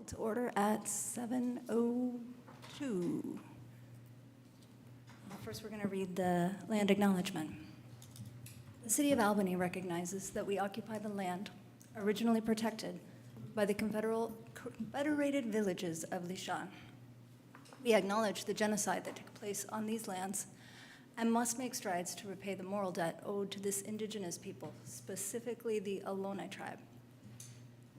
Call to order at 7:02. First, we're going to read the land acknowledgement. The City of Albany recognizes that we occupy the land originally protected by the Confederated Villages of Lishan. We acknowledge the genocide that took place on these lands and must make strides to repay the moral debt owed to this indigenous people, specifically the Albany tribe.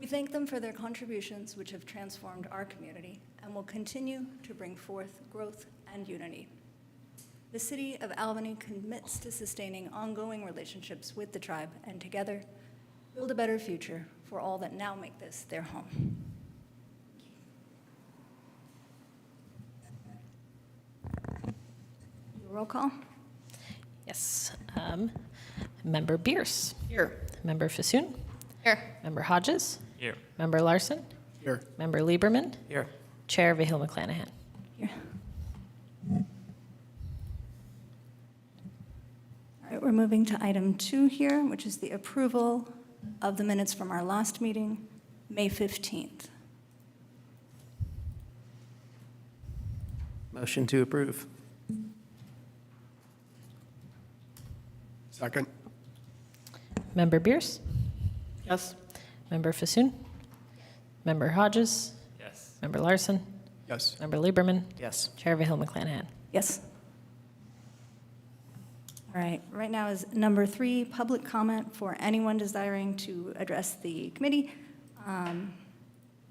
We thank them for their contributions, which have transformed our community and will continue to bring forth growth and unity. The City of Albany commits to sustaining ongoing relationships with the tribe and together build a better future for all that now make this their home. Roll call. Yes. Member Bierce. Here. Member Fassoon. Here. Member Hodges. Here. Member Larson. Here. Member Lieberman. Here. Chair Vahil McClanahan. Here. All right, we're moving to item 2 here, which is the approval of the minutes from our last meeting, May 15th. Motion to approve. Second. Member Bierce. Yes. Member Fassoon. Member Hodges. Yes. Member Larson. Yes. Member Lieberman. Yes. Chair Vahil McClanahan. Yes. All right, right now is number 3, public comment for anyone desiring to address the committee on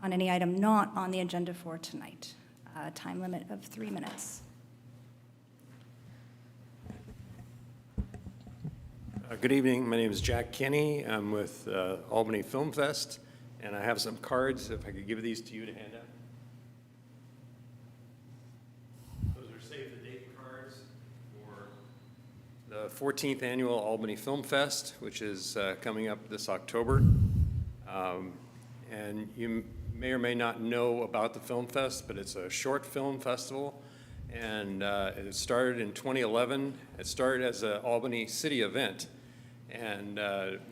any item not on the agenda for tonight. Time limit of 3 minutes. Good evening. My name is Jack Kinney. I'm with Albany Film Fest, and I have some cards, if I could give these to you to hand out. Those are save the date cards for the 14th Annual Albany Film Fest, which is coming up this October. And you may or may not know about the Film Fest, but it's a short film festival. And it started in 2011. It started as an Albany city event and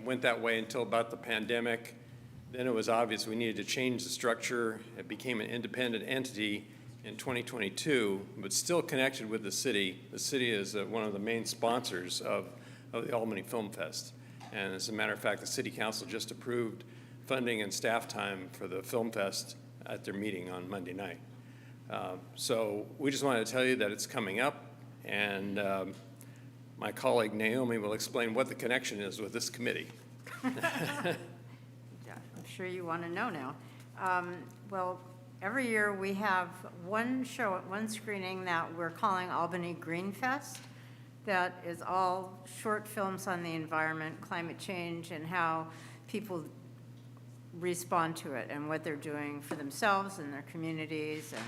went that way until about the pandemic. Then it was obvious we needed to change the structure. It became an independent entity in 2022, but still connected with the city. The city is one of the main sponsors of the Albany Film Fest. And as a matter of fact, the City Council just approved funding and staff time for the Film Fest at their meeting on Monday night. So we just wanted to tell you that it's coming up, and my colleague Naomi will explain what the connection is with this committee. Yeah, I'm sure you want to know now. Well, every year we have one screening that we're calling Albany Green Fest. That is all short films on the environment, climate change, and how people respond to it and what they're doing for themselves and their communities and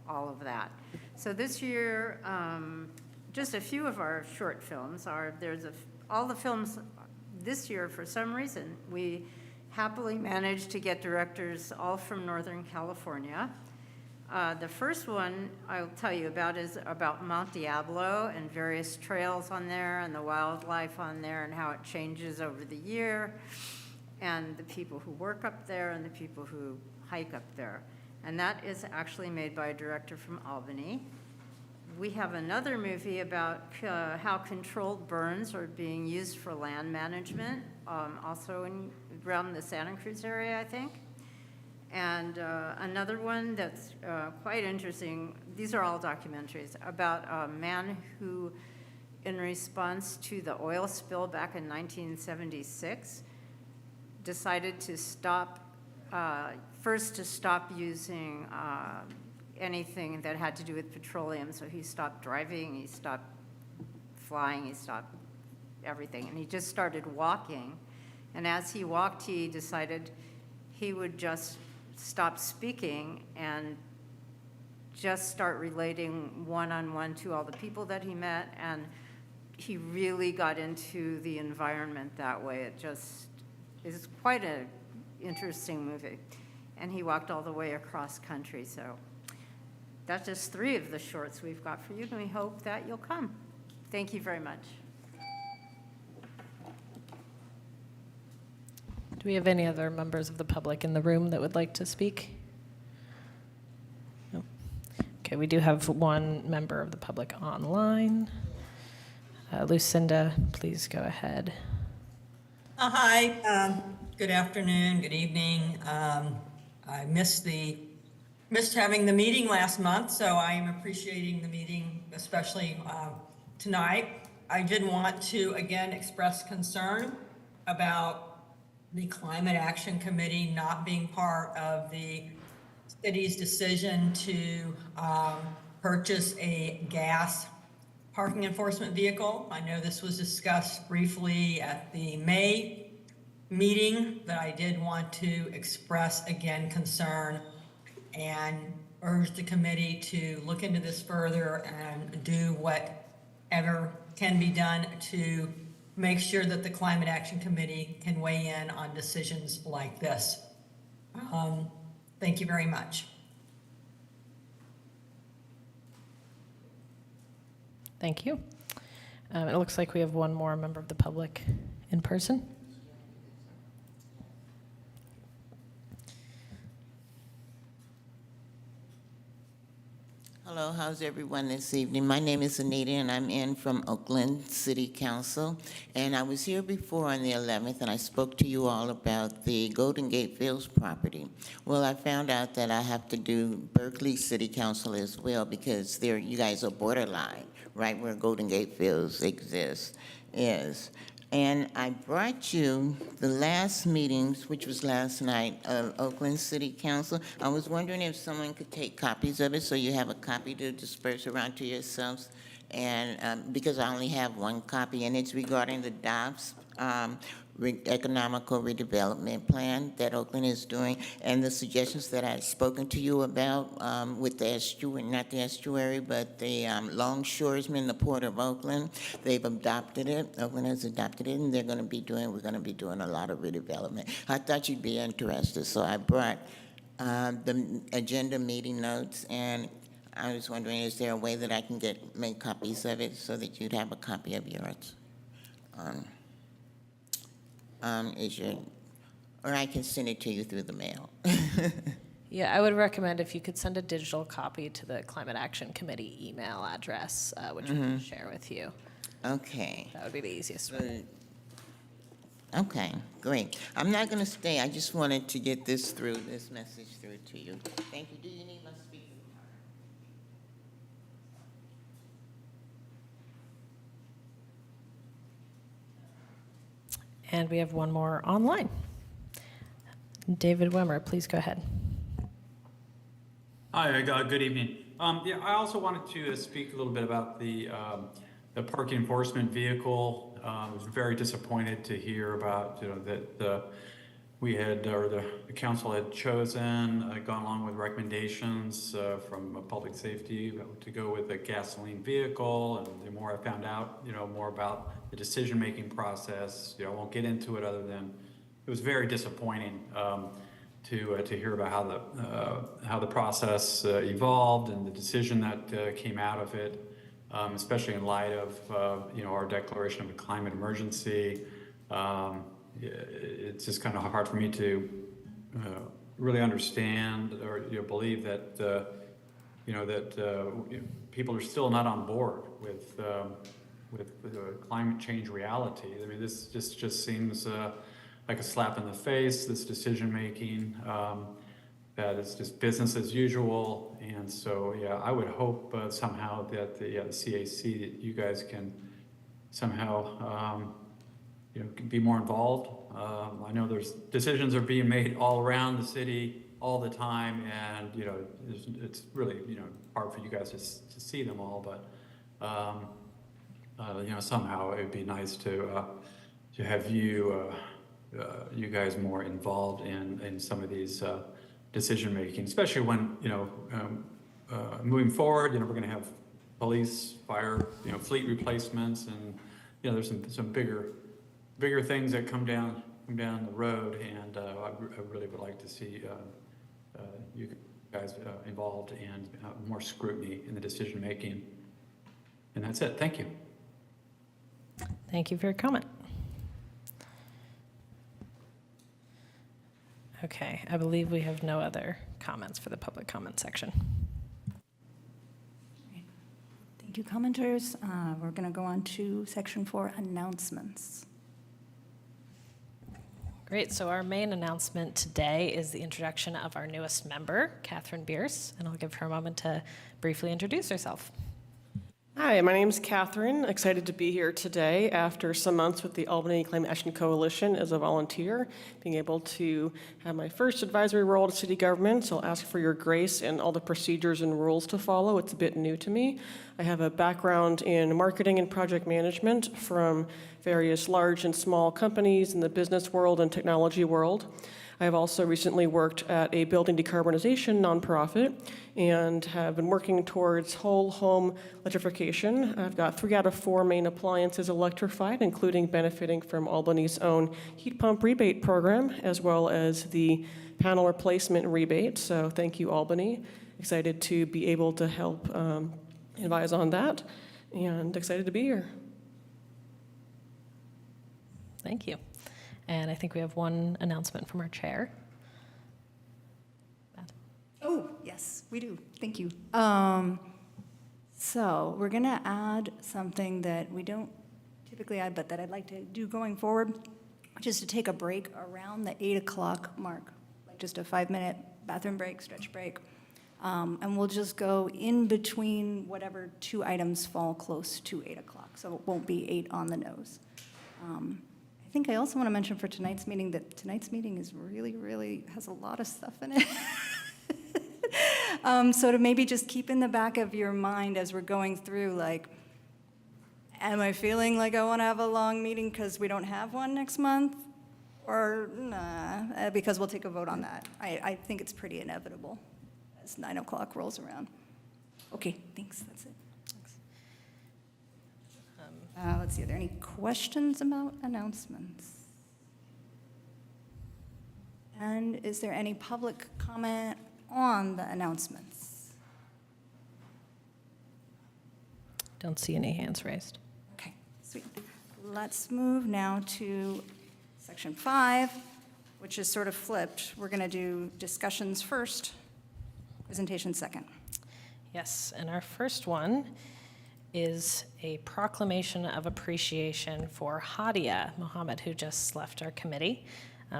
all of that. So this year, just a few of our short films are, all the films this year, for some reason, we happily managed to get directors all from Northern California. The first one I'll tell you about is about Mount Diablo and various trails on there and the wildlife on there and how it changes over the year, and the people who work up there and the people who hike up there. And that is actually made by a director from Albany. We have another movie about how controlled burns are being used for land management, also around the Santa Cruz area, I think. And another one that's quite interesting, these are all documentaries, about a man who, in response to the oil spill back in 1976, decided to stop, first to stop using anything that had to do with petroleum. So he stopped driving, he stopped flying, he stopped everything. And he just started walking. And as he walked, he decided he would just stop speaking and just start relating one-on-one to all the people that he met. And he really got into the environment that way. It just is quite an interesting movie. And he walked all the way across country. So that's just 3 of the shorts we've got for you, and we hope that you'll come. Thank you very much. Do Do we have any other members of the public in the room that would like to speak? No. Okay, we do have one member of the public online. Lucinda, please go ahead. Hi, good afternoon, good evening. I missed having the meeting last month, so I am appreciating the meeting, especially tonight. I did want to again express concern about the Climate Action Committee not being part of the city's decision to purchase a gas parking enforcement vehicle. I know this was discussed briefly at the May meeting, but I did want to express again concern and urge the committee to look into this further and do whatever can be done to make sure that the Climate Action Committee can weigh in on decisions like this. Thank you very much. Thank you. It looks like we have one more member of the public in person. Hello, how's everyone this evening? My name is Anita, and I'm in from Oakland City Council. And I was here before on the 11th, and I spoke to you all about the Golden Gate Fields property. Well, I found out that I have to do Berkeley City Council as well, because you guys are borderline, right where Golden Gate Fields is. And I brought you the last meetings, which was last night, of Oakland City Council. I was wondering if someone could take copies of it so you have a copy to disperse around to yourselves. And because I only have one copy, and it's regarding the DOPS, economical redevelopment plan that Oakland is doing, and the suggestions that I've spoken to you about with the estuary, not the estuary, but the longshoresmen, the Port of Oakland. They've adopted it. Oakland has adopted it, and we're going to be doing a lot of redevelopment. I thought you'd be interested, so I brought the agenda meeting notes, and I was wondering, is there a way that I can make copies of it so that you'd have a copy of yours? Or I can send it to you through the mail. Yeah, I would recommend if you could send a digital copy to the Climate Action Committee email address, which we can share with you. Okay. That would be the easiest way. Okay, great. I'm not going to stay. I just wanted to get this message through to you. Thank you. Do you need my speaker? And we have one more online. David Wimmer, please go ahead. Hi, good evening. Yeah, I also wanted to speak a little bit about the parking enforcement vehicle. I was very disappointed to hear about, that the council had chosen, gone along with recommendations from public safety to go with a gasoline vehicle. And the more I found out, more about the decision-making process, I won't get into it other than it was very disappointing to hear about how the process evolved and the decision that came out of it, especially in light of our declaration of a climate emergency. It's just kind of hard for me to really understand or believe that people are still not on board with climate change reality. I mean, this just seems like a slap in the face. This decision making that is just business as usual. And so, yeah, I would hope somehow that the CAC, that you guys can somehow be more involved. I know there's decisions are being made all around the city all the time, and it's really hard for you guys to see them all. But somehow it would be nice to have you guys more involved in some of these decision making, especially when moving forward. We're going to have police, fire, fleet replacements, and there's some bigger things that come down the road, and I really would like to see you guys involved and more scrutiny in the decision making. And that's it. Thank you. Thank you for your comment. Okay, I believe we have no other comments for the public comment section. Thank you, commenters. We're going to go on to section 4, announcements. Great, so our main announcement today is the introduction of our newest member, Catherine Bierce, and I'll give her a moment to briefly introduce herself. Hi, my name's Catherine. Excited to be here today after some months with the Albany Climate Action Coalition as a volunteer, being able to have my first advisory role to city government. So I'll ask for your grace and all the procedures and rules to follow. It's a bit new to me. I have a background in marketing and project management from various large and small companies in the business world and technology world. I have also recently worked at a building decarbonization nonprofit and have been working towards whole home electrification. I've got 3 out of 4 main appliances electrified, including benefiting from Albany's own heat pump rebate program, as well as the panel replacement rebate. So thank you, Albany. Excited to be able to help advise on that, and excited to be here. Thank you. And I think we have one announcement from our chair. Oh, yes, we do. Thank you. So we're going to add something that we don't typically add, but that I'd like to do going forward, which is to take a break around the 8 o'clock mark, like just a 5-minute bathroom break, stretch break. And we'll just go in between whatever 2 items fall close to 8 o'clock, so it won't be 8 on the nose. I think I also want to mention for tonight's meeting that tonight's meeting is really has a lot of stuff in it. So to maybe just keep in the back of your mind as we're going through, like, am I feeling like I want to have a long meeting because we don't have one next month? Or nah, because we'll take a vote on that. I think it's pretty inevitable as 9 o'clock rolls around. Okay, thanks, that's it. Let's see, are there any questions about announcements? And is there any public comment on the announcements? Don't see any hands raised. Okay, sweet. Let's move now to section 5, which is sort of flipped. We're going to do discussions first, presentation second. Yes, and our first one is a proclamation of appreciation for Hadia Mohammed, who just left our committee.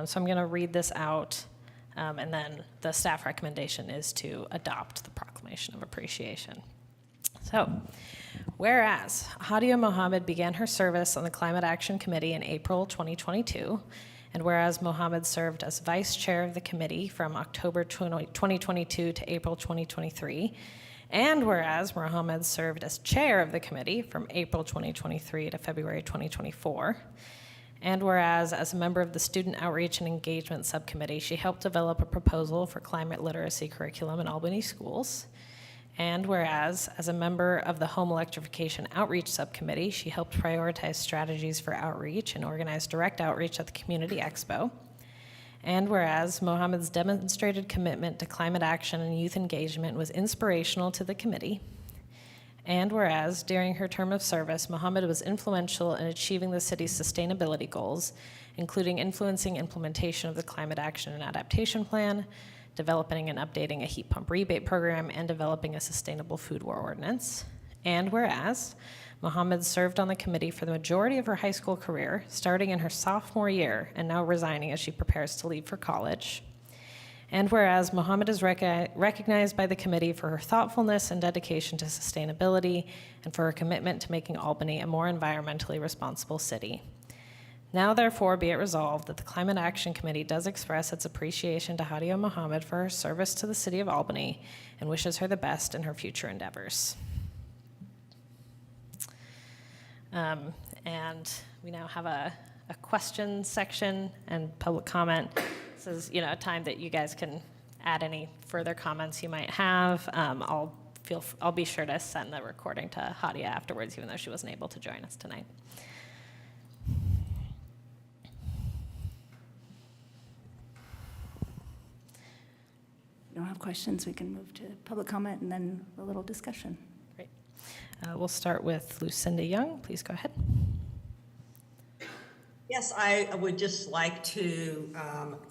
So I'm going to read this out, and then the staff recommendation is to adopt the proclamation of appreciation. So, whereas Hadia Mohammed began her service on the Climate Action Committee in April 2022, and whereas Mohammed served as vice chair of the committee from October 2022 to April 2023, and whereas Mohammed served as chair of the committee from April 2023 to February 2024, and whereas as a member of the Student Outreach and Engagement Subcommittee, she helped develop a proposal for climate literacy curriculum in Albany schools, and whereas as a member of the Home Electrification Outreach Subcommittee, she helped prioritize strategies for outreach and organize direct outreach at the Community Expo, and whereas Mohammed's demonstrated commitment to climate action and youth engagement was inspirational to the committee, and whereas during her term of service, Mohammed was influential in achieving the city's sustainability goals, including influencing implementation of the Climate Action and Adaptation Plan, developing and updating a heat pump rebate program, and developing a sustainable food ordinance, and whereas Mohammed served on the committee for the majority of her high school career, starting in her sophomore year and now resigning as she prepares to leave for college. And whereas Mohammed is recognized by the committee for her thoughtfulness and dedication to sustainability and for her commitment to making Albany a more environmentally responsible city. Now, therefore, be it resolved that the Climate Action Committee does express its appreciation to Hadia Mohammed for her service to the city of Albany and wishes her the best in her future endeavors. And we now have a question section and public comment. This is, a time that you guys can add any further comments you might have. I'll be sure to send the recording to Hadia afterwards, even though she wasn't able to join us tonight. If you don't have questions, we can move to public comment and then a little discussion. Great. We'll start with Lucinda Young. Please go ahead. Yes, I would just like to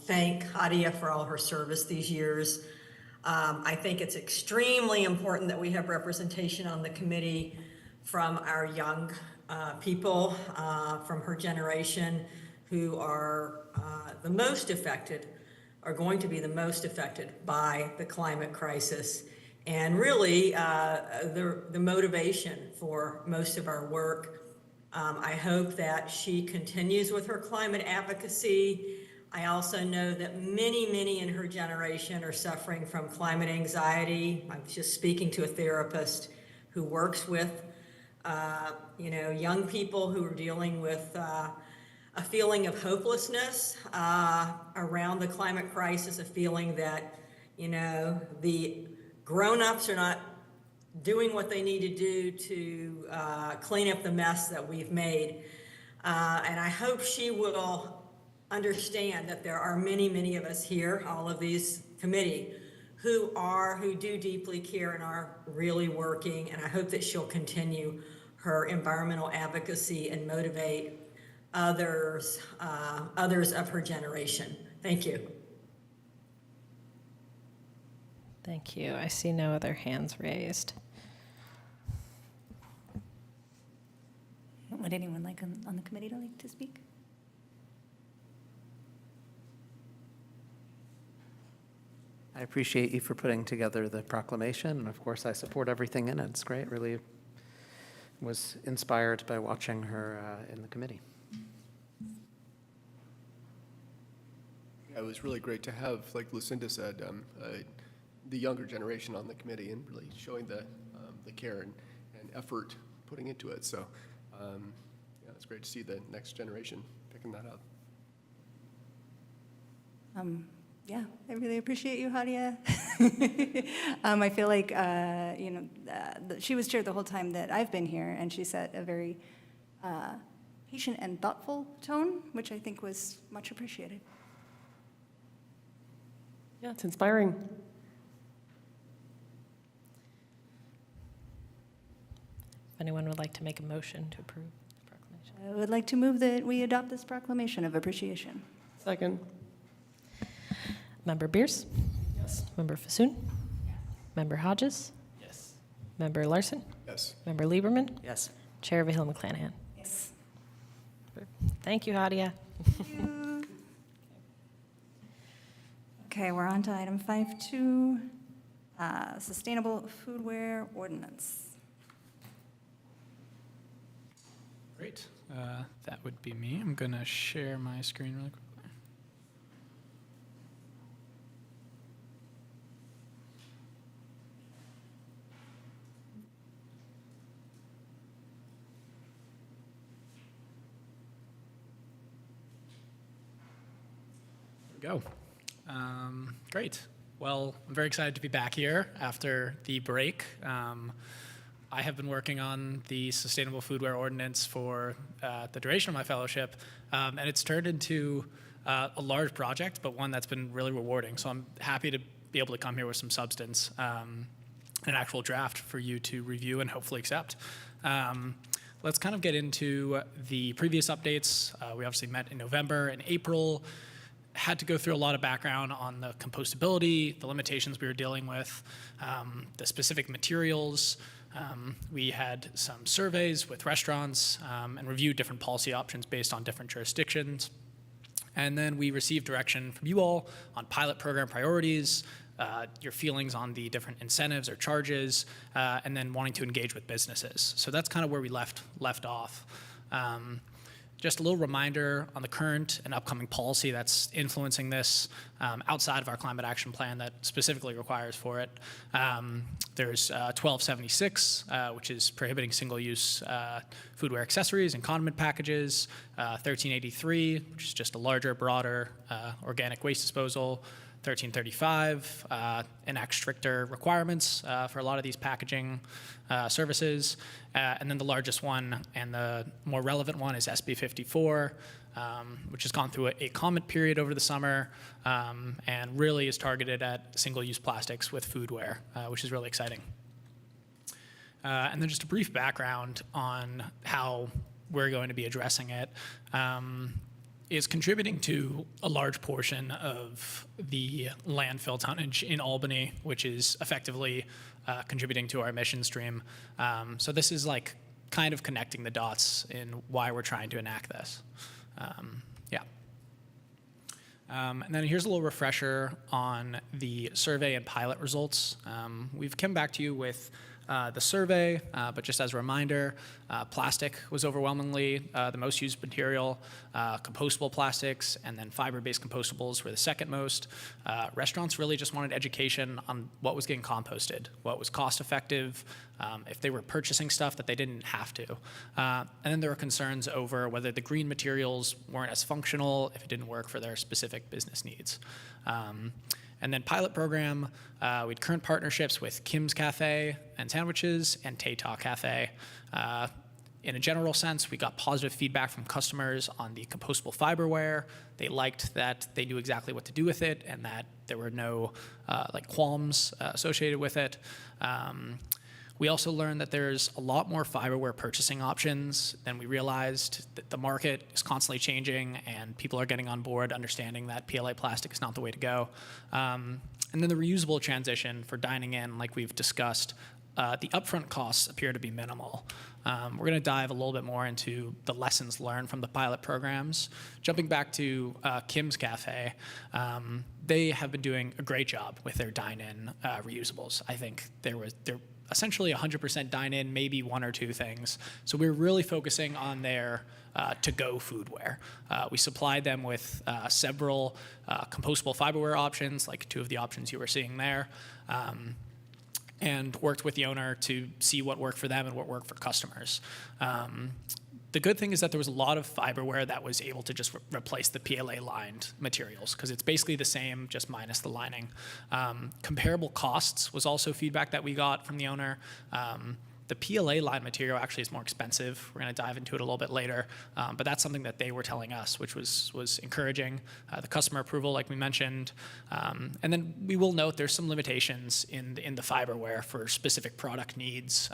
thank Hadia for all her service these years. I think it's extremely important that we have representation on the committee from our young people from her generation who are the most affected, are going to be the most affected by the climate crisis. And really, the motivation for most of our work. I hope that she continues with her climate advocacy. I also know that many in her generation are suffering from climate anxiety. I was just speaking to a therapist who works with, young people who are dealing with a feeling of hopelessness around the climate crisis, a feeling that, the grown-ups are not doing what they need to do to clean up the mess that we've made. And I hope she will understand that there are many of us here, all of these committee, who do deeply care and are really working. And I hope that she'll continue her environmental advocacy and motivate others of her generation. Thank you. Thank you. I see no other hands raised. Would anyone like on the committee to like to speak? I appreciate you for putting together the proclamation, and of course I support everything in it. It's great. Really was inspired by watching her in the committee. Yeah, it was really great to have, like Lucinda said, the younger generation on the committee and really showing the care and effort putting into it. So yeah, it's great to see the next generation picking that up. Yeah, I really appreciate you, Hadia. I feel like, she was chair the whole time that I've been here, and she set a very patient and thoughtful tone, which I think was much appreciated. Yeah, it's inspiring. If anyone would like to make a motion to approve the proclamation. I would like to move that we adopt this proclamation of appreciation. Second. Member Beers? Yes. Member Fasoon? Yes. Member Hodges? Yes. Member Larson? Yes. Member Lieberman? Yes. Chair Vahil McClanahan? Yes. Thank you, Hadia. Okay, we're on to item 5.2, Sustainable Foodware Ordinance. Great. That would be me. I'm going to share my screen really quickly. There we go. Great. Well, I'm very excited to be back here after the break. I have been working on the Sustainable Foodware Ordinance for the duration of my fellowship, and it's turned into a large project, but one that's been really rewarding. So I'm happy to be able to come here with some substance, an actual draft for you to review and hopefully accept. Let's kind of get into the previous updates. We obviously met in November and April. Had to go through a lot of background on the compostability, the limitations we were dealing with, the specific materials. We had some surveys with restaurants and reviewed different policy options based on different jurisdictions. And then we received direction from you all on pilot program priorities, your feelings on the different incentives or charges, and then wanting to engage with businesses. So that's kind of where we left off. Just a little reminder on the current and upcoming policy that's influencing this outside of our climate action plan that specifically requires for it. There's 1276, which is prohibiting single-use foodware accessories and condiment packages. 1383, which is just a larger, broader organic waste disposal. 1335 enacts stricter requirements for a lot of these packaging services. And then the largest one and the more relevant one is SB 54, which has gone through a comment period over the summer and really is targeted at single-use plastics with foodware, which is really exciting. And then just a brief background on how we're going to be addressing it, is contributing to a large portion of the landfill tonnage in Albany, which is effectively contributing to our emission stream. So this is like kind of connecting the dots in why we're trying to enact this. Yeah. And then here's a little refresher on the survey and pilot results. We've come back to you with the survey, but just as a reminder, plastic was overwhelmingly the most used material, compostable plastics, and then fiber-based compostables were the second most. Restaurants really just wanted education on what was getting composted, what was cost-effective, if they were purchasing stuff that they didn't have to. And then there were concerns over whether the green materials weren't as functional, if it didn't work for their specific business needs. And then pilot program, we had current partnerships with Kim's Cafe and Sandwiches and Tay-Ta Cafe. In a general sense, we got positive feedback from customers on the compostable fiberware. They liked that they knew exactly what to do with it and that there were no like qualms associated with it. We also learned that there's a lot more fiberware purchasing options than we realized, that the market is constantly changing and people are getting on board understanding that PLA plastic is not the way to go. And then the reusable transition for dining in, like we've discussed, the upfront costs appear to be minimal. We're going to dive a little bit more into the lessons learned from the pilot programs. Jumping back to Kim's Cafe, they have been doing a great job with their dine-in reusables. I think they're essentially 100% dine-in, maybe one or two things. So we're really focusing on their to-go foodware. We supplied them with several compostable fiberware options, like two of the options you were seeing there, and worked with the owner to see what worked for them and what worked for customers. The good thing is that there was a lot of fiberware that was able to just replace the PLA-lined materials, because it's basically the same, just minus the lining. Comparable costs was also feedback that we got from the owner. The PLA-lined material actually is more expensive. We're going to dive into it a little bit later, but that's something that they were telling us, which was encouraging. The customer approval, like we mentioned, and then we will note there's some limitations in the fiberware for specific product needs.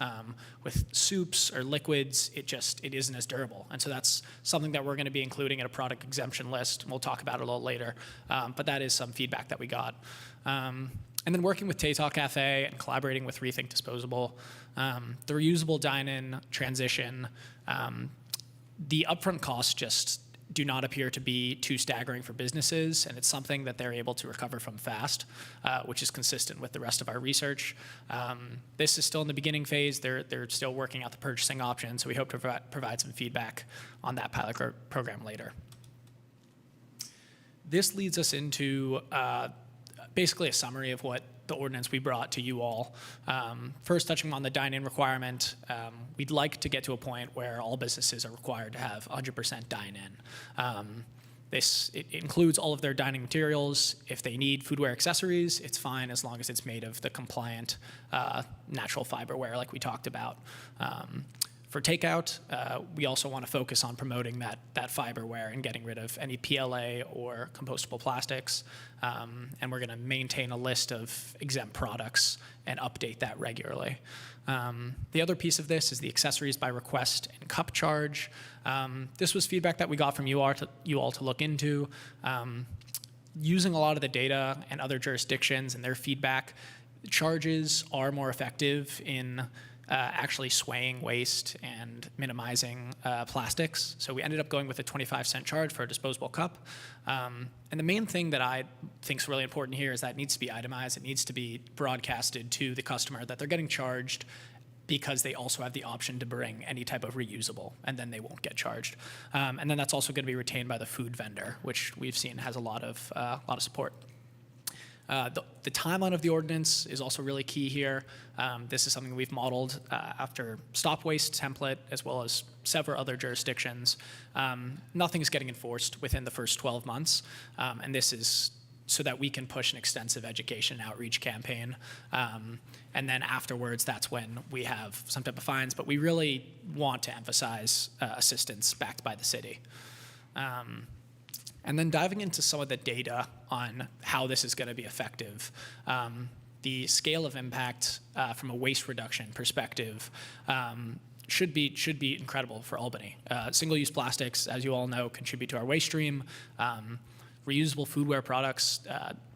With soups or liquids, it isn't as durable, and so that's something that we're going to be including in a product exemption list. We'll talk about it a little later, but that is some feedback that we got. And then working with Tay-Ta Cafe and collaborating with Rethink Disposable, the reusable dine-in transition, the upfront costs just do not appear to be too staggering for businesses, and it's something that they're able to recover from fast, which is consistent with the rest of our research. This is still in the beginning phase. They're still working out the purchasing options, so we hope to provide some feedback on that pilot program later. This leads us into basically a summary of what the ordinance we brought to you all. First, touching on the dine-in requirement, we'd like to get to a point where all businesses are required to have 100% dine-in. It includes all of their dining materials. If they need foodware accessories, it's fine as long as it's made of the compliant natural fiberware like we talked about. For takeout, we also want to focus on promoting that fiberware and getting rid of any PLA or compostable plastics. And we're going to maintain a list of exempt products and update that regularly. The other piece of this is the accessories by request and cup charge. This was feedback that we got from you all to look into. Using a lot of the data and other jurisdictions and their feedback, charges are more effective in actually swaying waste and minimizing plastics. So we ended up going with a 25-cent charge for a disposable cup. And the main thing that I think is really important here is that it needs to be itemized. It needs to be broadcasted to the customer that they're getting charged because they also have the option to bring any type of reusable, and then they won't get charged. And then that's also going to be retained by the food vendor, which we've seen has a lot of support. The timeline of the ordinance is also really key here. This is something we've modeled after stop waste template as well as several other jurisdictions. Nothing is getting enforced within the first 12 months, and this is so that we can push an extensive education and outreach campaign. And then afterwards, that's when we have some type of fines, but we really want to emphasize assistance backed by the city. And then diving into some of the data on how this is going to be effective. The scale of impact from a waste reduction perspective should be incredible for Albany. Single-use plastics, as you all know, contribute to our waste stream. Reusable foodware products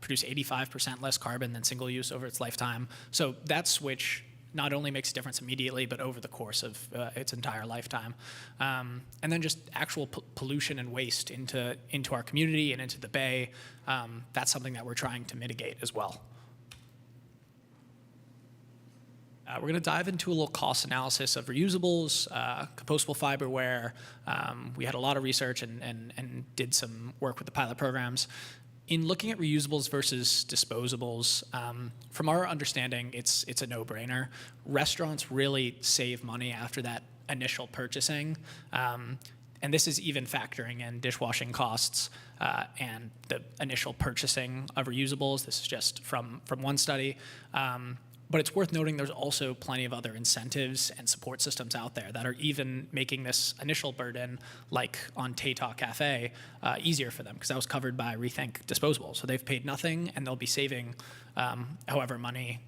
produce 85% less carbon than single-use over its lifetime. So that switch not only makes a difference immediately, but over the course of its entire lifetime. And then just actual pollution and waste into our community and into the Bay, that's something that we're trying to mitigate as well. We're going to dive into a little cost analysis of reusables, compostable fiberware. We had a lot of research and did some work with the pilot programs. In looking at reusables versus disposables, from our understanding, it's a no-brainer. Restaurants really save money after that initial purchasing. And this is even factoring in dishwashing costs and the initial purchasing of reusables. This is just from one study. But it's worth noting there's also plenty of other incentives and support systems out there that are even making this initial burden, like on Tata Cafe, easier for them, because that was covered by Rethink Disposable. So they've paid nothing, and they'll be saving however money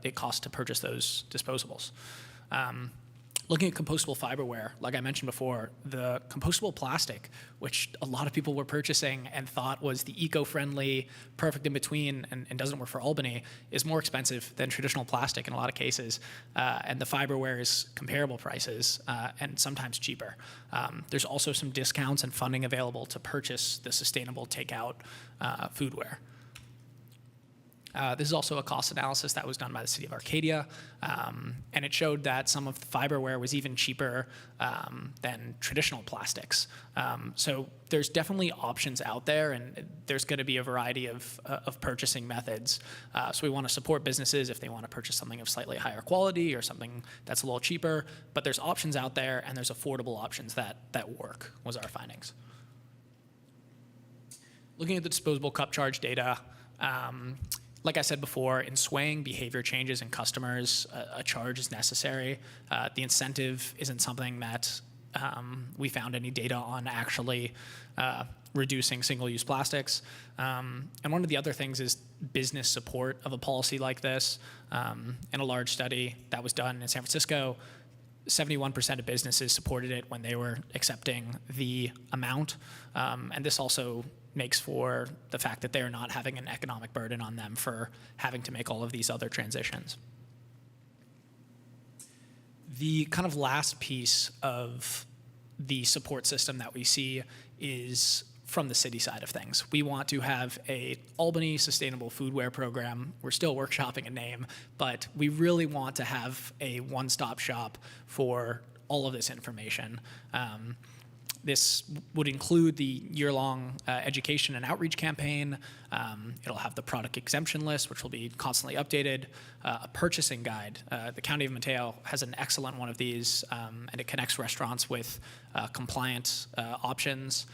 it costs to purchase those disposables. Looking at compostable fiberware, like I mentioned before, the compostable plastic, which a lot of people were purchasing and thought was the eco-friendly, perfect in between, and doesn't work for Albany, is more expensive than traditional plastic in a lot of cases. And the fiberware is comparable prices and sometimes cheaper. There's also some discounts and funding available to purchase the sustainable takeout foodware. This is also a cost analysis that was done by the city of Arcadia, and it showed that some of the fiberware was even cheaper than traditional plastics. So there's definitely options out there, and there's going to be a variety of purchasing methods. So we want to support businesses if they want to purchase something of slightly higher quality or something that's a little cheaper, but there's options out there, and there's affordable options that work, was our findings. Looking at the disposable cup charge data, like I said before, in swaying behavior changes in customers, a charge is necessary. The incentive isn't something that we found any data on actually reducing single-use plastics. And one of the other things is business support of a policy like this. In a large study that was done in San Francisco, 71% of businesses supported it when they were accepting the amount. And this also makes for the fact that they're not having an economic burden on them for having to make all of these other transitions. The kind of last piece of the support system that we see is from the city side of things. We want to have a Albany Sustainable Foodware program. We're still workshopping a name, but we really want to have a one-stop shop for all of this information. This would include the year-long education and outreach campaign. It'll have the product exemption list, which will be constantly updated, a purchasing guide. The County of Mateo has an excellent one of these, and it connects restaurants with compliant options,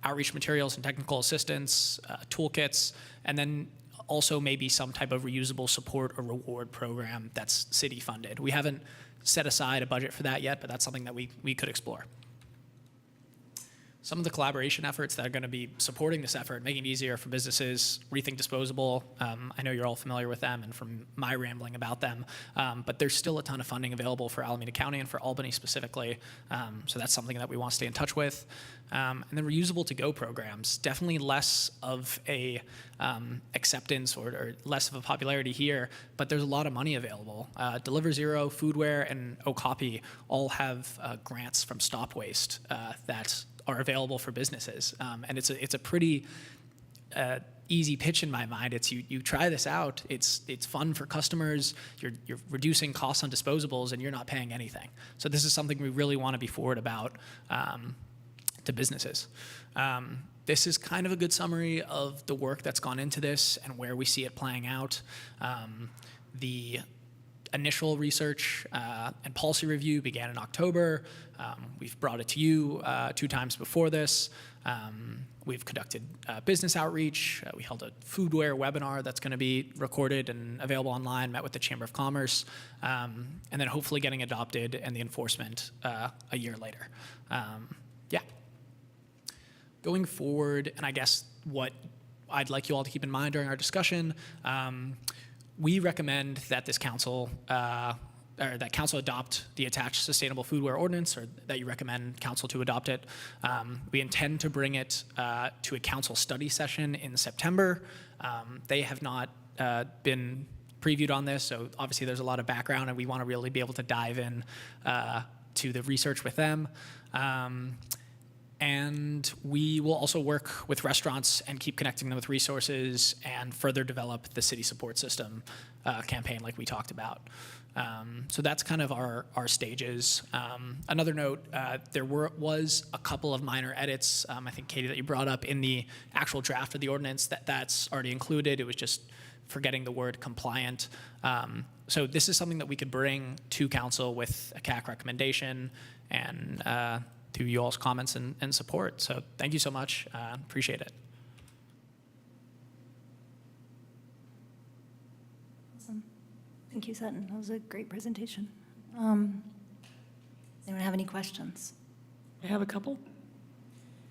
outreach materials and technical assistance, toolkits, and then also maybe some type of reusable support or reward program that's city funded. We haven't set aside a budget for that yet, but that's something that we could explore. Some of the collaboration efforts that are going to be supporting this effort, making it easier for businesses, Rethink Disposable. I know you're all familiar with them and from my rambling about them, but there's still a ton of funding available for Alameda County and for Albany specifically. So that's something that we want to stay in touch with. And then reusable to-go programs, definitely less of a acceptance or less of a popularity here, but there's a lot of money available. Deliver Zero, Foodware, and Okapi all have grants from Stop Waste that are available for businesses. And it's a pretty easy pitch in my mind. It's you try this out, it's fun for customers, you're reducing costs on disposables, and you're not paying anything. So this is something we really want to be forward about to businesses. This is kind of a good summary of the work that's gone into this and where we see it playing out. The initial research and policy review began in October. We've brought it to you 2 times before this. We've conducted business outreach. We held a foodware webinar that's going to be recorded and available online, met with the Chamber of Commerce, and then hopefully getting adopted and the enforcement a year later. Yeah. Going forward, and I guess what I'd like you all to keep in mind during our discussion, we recommend that this council or that council adopt the attached sustainable foodware ordinance, or that you recommend council to adopt it. We intend to bring it to a council study session in September. They have not been previewed on this, so obviously there's a lot of background, and we want to really be able to dive in to the research with them. And we will also work with restaurants and keep connecting them with resources and further develop the city support system campaign like we talked about. So that's kind of our stages. Another note, there was a couple of minor edits, I think, Katie, that you brought up in the actual draft of the ordinance that's already included. It was just forgetting the word compliant. So this is something that we could bring to council with a CAC recommendation and through you all's comments and support. So thank you so much. Appreciate it. Awesome. Thank you, Sutton. That was a great presentation. Anyone have any questions? I have a couple.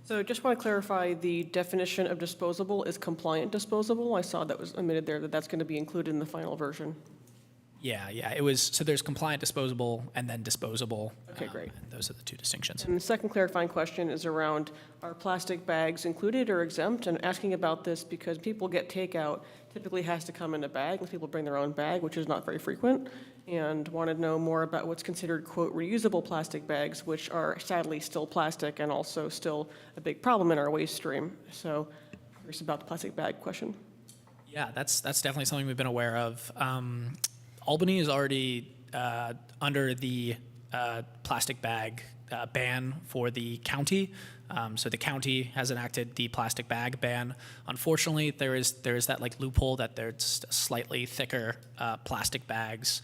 So just want to clarify, the definition of disposable is compliant disposable. I saw that was omitted there, that's going to be included in the final version. Yeah, it was, so there's compliant disposable and then disposable. Okay, great. And those are the two distinctions. And the second clarifying question is around, are plastic bags included or exempt? And asking about this because people get takeout, typically has to come in a bag, and people bring their own bag, which is not very frequent, and wanted to know more about what's considered, quote, reusable plastic bags, which are sadly still plastic and also still a big problem in our waste stream. So curious about the plastic bag question. Yeah, that's definitely something we've been aware of. Albany is already under the plastic bag ban for the county. So the county has enacted the plastic bag ban. Unfortunately, there is that like loophole that there's slightly thicker plastic bags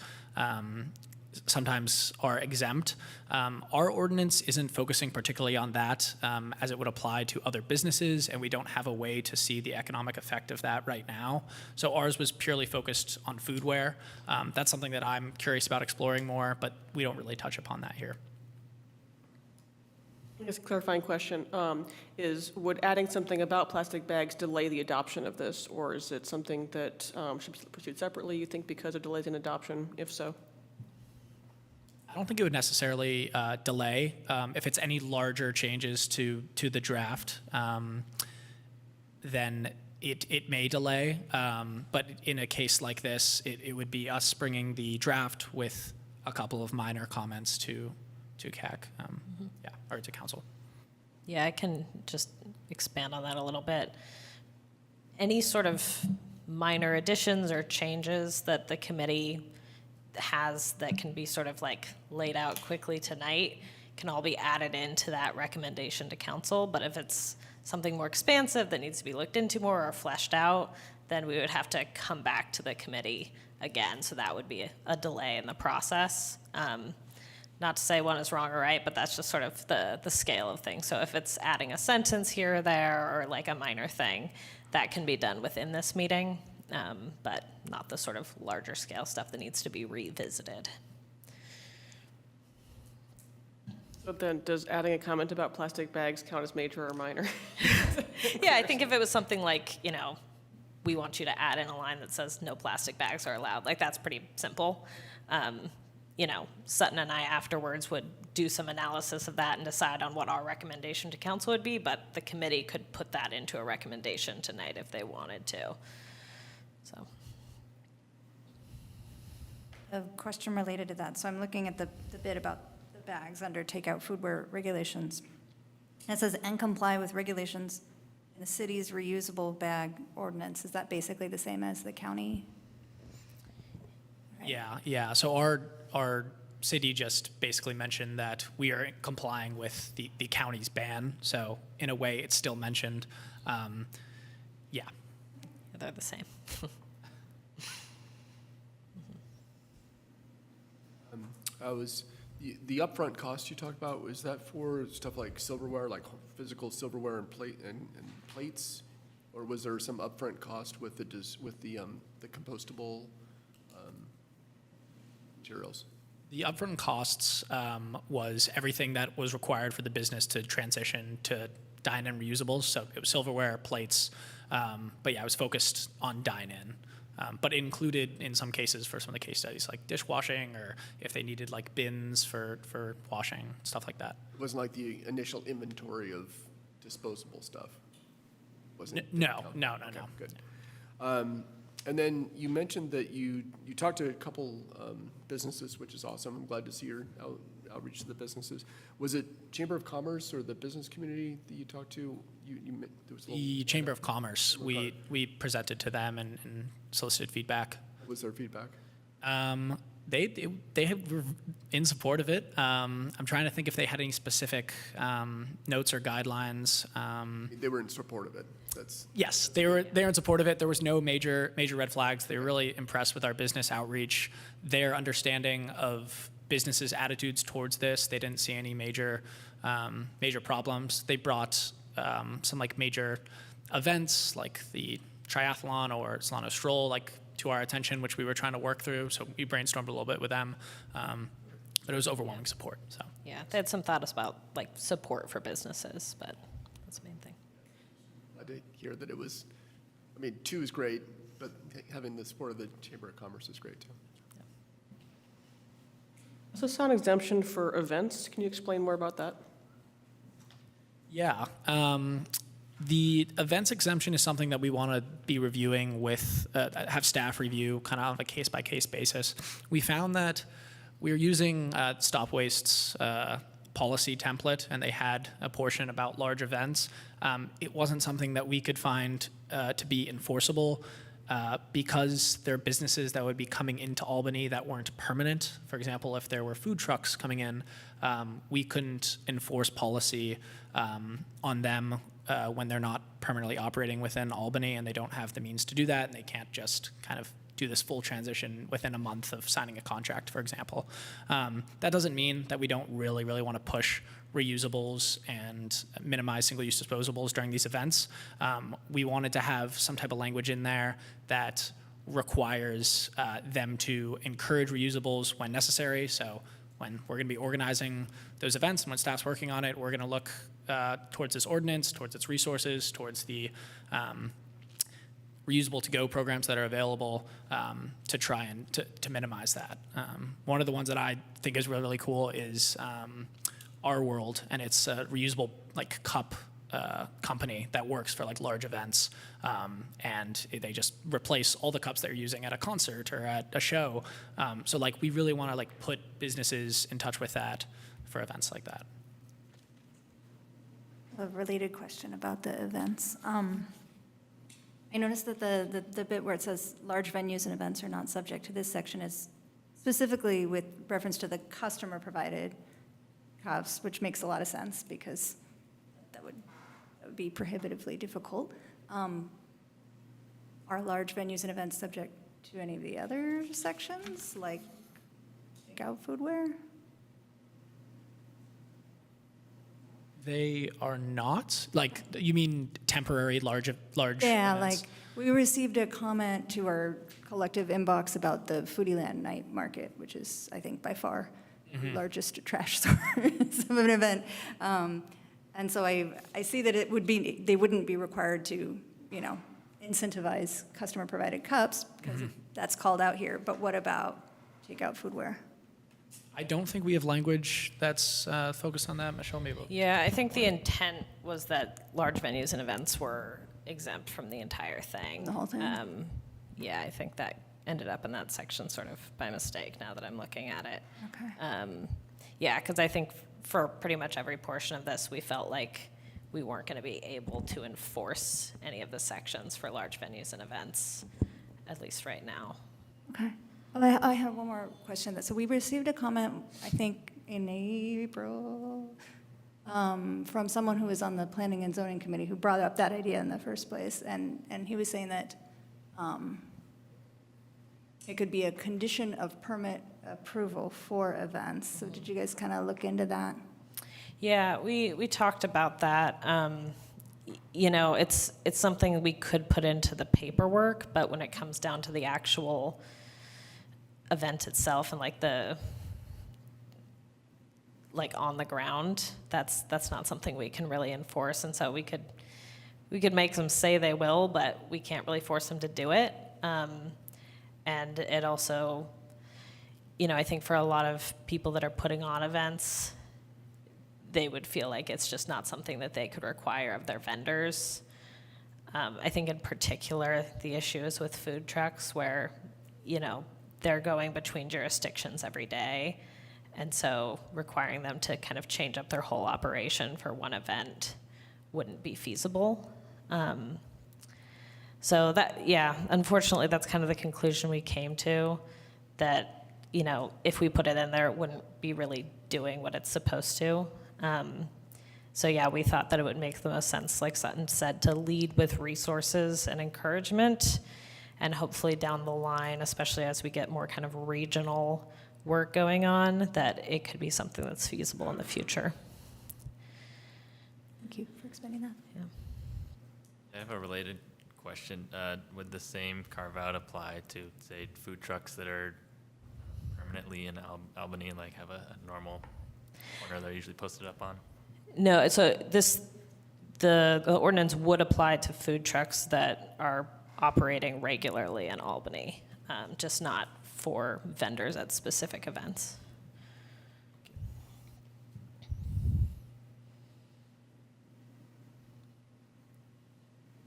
sometimes are exempt. Our ordinance isn't focusing particularly on that as it would apply to other businesses, and we don't have a way to see the economic effect of that right now. So ours was purely focused on foodware. That's something that I'm curious about exploring more, but we don't really touch upon that here. I guess a clarifying question is, would adding something about plastic bags delay the adoption of this, or is it something that should be pursued separately, you think, because it delays an adoption? If so? I don't think it would necessarily delay. If it's any larger changes to the draft, then it may delay. But in a case like this, it would be us bringing the draft with a couple of minor comments to CAC, or to council. Yeah, I can just expand on that a little bit. Any sort of minor additions or changes that the committee has that can be sort of like laid out quickly tonight can all be added into that recommendation to council. But if it's something more expansive that needs to be looked into more or fleshed out, then we would have to come back to the committee again. So that would be a delay in the process. Not to say one is wrong or right, but that's just sort of the scale of things. So if it's adding a sentence here or there or like a minor thing, that can be done within this meeting. But not the sort of larger scale stuff that needs to be revisited. So then, does adding a comment about plastic bags count as major or minor? Yeah, I think if it was something like, we want you to add in a line that says no plastic bags are allowed, like that's pretty simple. Sutton and I afterwards would do some analysis of that and decide on what our recommendation to council would be, but the committee could put that into a recommendation tonight if they wanted to. So. A question related to that. So I'm looking at the bit about the bags under takeout foodware regulations. And it says, and comply with regulations in the city's reusable bag ordinance. Is that basically the same as the county? Right. Yeah. So our city just basically mentioned that we are complying with the county's ban. So in a way, it's still mentioned. They're the same. The upfront cost you talked about, was that for stuff like silverware, like physical silverware and plates? Or was there some upfront cost with the compostable materials? The upfront costs was everything that was required for the business to transition to dine-in reusables. So it was silverware, plates, but yeah, I was focused on dine-in. but included in some cases for some of the case studies, like dishwashing, or if they needed like bins for washing, stuff like that. It wasn't like the initial inventory of disposable stuff? Wasn't it? No. Okay, good. And then you mentioned that you talked to a couple businesses, which is awesome. I'm glad to see your outreach to the businesses. Was it Chamber of Commerce or the business community that you talked to? There was a little, The Chamber of Commerce, we presented to them and solicited feedback. what was their feedback? They were in support of it. I'm trying to think if they had any specific notes or guidelines. They were in support of it. That's Yes, they were in support of it. There was no major red flags. They were really impressed with our business outreach, their understanding of businesses' attitudes towards this. They didn't see any major problems. They brought some like major events like the triathlon or Solano Stroll to our attention, which we were trying to work through. So we brainstormed a little bit with them, but it was overwhelming support. So Yeah, they had some thoughts about like support for businesses, but that's the main thing. glad to hear that it was. I mean, 2 is great, but having the support of the Chamber of Commerce is great too. So sound exemption for events, can you explain more about that? yeah, the events exemption is something that we want to be reviewing with, have staff review kind of on a case-by-case basis. We found that we were using Stop Waste's policy template, and they had a portion about large events. It wasn't something that we could find to be enforceable because there are businesses that would be coming into Albany that weren't permanent. For example, if there were food trucks coming in, we couldn't enforce policy on them when they're not permanently operating within Albany, and they don't have the means to do that, and they can't just kind of do this full transition within a month of signing a contract, for example. That doesn't mean that we don't really want to push reusables and minimize single-use disposables during these events. We wanted to have some type of language in there that requires them to encourage reusables when necessary. So when we're going to be organizing those events and when staff's working on it, we're going to look towards this ordinance, towards its resources, towards the reusable to-go programs that are available to try and to minimize that. One of the ones that I think is really cool is Our World, and it's a reusable cup company that works for large events, and they just replace all the cups that you're using at a concert or at a show. So we really want to put businesses in touch with that for events like that. A related question about the events. I noticed that the bit where it says large venues and events are not subject to this section is specifically with reference to the customer-provided cups, which makes a lot of sense because that would be prohibitively difficult. Are large venues and events subject to any of the other sections, like takeout foodware? They are not? You mean temporary large Yeah, events? we received a comment to our collective inbox about the Foodieland Night Market, which is, I think, by far the largest trash source of an event. And so I see that they wouldn't be required to, incentivize customer-provided cups because that's called out here. But what about takeout foodware? I don't think we have language that's focused on that. Michelle, maybe. Yeah, I think the intent was that large venues and events were exempt from the entire thing. The whole thing? Yeah, I think that ended up in that section sort of by mistake now that I'm looking at it. Okay. Yeah, because I think for pretty much every portion of this, we felt like we weren't going to be able to enforce any of the sections for large venues and events, at least right now. Okay. Well, I have one more question. So we received a comment, I think, in April, from someone who was on the Planning and Zoning Committee who brought up that idea in the first place. And he was saying that it could be a condition of permit approval for events. So did you guys kind of look into that? Yeah, we talked about that. It's something we could put into the paperwork, but when it comes down to the actual event itself and on the ground, that's not something we can really enforce. And so we could make them say they will, but we can't really force them to do it. And it also, I think for a lot of people that are putting on events, they would feel like it's just not something that they could require of their vendors. I think in particular, the issue is with food trucks where, they're going between jurisdictions every day. And so requiring them to kind of change up their whole operation for one event wouldn't be feasible. So that, unfortunately, that's kind of the conclusion we came to, that, if we put it in there, it wouldn't be really doing what it's supposed to. So we thought that it would make the most sense, like Sutton said, to lead with resources and encouragement, and hopefully down the line, especially as we get more kind of regional work going on, that it could be something that's feasible in the future. Thank you for explaining that. Yeah. I have a related question. Would the same carve-out apply to, say, food trucks that are permanently in Albany, like have a normal corner they're usually posted up on? No, so the ordinance would apply to food trucks that are operating regularly in Albany, just not for vendors at specific events.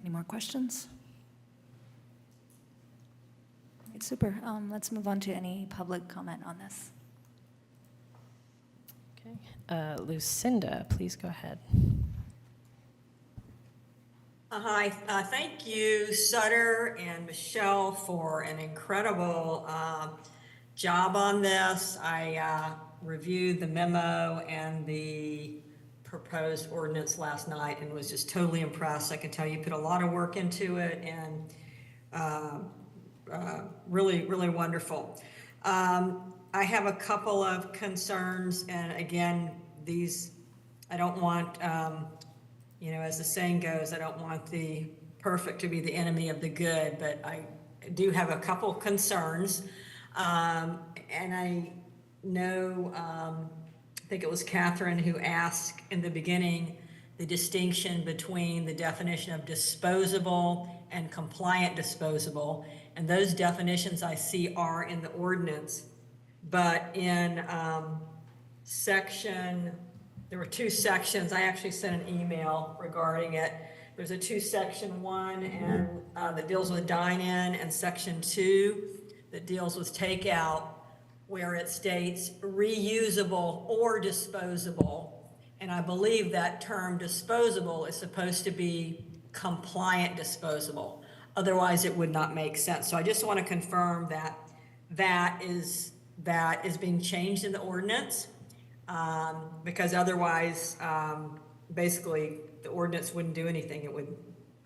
Any more questions? All right, super. Let's move on to any public comment on this. Okay. Lucinda, please go ahead. Hi, thank you, Sutter and Michelle, for an incredible job on this. I reviewed the memo and the proposed ordinance last night and was just totally impressed. I can tell you put a lot of work into it, and really, really wonderful. I have a couple of concerns, and again, these, I don't want, as the saying goes, I don't want the perfect to be the enemy of the good, but I do have a couple concerns. And I know, I think it was Catherine who asked in the beginning the distinction between the definition of disposable and compliant disposable. And those definitions I see are in the ordinance. But in there were two sections. I actually sent an email regarding it. There's a section 1 and that deals with dine-in, and section 2 that deals with takeout, where it states reusable or disposable. And I believe that term disposable is supposed to be compliant disposable. Otherwise, it would not make sense. So I just want to confirm that that is being changed in the ordinance. Because otherwise, basically, the ordinance wouldn't do anything. It would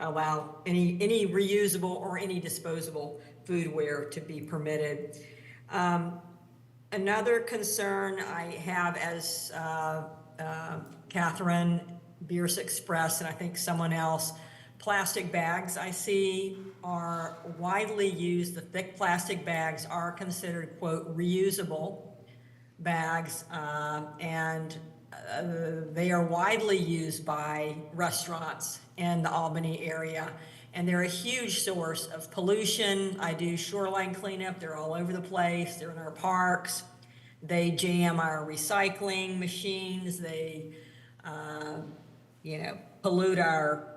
allow any reusable or any disposable foodware to be permitted. Another concern I have, as Catherine Bierce expressed, and I think someone else, plastic bags I see are widely used. The thick plastic bags are considered, quote, reusable bags, and they are widely used by restaurants in the Albany area, and they're a huge source of pollution. I do shoreline cleanup. They're all over the place. They're in our parks. They jam our recycling machines. They pollute our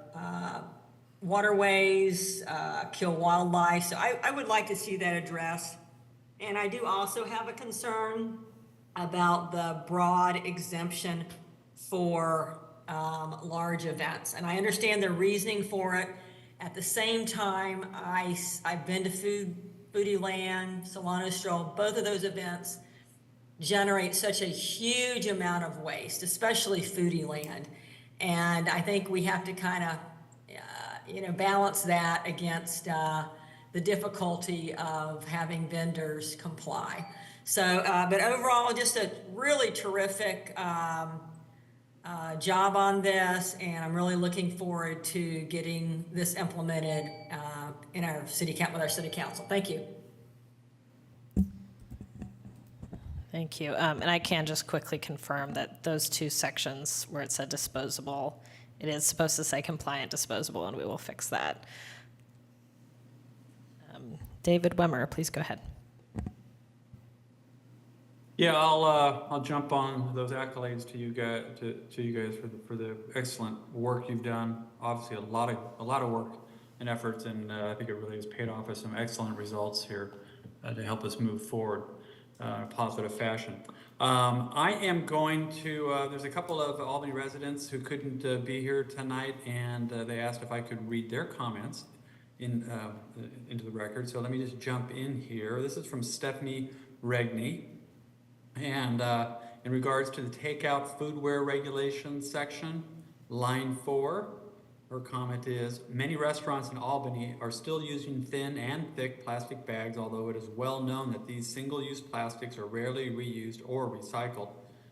waterways, kill wildlife. So I would like to see that addressed. And I do also have a concern about the broad exemption for large events. And I understand the reasoning for it. At the same time, I've been to Foodie Land, Solano Stroll. Both of those events generate such a huge amount of waste, especially Foodie Land. And I think we have to kind of, balance that against the difficulty of having vendors comply. So, but overall, just a really terrific job on this, and I'm really looking forward to getting this implemented in our with our city council. Thank you. Thank you. And I can just quickly confirm that those two sections where it said disposable, it is supposed to say compliant disposable, and we will fix that. David Wemmer, please go ahead. Yeah, I'll jump on those accolades to you guys for the excellent work you've done. Obviously, a lot of work and efforts, and I think it really has paid off with some excellent results here to help us move forward in a positive fashion. I am going to. There's a couple of Albany residents who couldn't be here tonight, and they asked if I could read their comments into the record. So let me just jump in here. This is from Stephanie Regney. And in regards to the takeout foodware regulations section, line 4, her comment is, many restaurants in Albany are still using thin and thick plastic bags, although it is well known that these single-use plastics are rarely reused or recycled.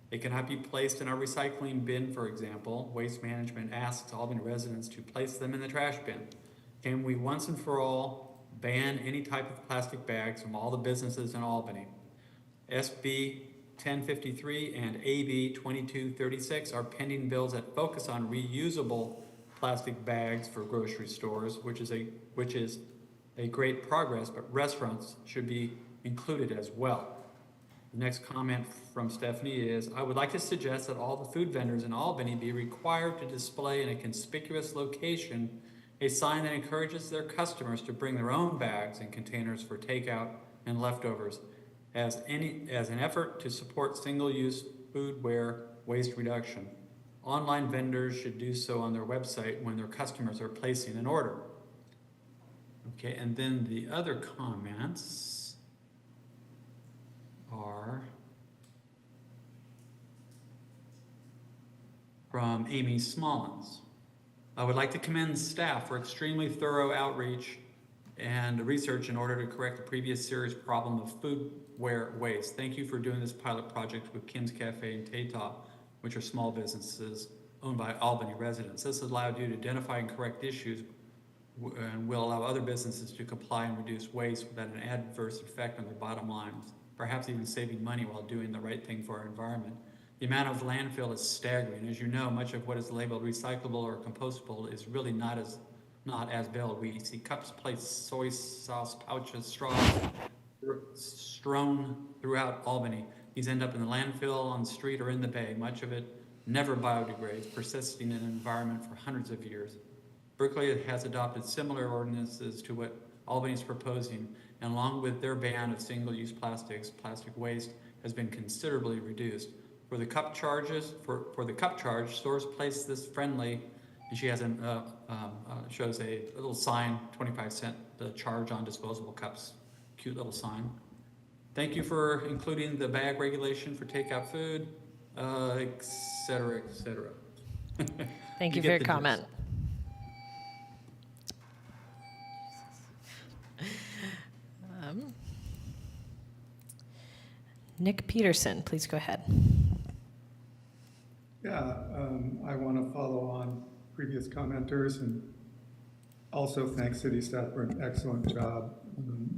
They cannot be placed in a recycling bin, for example. Waste Management asks Albany residents to place them in the trash bin. Can we once and for all ban any type of plastic bags from all the businesses in Albany? SB 1053 and AB 2236 are pending bills that focus on reusable plastic bags for grocery stores, which is a great progress, but restaurants should be included as well. The next comment from Stephanie is, I would like to suggest that all the food vendors in Albany be required to display in a conspicuous location a sign that encourages their customers to bring their own bags and containers for takeout and leftovers as an effort to support single-use foodware waste reduction. Online vendors should do so on their website when their customers are placing an order. Okay, and then the other comments are from Amy Smollins. I would like to commend staff for extremely thorough outreach and research in order to correct the previous serious problem of foodware waste. Thank you for doing this pilot project with Kim's Cafe and Tata, which are small businesses owned by Albany residents. This allowed you to identify and correct issues and will allow other businesses to comply and reduce waste without an adverse effect on their bottom lines, perhaps even saving money while doing the right thing for our environment. The amount of landfill is staggering. As you know, much of what is labeled recyclable or compostable is really not as billed. We see cups, plates, soy sauce pouches, straws strewn throughout Albany. These end up in the landfill, on the street, or in the bay. Much of it never biodegrades, persisting in an environment for hundreds of years. Berkeley has adopted similar ordinances to what Albany is proposing, and along with their ban of single-use plastics, plastic waste has been considerably reduced. For the cup charges, for the cup charge, stores place this friendly, and she has shows a little sign, 25-cent charge on disposable cups. Cute little sign. Thank you for including the bag regulation for takeout food, et cetera, et cetera. Thank you for get your the comment. Nick Peterson, please go ahead. Yeah, I want to follow on previous commenters and also thank city staff for an excellent job.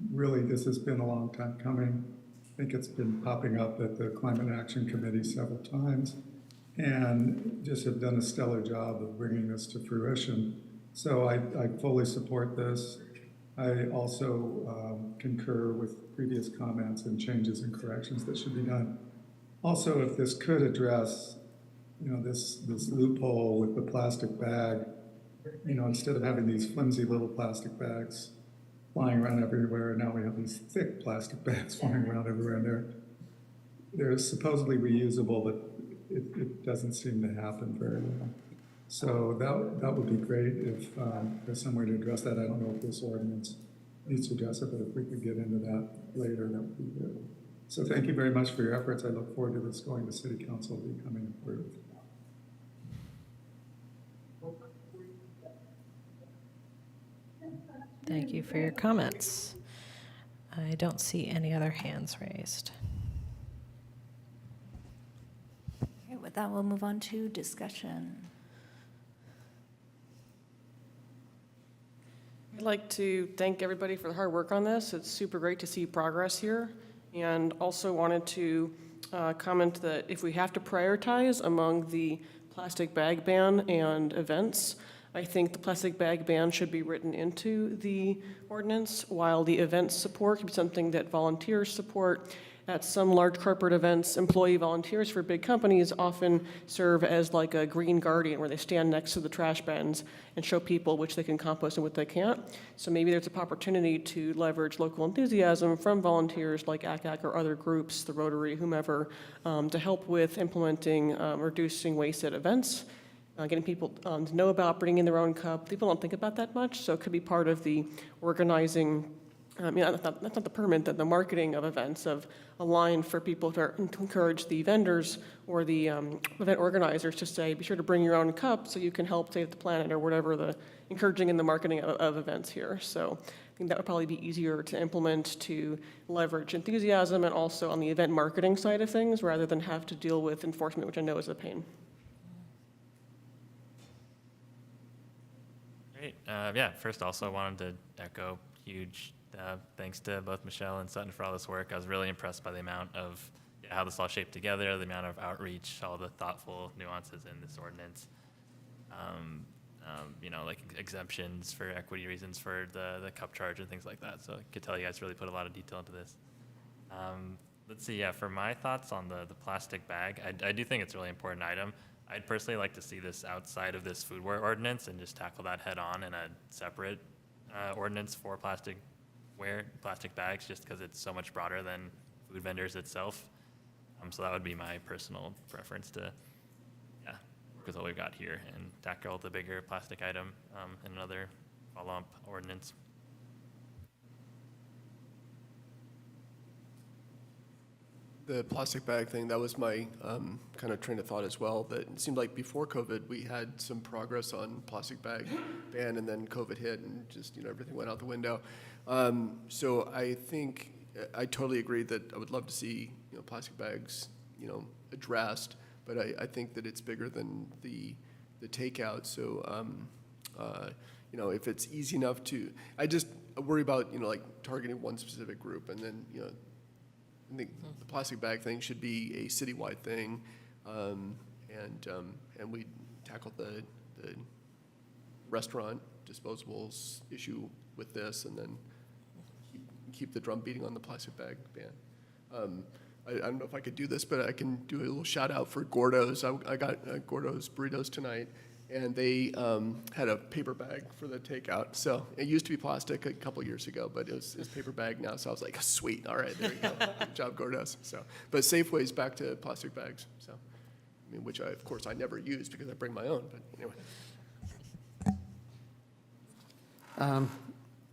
Really, this has been a long time coming. I think it's been popping up at the Climate Action Committee several times, and just have done a stellar job of bringing this to fruition. So I fully support this. I also concur with previous comments and changes and corrections that should be done. Also, if this could address, this loophole with the plastic bag, instead of having these flimsy little plastic bags flying around everywhere, now we have these thick plastic bags flying around everywhere, and they're supposedly reusable, but it doesn't seem to happen very well. So that would be great if there's some way to address that. I don't know if this ordinance needs to address it, but if we could get into that later, that would be good. So thank you very much for your efforts. I look forward to this going to City Council and becoming approved. Thank you for your comments. I don't see any other hands raised. Okay, with that, we'll move on to discussion. I'd like to thank everybody for the hard work on this. It's super great to see progress here. And also wanted to comment that if we have to prioritize among the plastic bag ban and events, I think the plastic bag ban should be written into the ordinance, while the event support could be something that volunteers support. At some large corporate events, employee volunteers for big companies often serve as like a green guardian, where they stand next to the trash bins and show people which they can compost and what they can't. So maybe there's an opportunity to leverage local enthusiasm from volunteers like ACAC or other groups, the Rotary, whomever, to help with implementing reducing waste at events. Getting people to know about bringing in their own cup. People don't think about that much, so it could be part of the organizing, that's not the permit, the marketing of events, of a line for people to encourage the vendors or the event organizers to say, be sure to bring your own cup so you can help save the planet, or whatever the encouraging in the marketing of events here. So I think that would probably be easier to implement, to leverage enthusiasm, and also on the event marketing side of things, rather than have to deal with enforcement, which I know is a pain. Great. Yeah, first also wanted to echo huge thanks to both Michelle and Sutton for all this work. I was really impressed by the amount of how this all shaped together, the amount of outreach, all the thoughtful nuances in this ordinance. Like exemptions for equity reasons for the cup charge and things like that. So I could tell you guys really put a lot of detail into this. Let's see, for my thoughts on the plastic bag, I do think it's a really important item. I'd personally like to see this outside of this foodware ordinance and just tackle that head on in a separate ordinance for plastic bags, just because it's so much broader than food vendors itself. So that would be my personal preference to, work with what we've got here and tackle the bigger plastic item in another follow-up ordinance. The plastic bag thing, that was my kind of train of thought as well, that it seemed like before COVID, we had some progress on plastic bag ban, and then COVID hit and just, everything went out the window. So I think, I totally agree that I would love to see, plastic bags, addressed, but I think that it's bigger than the takeout. So, if it's easy enough to, I just worry about, like targeting one specific group, and then, I think the plastic bag thing should be a citywide thing, and we tackle the restaurant disposables issue with this, and then keep the drum beating on the plastic bag ban. I don't know if I could do this, but I can do a little shout out for Gordo's. I got Gordo's burritos tonight, and they had a paper bag for the takeout. So it used to be plastic a couple years ago, but it's paper bag now. So I was like, sweet, all right, there you go. Good job, Gordo's. So, but Safeway's back to plastic bags. So, which of course I never use because I bring my own. But anyway.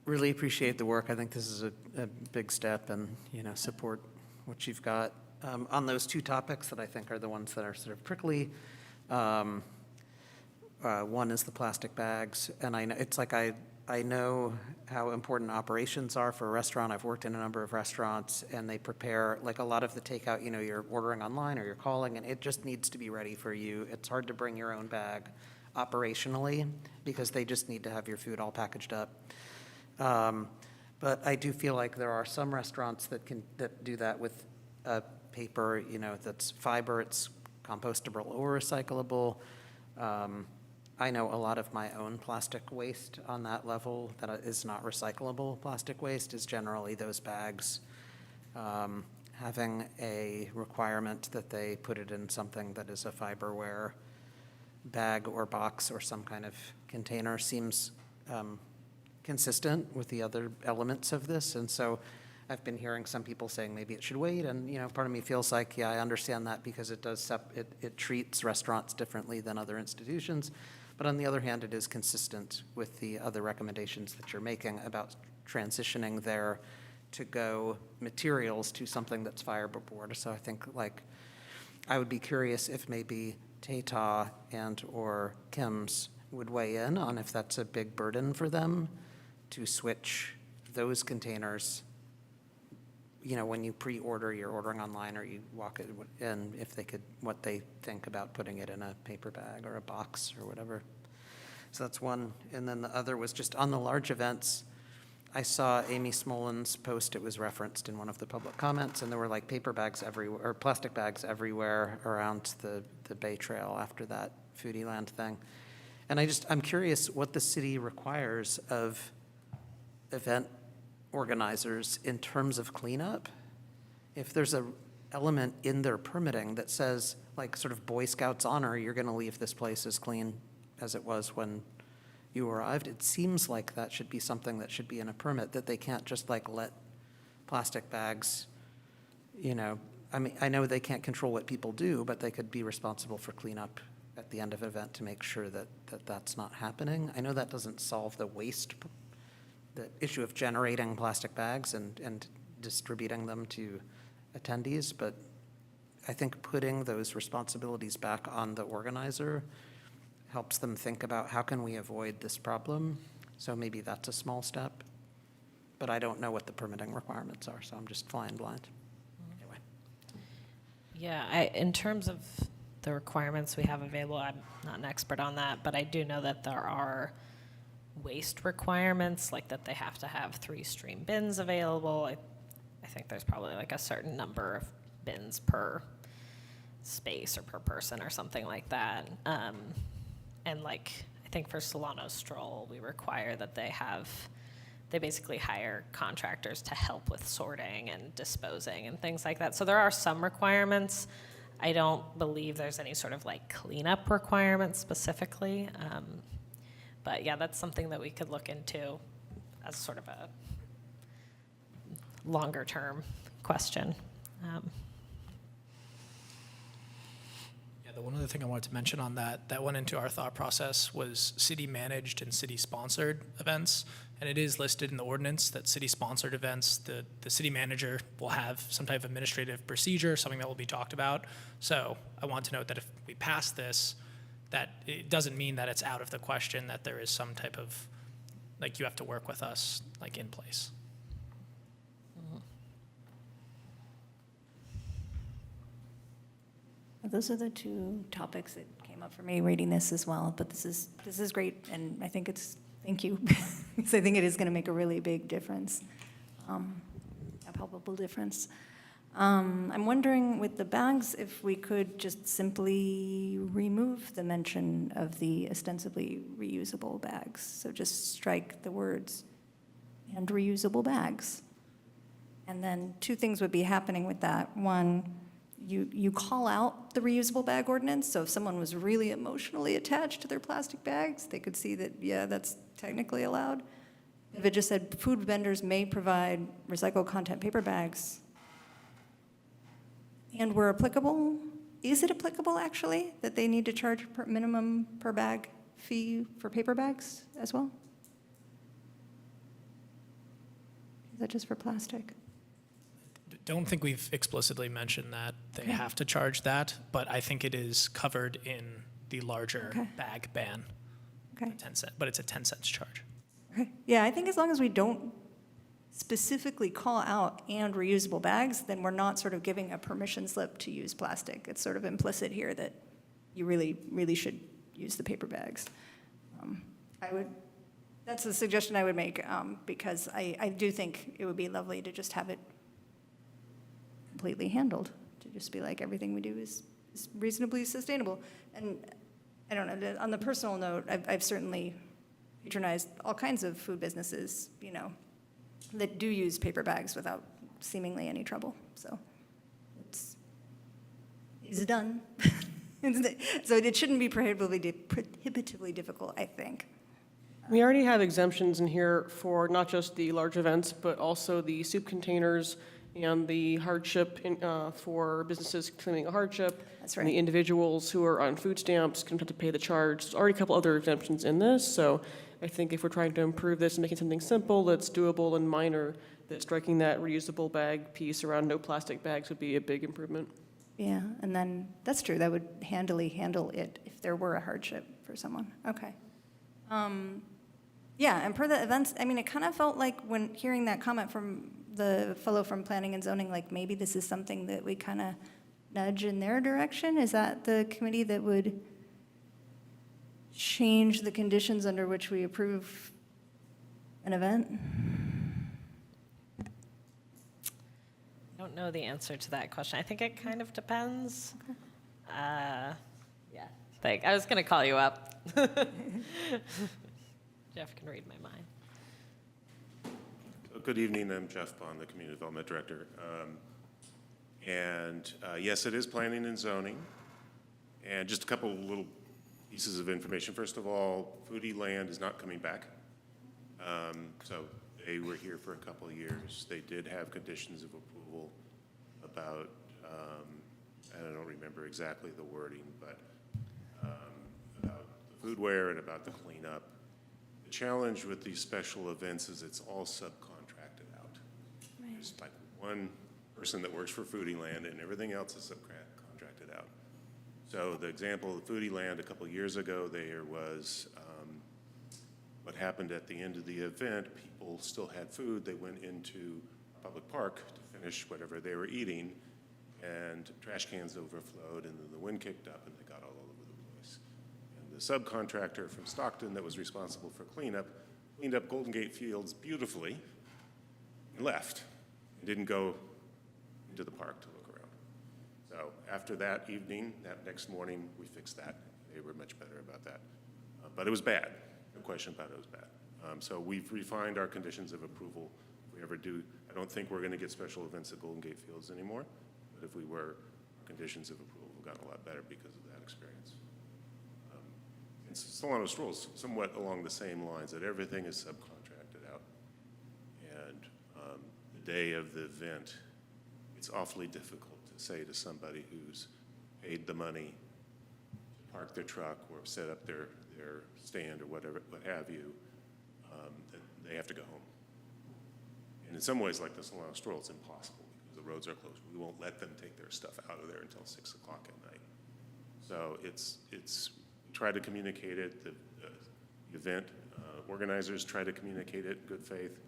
Really appreciate the work. I think this is a big step, and support what you've got on those two topics that I think are the ones that are sort of prickly. One is the plastic bags, and I know it's like I know how important operations are for a restaurant. I've worked in a number of restaurants, and they prepare like a lot of the takeout. You're ordering online or you're calling, and it just needs to be ready for you. It's hard to bring your own bag operationally because they just need to have your food all packaged up. But I do feel like there are some restaurants that do that with paper, that's fiber, it's compostable or recyclable. I know a lot of my own plastic waste on that level that is not recyclable plastic waste is generally those bags. Having a requirement that they put it in something that is a fiberware bag or box or some kind of container seems consistent with the other elements of this. And so I've been hearing some people saying maybe it should wait, and part of me feels like, I understand that because it does it treats restaurants differently than other institutions. But on the other hand, it is consistent with the other recommendations that you're making about transitioning their to-go materials to something that's fiberboard. So I think I would be curious if maybe Tata and or Kim's would weigh in on if that's a big burden for them to switch those containers. When you pre-order, you're ordering online or you walk it in, if they could, what they think about putting it in a paper bag or a box or whatever. So that's one. And then the other was just on the large events. I saw Amy Smolin's post. It was referenced in one of the public comments, and there were paper bags everywhere, or plastic bags everywhere around the Bay Trail after that Foodie Land thing. And I'm curious what the city requires of event organizers in terms of cleanup. If there's a element in their permitting that says, like, sort of Boy Scouts honor, you're going to leave this place as clean as it was when you arrived, it seems like that should be something that should be in a permit, that they can't just like let plastic bags, I mean, I know they can't control what people do, but they could be responsible for cleanup at the end of an event to make sure that that's not happening. I know that doesn't solve the the issue of generating plastic bags and distributing them to attendees, but I think putting those responsibilities back on the organizer helps them think about how can we avoid this problem. So maybe that's a small step, but I don't know what the permitting requirements are, so I'm just flying blind. Anyway. Yeah, in terms of the requirements we have available, I'm not an expert on that, but I do know that there are waste requirements, like that they have to have 3 stream bins available. I think there's probably like a certain number of bins per space or per person or something like that. And like, I think for Solano Stroll, we require that they basically hire contractors to help with sorting and disposing and things like that. So there are some requirements. I don't believe there's any sort of like cleanup requirements specifically. But yeah, that's something that we could look into as sort of a longer term question. The one other thing I wanted to mention on that went into our thought process was city-managed and city-sponsored events. And it is listed in the ordinance that city-sponsored events, the city manager will have some type of administrative procedure, something that will be talked about. So I want to note that if we pass this, that it doesn't mean that it's out of the question, that there is some type of, like, you have to work with us, like, in place. Those are the 2 topics that came up for me reading this as well, but this is great, and I think thank you, because I think it is going to make a really big difference, a palpable difference. I'm wondering with the bags if we could just simply remove the mention of the ostensibly reusable bags, so just strike the words and reusable bags. And then 2 things would be happening with that. One, you call out the reusable bag ordinance, so if someone was really emotionally attached to their plastic bags, they could see that, yeah, that's technically allowed. If it just said food vendors may provide recycled content paper bags, and where applicable, is it applicable actually that they need to charge minimum per bag fee for paper bags as well? Is that just for plastic? Don't think we've explicitly mentioned that they have to charge that, but I think it is covered in the larger bag ban. Okay. 10 cent, but it's a 10 cents charge. Okay. Yeah, I think as long as we don't specifically call out and reusable bags, then we're not sort of giving a permission slip to use plastic. It's sort of implicit here that you really, really should use the paper bags. That's a suggestion I would make, because I do think it would be lovely to just have it completely handled, to just be like, everything we do is reasonably sustainable. And I don't know, on the personal note, I've certainly patronized all kinds of food businesses, that do use paper bags without seemingly any trouble. So it's done. So it shouldn't be prohibitively difficult, I think. We already have exemptions in here for not just the large events, but also the soup containers and the hardship for businesses claiming a hardship. That's right. And the individuals who are on food stamps can have to pay the charge. There's already a couple other exemptions in this, so I think if we're trying to improve this and making something simple that's doable and minor, that striking that reusable bag piece around no plastic bags would be a big improvement. Yeah, and then, that's true, that would handily handle it if there were a hardship for someone. Okay. Yeah, and per the events, I mean, it kind of felt like when hearing that comment from the fellow from Planning and Zoning, like maybe this is something that we kind of nudge in their direction. Is that the committee that would change the conditions under which we approve an event? I don't know the answer to that question. I think it kind of depends. Okay. Yeah. I was going to call you up Jeff can read my mind. Good evening, I'm Jeff Bond, the Community Development Director. Yes, it is planning and zoning. And just a couple little pieces of information. First of all, Foodie Land is not coming back. So they were here for a couple of years. They did have conditions of approval about, and I don't remember exactly the wording, but about the foodware and about the cleanup. The challenge with these special events is it's all subcontracted out. Right. There's like one person that works for Foodie Land and everything else is subcontracted out. So the example of Foodie Land a couple of years ago, there was what happened at the end of the event. People still had food. They went into a public park to finish whatever they were eating, and trash cans overflowed, and then the wind kicked up, and they got all over the place. And the subcontractor from Stockton that was responsible for cleanup cleaned up Golden Gate Fields beautifully and left, and didn't go into the park to look around. So after that evening, that next morning, we fixed that. They were much better about that. But it was bad. No question about it, it was bad. So we've refined our conditions of approval. If we ever do, I don't think we're going to get special events at Golden Gate Fields anymore. But if we were, conditions of approval have gotten a lot better because of that experience. And Solano Strolls somewhat along the same lines, that everything is subcontracted out. And the day of the event, it's awfully difficult to say to somebody who's paid the money to park their truck or set up their stand or whatever, what have you, that they have to go home. And in some ways, like the Solano Stroll, it's impossible because the roads are closed. We won't let them take their stuff out of there until 6 o'clock at night. So we try to communicate it. The event organizers try to communicate it in good faith,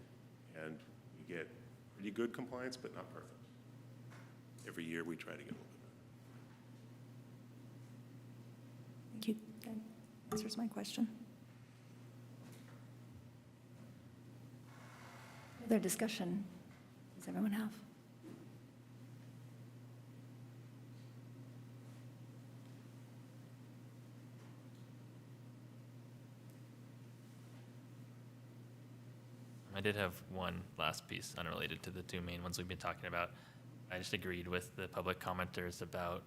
and we get pretty good compliance, but not perfect. Every year we try to get a little bit better. Thank you. That answers my question. Other discussion does everyone have? I did have one last piece unrelated to the two main ones we've been talking about. I just agreed with the public commenters about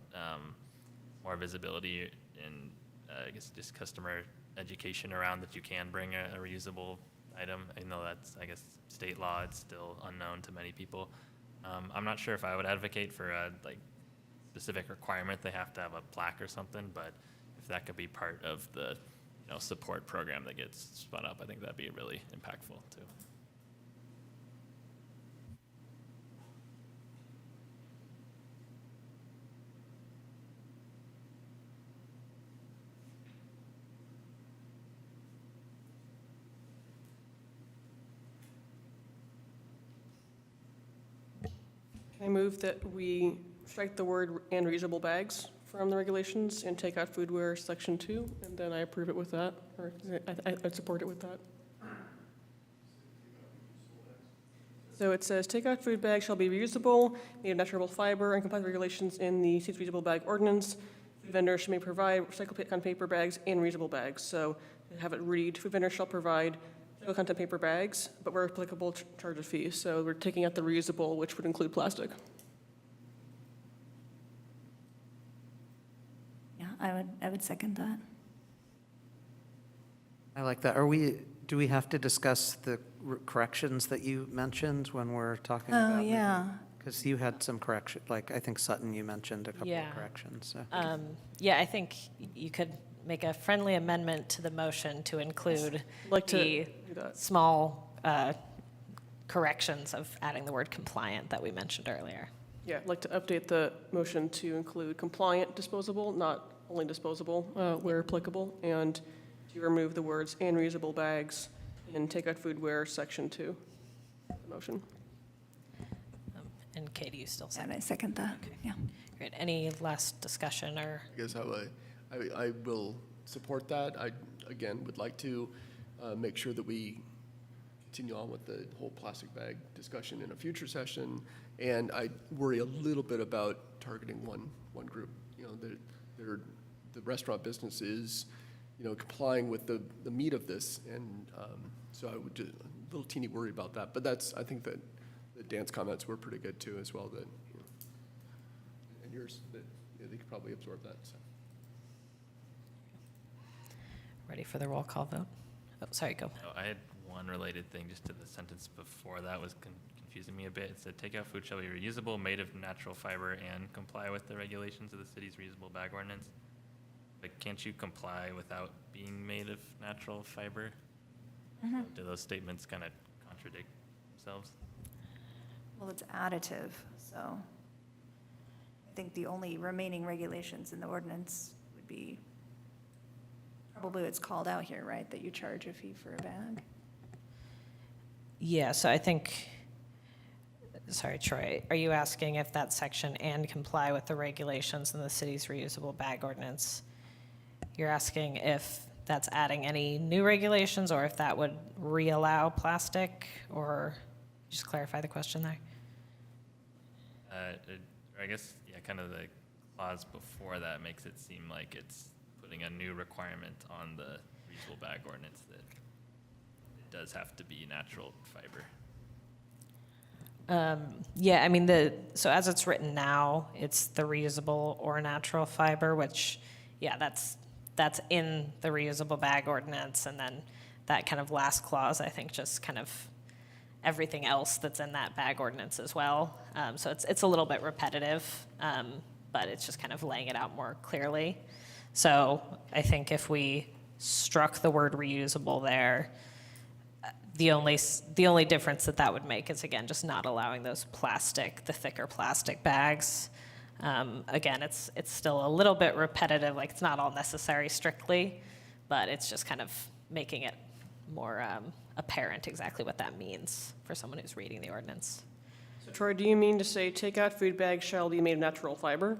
more visibility and I guess just customer education around that you can bring a reusable item. I know that's, I guess, state law. It's still unknown to many people. I'm not sure if I would advocate for a specific requirement. They have to have a plaque or something, but if that could be part of the support program that gets spun up, I think that'd be really impactful too. I move that we strike the word "and reusable bags" from the regulations and take out foodware section 2, and then I approve it with that, or I'd support it with that. So it says, take out food bags shall be reusable, made of natural fiber, and comply with regulations in the state's reusable bag ordinance. Food vendors may provide recycled content paper bags and reusable bags. So have it read, food vendors shall provide recycled content paper bags, but where applicable, charge a fee. So we're taking out the reusable, which would include plastic. Yeah, I would second that. I like that. Do we have to discuss the corrections that you mentioned when we're talking about? Oh, yeah. Because you had some correction, like I think Sutton, you mentioned a couple Yeah. of corrections. So. Yeah, I think you could make a friendly amendment to the motion to include the small corrections of adding the word compliant that we mentioned earlier. Yeah, I'd like to update the motion to include compliant disposable, not only disposable, where applicable, and to remove the words "and reusable bags" in take out foodware section 2. Motion. And Katie, you still And second? I second that. Okay. Yeah. Great. Any last discussion or? I guess I will support that. I, again, would like to make sure that we continue on with the whole plastic bag discussion in a future session. And I worry a little bit about targeting one group. You know, the restaurant business is complying with the meat of this. And so I would just, a little teeny worry about that. But I think that Dan's comments were pretty good too as well, that, and yours, that they could probably absorb that, so. Ready for the roll call vote? Oh, sorry, go. Oh, I had one related thing just to the sentence before that was confusing me a bit. It said, takeout food shall be reusable, made of natural fiber, and comply with the regulations of the city's reusable bag ordinance. But can't you comply without being made of natural fiber? Mm-hmm. Do those statements kind of contradict themselves? Well, it's additive, so I think the only remaining regulations in the ordinance would be probably what's called out here, right? That you charge a fee for a bag. Yeah, so I think, sorry, Troy, are you asking if that section and comply with the regulations in the city's reusable bag ordinance? You're asking if that's adding any new regulations or if that would re-allow plastic, or just clarify the question there? I guess, yeah, kind of the clause before that makes it seem like it's putting a new requirement on the reusable bag ordinance that it does have to be natural fiber. Yeah, I mean, so as it's written now, it's the reusable or natural fiber, which, yeah, that's in the reusable bag ordinance, and then that kind of last clause, I think, just kind of everything else that's in that bag ordinance as well. So it's a little bit repetitive, but it's just kind of laying it out more clearly. So I think if we struck the word reusable there, the only difference that would make is, again, just not allowing those the thicker plastic bags. Again, it's still a little bit repetitive, like it's not all necessary strictly, but it's just kind of making it more apparent exactly what that means for someone who's reading the ordinance. So Troy, do you mean to say takeout food bags shall be made of natural fiber?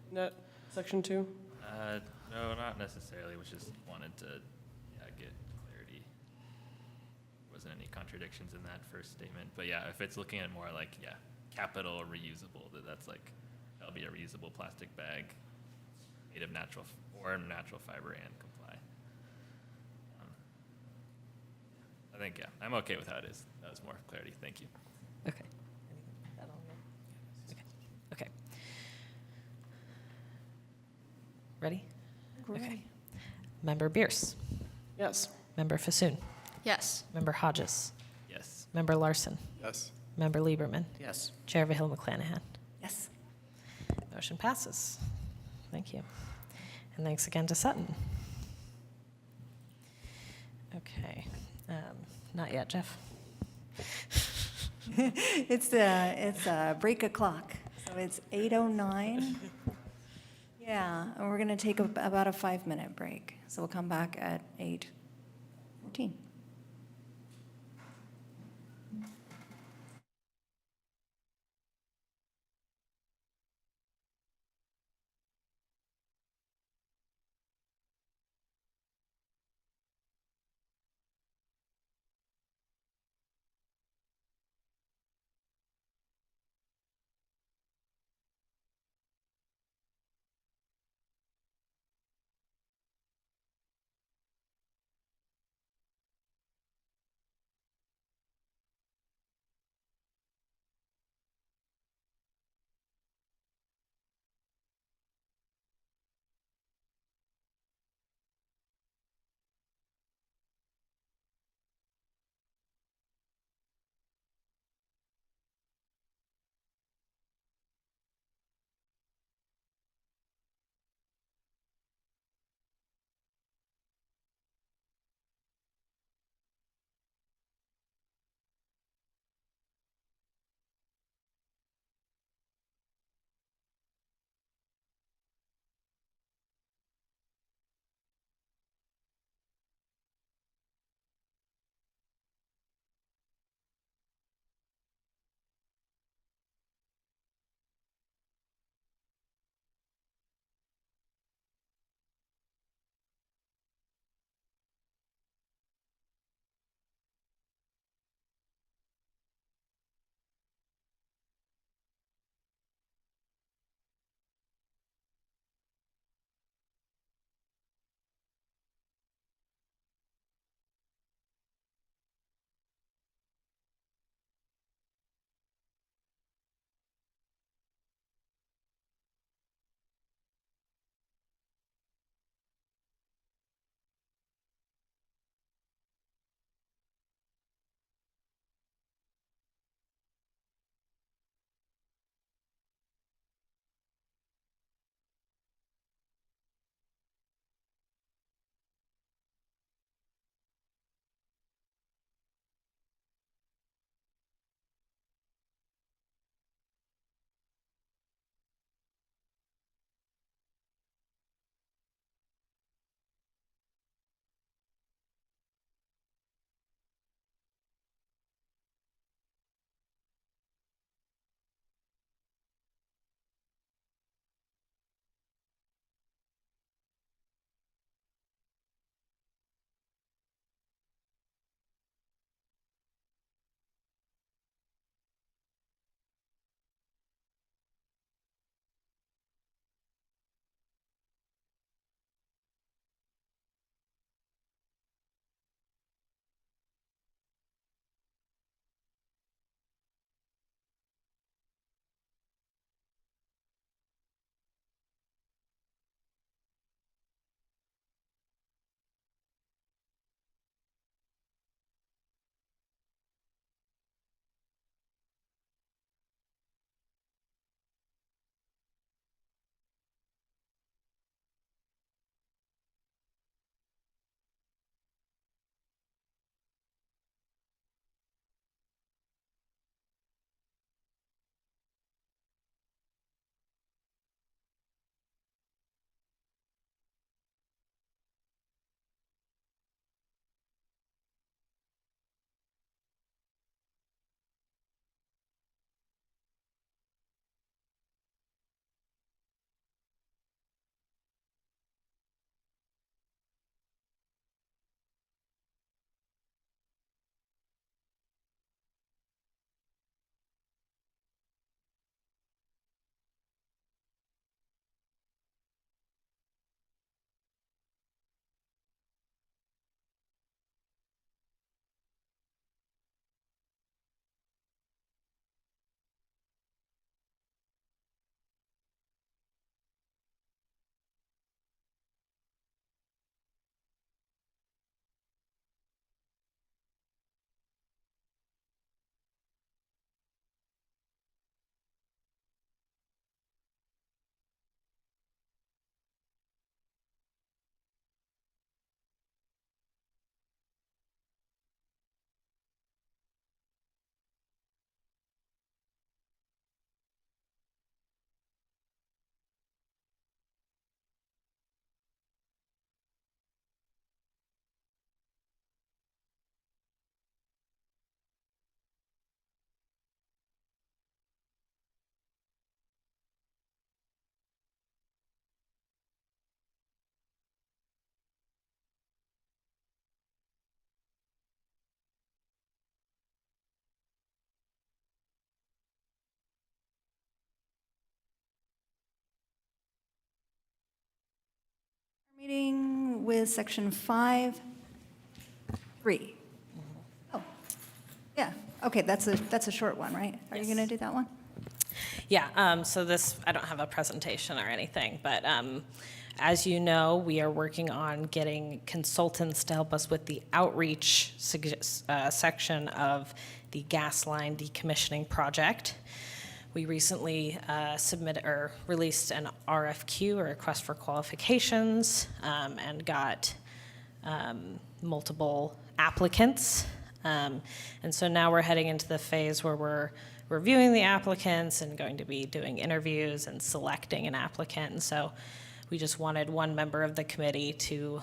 In that section 2? No, not necessarily. We just wanted to get clarity. There wasn't any contradictions in that first statement. But yeah, if it's looking at more like, capital reusable, that's like, that'll be a reusable plastic bag made of natural fiber and comply. I think, I'm okay with how it is. That was more clarity. Thank you. Okay. Okay. Ready? Okay. Member Bierce. Yes. Member Fasoon. Yes. Member Hodges. Yes. Member Larson. Yes. Member Lieberman. Yes. Chair Vahill McClanahan. Yes. Motion passes. Thank you. And thanks again to Sutton. Okay. Not yet, Jeff. It's a break o'clock, so it's 8:09. Yeah, and we're going to take about a 5-minute break. So we'll come back at 8:14. Meeting with section 5.3. Oh, yeah, okay, that's a short one, right? Are you going to do that one? Yeah, so this, I don't have a presentation or anything, but as you know, we are working on getting consultants to help us with the outreach section of the gas line decommissioning project. We recently released an RFQ, or request for qualifications, and got multiple applicants. And so now we're heading into the phase where we're reviewing the applicants and going to be doing interviews and selecting an applicant. And so we just wanted one member of the committee to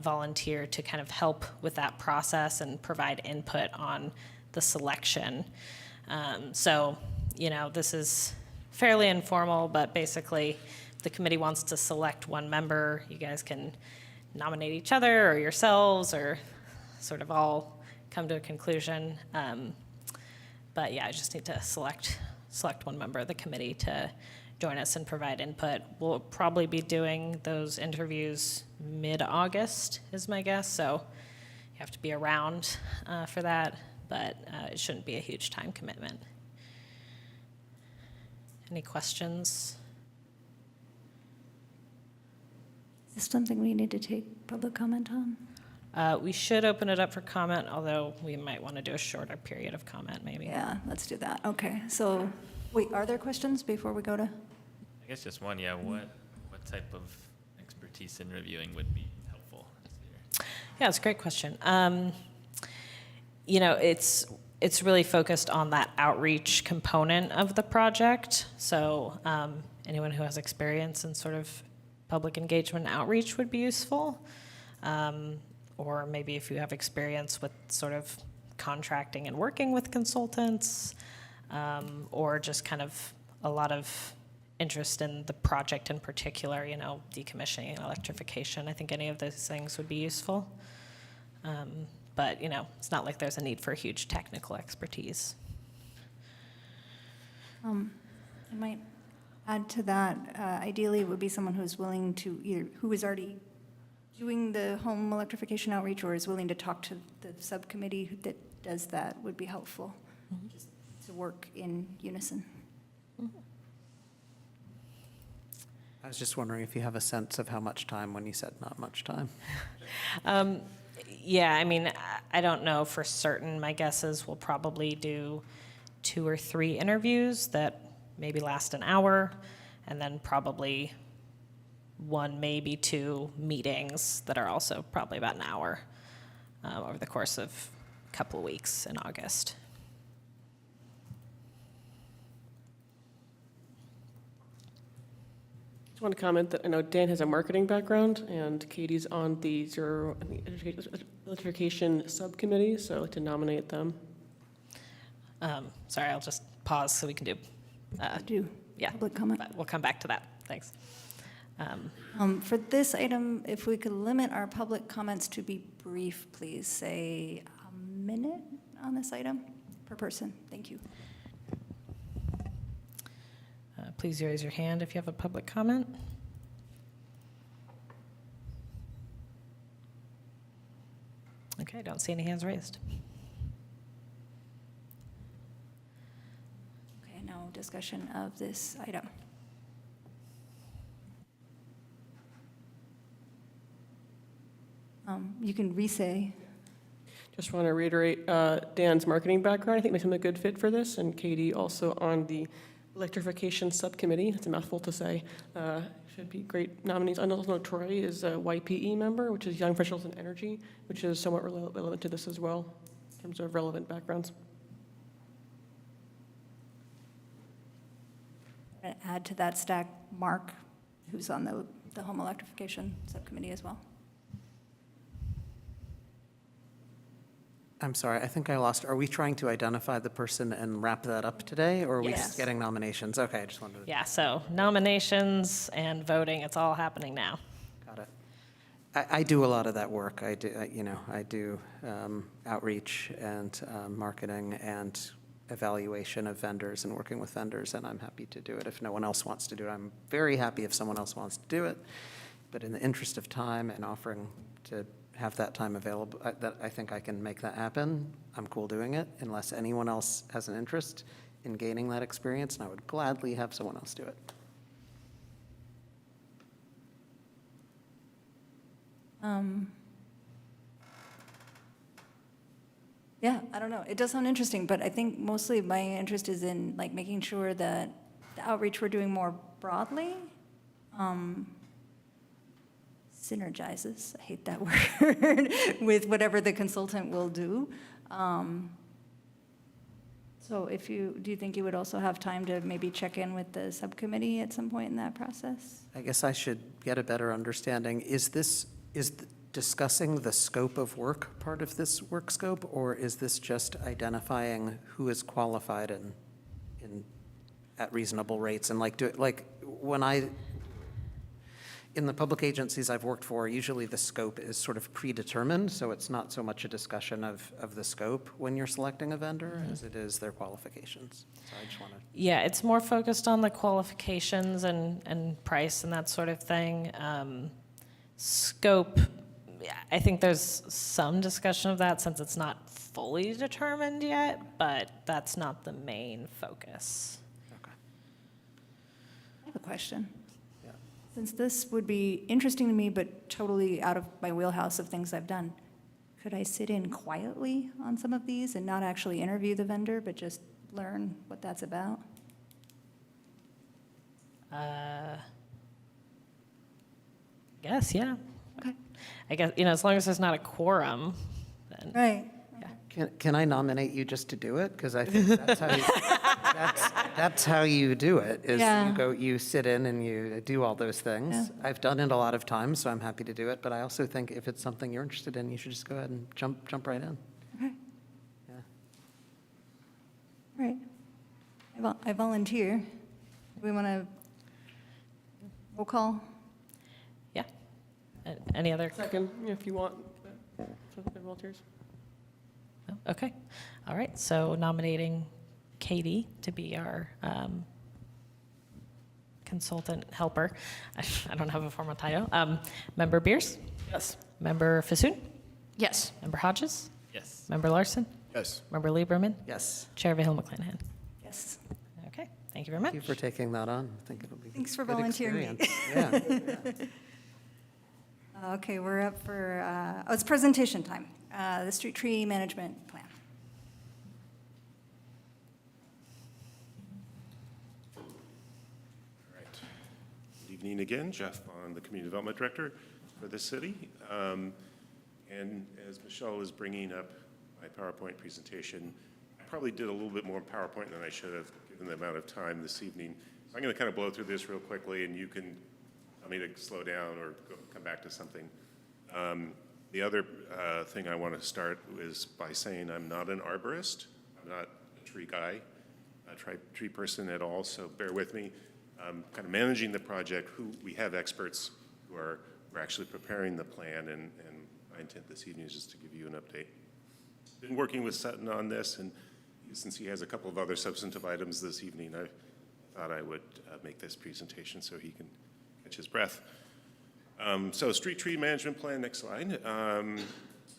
volunteer to kind of help with that process and provide input on the selection. So, you know, this is fairly informal, but basically if the committee wants to select one member, you guys can nominate each other or yourselves or sort of all come to a conclusion. But yeah, I just need to select one member of the committee to join us and provide input. We'll probably be doing those interviews mid-August is my guess, so you have to be around for that, but it shouldn't be a huge time commitment. Any questions? Is this something we need to take public comment on? We should open it up for comment, although we might want to do a shorter period of comment, maybe. Yeah, let's do that. Okay, so, wait, are there questions before we go to? I guess just one, yeah. What type of expertise in reviewing would be helpful this year? Yeah, it's a great question. You know, it's really focused on that outreach component of the project. So anyone who has experience in sort of public engagement and outreach would be useful. Or maybe if you have experience with sort of contracting and working with consultants, or just kind of a lot of interest in the project in particular, you know, decommissioning and electrification. I think any of those things would be useful. But, you know, it's not like there's a need for huge technical expertise. I might add to that, ideally it would be someone who's willing to who is already doing the home electrification outreach or is willing to talk to the subcommittee that does that would be helpful, just to work in unison. I was just wondering if you have a sense of how much time when you said not much time. Yeah, I mean, I don't know for certain. My guess is we'll probably do 2 or 3 interviews that maybe last an hour, and then probably 1, maybe 2 meetings that are also probably about an hour over the course of a couple of weeks in August. I want to comment that I know Dan has a marketing background and Katie's on the electrification subcommittee, so I'd like to nominate them. Sorry, I'll just pause so we can do public comment. But we'll come back to that. Thanks. For this item, if we could limit our public comments to be brief, please, say a minute on this item per person. Thank you. Please raise your hand if you have a public comment. Okay, I don't see any hands raised. Okay, now discussion of this item. You can re-say. Just want to reiterate Dan's marketing background. I think makes him a good fit for this, and Katie also on the electrification subcommittee. It's a mouthful to say. Should be great nominees. I also know Troy is a YPE member, which is Young Professionals in Energy, which is somewhat relevant to this as well in terms of relevant backgrounds. Add to that stack Mark, who's on the home electrification subcommittee as well. I'm sorry, I think I lost. Are we trying to identify the person and wrap that up today, or are we Yes. just getting nominations? Okay, I just wanted to. Yeah, so nominations and voting, it's all happening now. Got it. I do a lot of that work. I do outreach and marketing and evaluation of vendors and working with vendors, and I'm happy to do it if no one else wants to do it. I'm very happy if someone else wants to do it. but in the interest of time and offering to have that time available, that I think I can make that happen. I'm cool doing it unless anyone else has an interest in gaining that experience, and I would gladly have someone else do it. Yeah, I don't know. It does sound interesting, but I think mostly my interest is in like making sure that the outreach we're doing more broadly synergizes, I hate that word, with whatever the consultant will do. So do you think you would also have time to maybe check in with the subcommittee at some point in that process? I guess I should get a better understanding. Is discussing the scope of work part of this work scope, or is this just identifying who is qualified and at reasonable rates? And in the public agencies I've worked for, usually the scope is sort of predetermined, so it's not so much a discussion of the scope when you're selecting a vendor as it is their qualifications. So I just want to. Yeah, it's more focused on the qualifications and price and that sort of thing. Scope, yeah, I think there's some discussion of that since it's not fully determined yet, but that's not the main focus. Okay. I have a question. Since this would be interesting to me, but totally out of my wheelhouse of things I've done, could I sit in quietly on some of these and not actually interview the vendor, but just learn what that's about? Guess, yeah. Okay. I guess, as long as there's not a quorum, then. Right. Can I nominate you just to do it? Because I think that's how you do it, is Yeah. you sit in and you do all those things. Yeah. I've done it a lot of times, so I'm happy to do it, but I also think if it's something you're interested in, you should just go ahead and jump right in. Okay. Yeah. Right. I volunteer. Do we want to roll call? Yeah. Any other? Second, if you want, for the volunteers. Okay. All right. So nominating Katie to be our consultant helper. I don't have a formal title. Member Beers? Yes. Member Fasoon? Yes. Member Hodges? Yes. Member Larson? Yes. Member Lieberman? Yes. Chair Vahil McClanahan? Yes. Okay. Thank you very much. Thank you for taking that on. I think it'll be Thanks for a good volunteering me. experience. Yeah. Okay, we're up for, it's presentation time. The street tree management plan. Good evening again, Jeff Bond, the Community Development Director for the city. And as Michelle was bringing up my PowerPoint presentation, I probably did a little bit more PowerPoint than I should have given the amount of time this evening. So I'm going to kind of blow through this real quickly, and you can tell me to slow down or come back to something. The other thing I want to start is by saying I'm not an arborist. I'm not a tree guy, a tree person at all, so bear with me. Kind of managing the project, we have experts who are actually preparing the plan, and my intent this evening is just to give you an update. Been working with Sutton on this, and since he has a couple of other substantive items this evening, I thought I would make this presentation so he can catch his breath. So street tree management plan, next slide,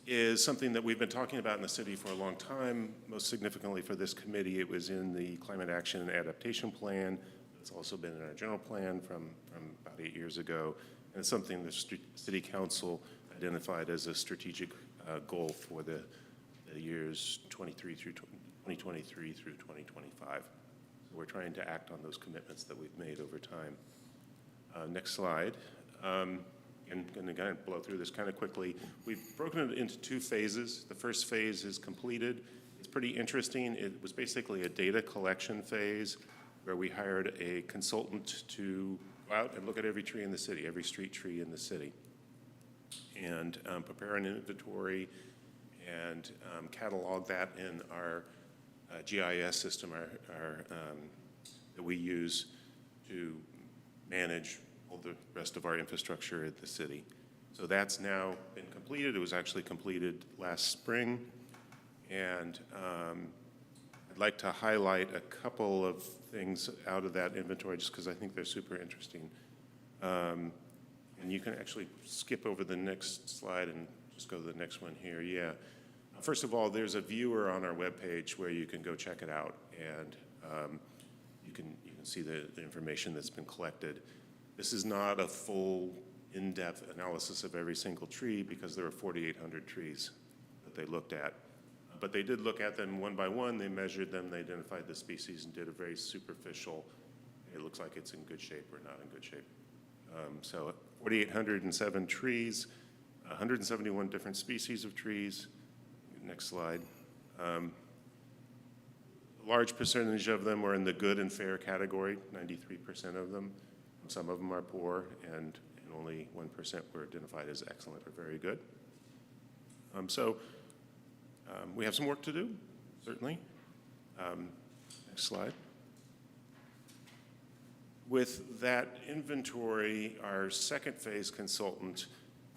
is something that we've been talking about in the city for a long time. Most significantly for this committee, it was in the Climate Action and Adaptation Plan. It's also been in our general plan from about 8 years ago. And it's something the City Council identified as a strategic goal for the years 2023 through 2025. So we're trying to act on those commitments that we've made over time. Next slide. And again, blow through this kind of quickly. We've broken it into 2 phases. The first phase is completed. It's pretty interesting. It was basically a data collection phase where we hired a consultant to go out and look at every tree in the city, every street tree in the city, and prepare an inventory and catalog that in our GIS system that we use to manage all the rest of our infrastructure at the city. So that's now been completed. It was actually completed last spring. And I'd like to highlight a couple of things out of that inventory just because I think they're super interesting. And you can actually skip over the next slide and just go to the next one here. Yeah. First of all, there's a viewer on our webpage where you can go check it out, and you can see the information that's been collected. This is not a full, in-depth analysis of every single tree because there are 4,800 trees that they looked at. But they did look at them one by one. They measured them, they identified the species, and did a very superficial, it looks like it's in good shape or not in good shape. So 4,807 trees, 171 different species of trees. Next slide. A large percentage of them are in the good and fair category, 93% of them. Some of them are poor, and only 1% were identified as excellent or very good. We have some work to do, certainly. Next slide. With that inventory, our second phase consultant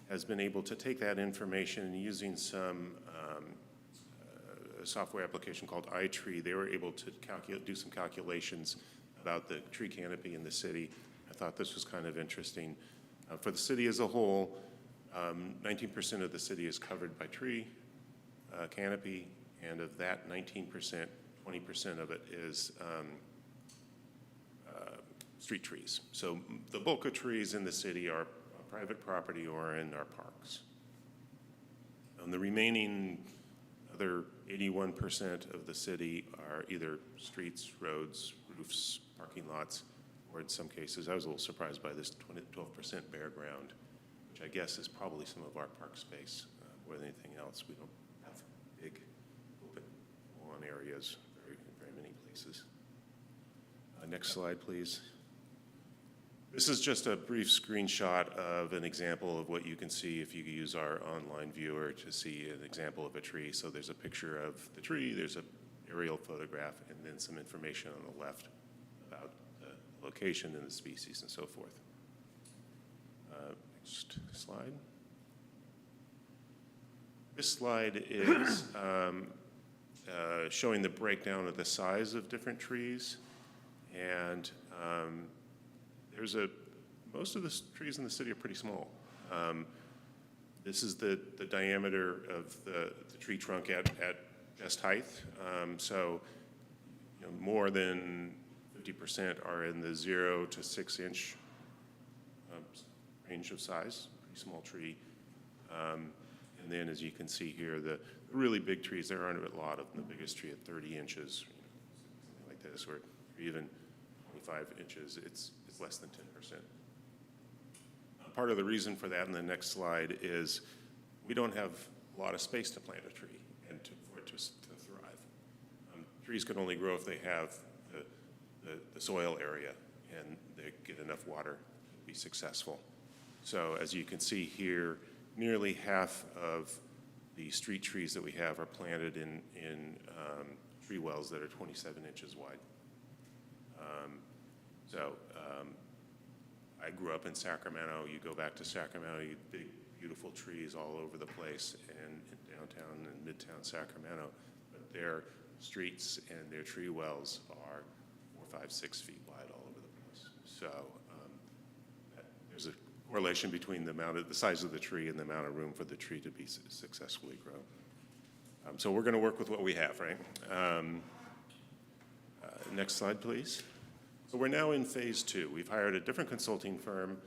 has been able to take that information and using some a software application called iTree, they were able to do some calculations about the tree canopy in the city. I thought this was kind of interesting. For the city as a whole, 19% of the city is covered by tree canopy, and of that 19%, 20% of it is street trees. So the bulk of trees in the city are private property or in our parks. The remaining other 81% of the city are either streets, roads, roofs, parking lots, or in some cases, I was a little surprised by this 12% bare ground, which I guess is probably some of our park space more than anything else. We don't have big open lawn areas in very many places. Next slide, please. This is just a brief screenshot of an example of what you can see if you use our online viewer to see an example of a tree. So there's a picture of the tree, there's an aerial photograph, and then some information on the left about the location and the species and so forth. Next slide. This slide is showing the breakdown of the size of different trees. And most of the trees in the city are pretty small. This is the diameter of the tree trunk at chest height. So more than 50% are in the 0 to 6 inch range of size, pretty small tree. And then as you can see here, the really big trees, there aren't a lot of them. The biggest tree at 30 inches, something like this, or even 25 inches, it's less than 10%. Part of the reason for that in the next slide is we don't have a lot of space to plant a tree and for it to thrive. Trees can only grow if they have the soil area and they get enough water to be successful. So as you can see here, nearly half of the street trees that we have are planted in tree wells that are 27 inches wide. I grew up in Sacramento. You go back to Sacramento, you big, beautiful trees all over the place, and in downtown and midtown Sacramento. But their streets and their tree wells are 4, 5, 6 feet wide all over the place. So there's a correlation between the size of the tree and the amount of room for the tree to be successfully grown. So we're going to work with what we have, right? Next slide, please. So we're now in phase 2. We've hired a different consulting firm.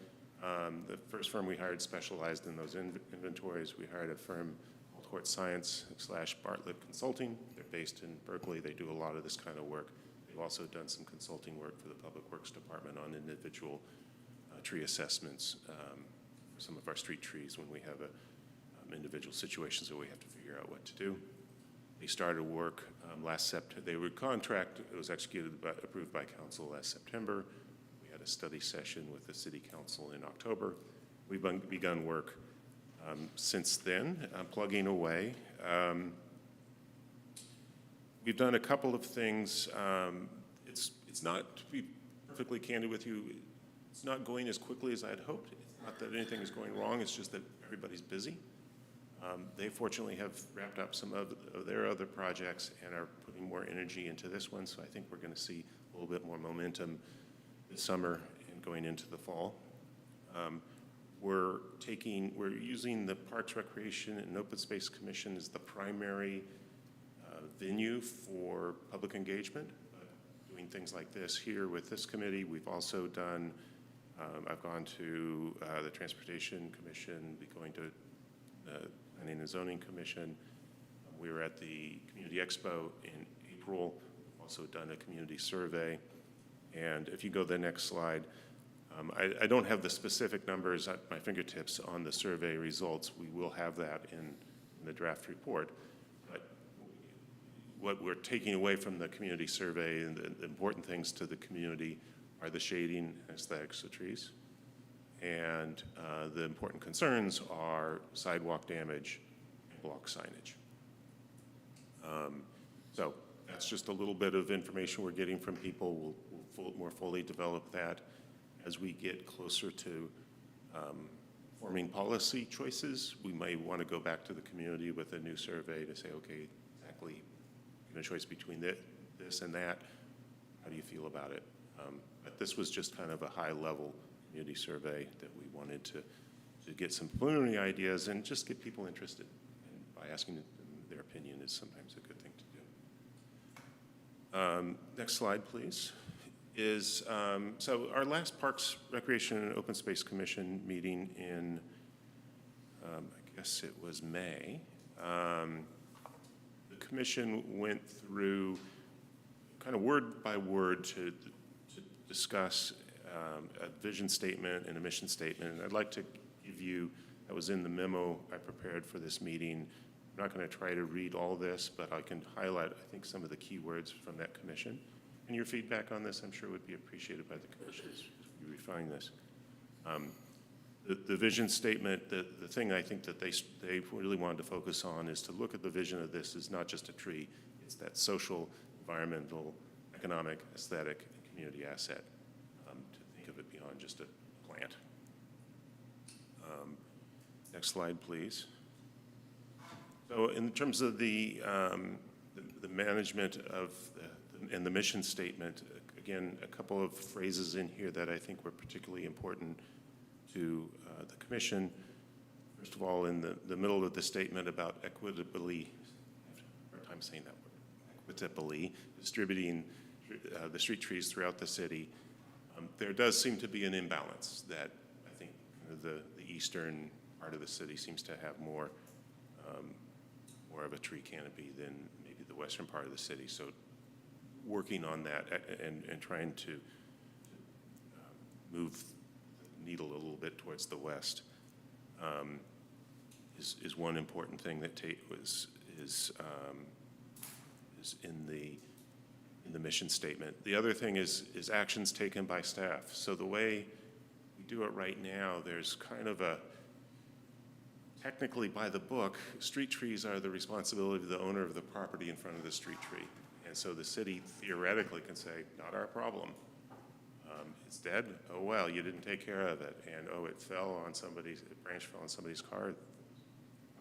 The first firm we hired specialized in those inventories. We hired a firm called Hort Science / Bartlett Consulting. They're based in Berkeley. They do a lot of this kind of work. They've also done some consulting work for the Public Works Department on individual tree assessments for some of our street trees when we have individual situations where we have to figure out what to do. They started work last September. They were contract. It was approved by council last September. We had a study session with the city council in October. We've begun work since then, plugging away. We've done a couple of things. It's not, to be perfectly candid with you, it's not going as quickly as I had hoped. It's not that anything is going wrong. It's just that everybody's busy. They fortunately have wrapped up some of their other projects and are putting more energy into this one, so I think we're going to see a little bit more momentum this summer and going into the fall. we're using the Parks, Recreation, and Open Space Commission as the primary venue for public engagement. Doing things like this here with this committee. We've also done, I've gone to the Transportation Commission, going to Planning and Zoning Commission. We were at the Community Expo in April, also done a community survey. And if you go to the next slide, I don't have the specific numbers at my fingertips on the survey results. We will have that in the draft report. But what we're taking away from the community survey and the important things to the community are the shading and aesthetics of trees. And the important concerns are sidewalk damage and block signage. So that's just a little bit of information we're getting from people. We'll more fully develop that as we get closer to forming policy choices. We may want to go back to the community with a new survey to say, okay, exactly, given a choice between this and that, how do you feel about it? But this was just kind of a high-level community survey that we wanted to get some preliminary ideas and just get people interested. And by asking them their opinion is sometimes a good thing to do. Next slide, please. So our last Parks, Recreation, and Open Space Commission meeting in, I guess it was May, the commission went through kind of word by word to discuss a vision statement and a mission statement. And I'd like to give you, that was in the memo I prepared for this meeting. I'm not going to try to read all this, but I can highlight, I think, some of the key words from that commission. And your feedback on this, I'm sure, would be appreciated by the commission as we refine this. The vision statement, the thing I think that they really wanted to focus on is to look at the vision of this as not just a tree, it's that social, environmental, economic, aesthetic, and community asset, to think of it beyond just a plant. Next slide, please. So in terms of the management of and the mission statement, again, a couple of phrases in here that I think were particularly important to the commission. First of all, in the middle of the statement about equitably, I have a hard time saying that word, equitably distributing the street trees throughout the city, there does seem to be an imbalance that I think the eastern part of the city seems to have more of a tree canopy than maybe the western part of the city. So working on that and trying to move the needle a little bit towards the west is one important thing that is in the mission statement. The other thing is actions taken by staff. So the way we do it right now, there's kind of a technically by the book, street trees are the responsibility of the owner of the property in front of the street tree. And so the city theoretically can say, not our problem. It's dead. Oh, well, you didn't take care of it. And oh, it fell on somebody's, a branch fell on somebody's car.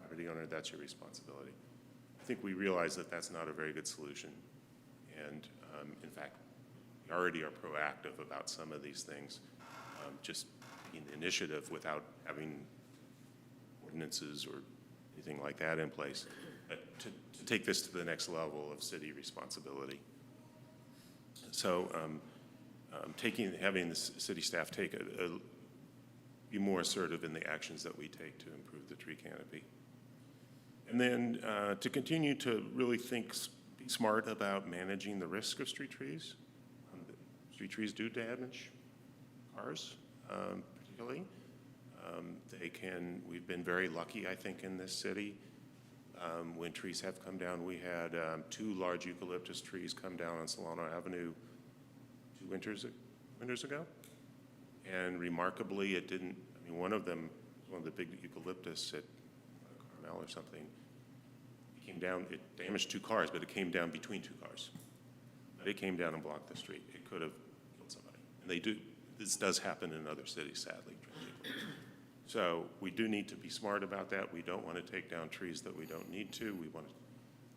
Property owner, that's your responsibility. I think we realize that that's not a very good solution. And in fact, we already are proactive about some of these things, just taking the initiative without having ordinances or anything like that in place. To take this to the next level of city responsibility. So having the city staff be more assertive in the actions that we take to improve the tree canopy. And then to continue to really be smart about managing the risk of street trees. Street trees do damage cars, particularly. We've been very lucky, I think, in this city. When trees have come down, we had 2 large eucalyptus trees come down on Solano Avenue 2 winters ago. And remarkably, it didn't, I mean, one of them, one of the big eucalyptus at Carmel or something, it came down, it damaged 2 cars, but it came down between 2 cars. But it came down and blocked the street. It could have killed somebody. And this does happen in other cities, sadly. So we do need to be smart about that. We don't want to take down trees that we don't need to. We want to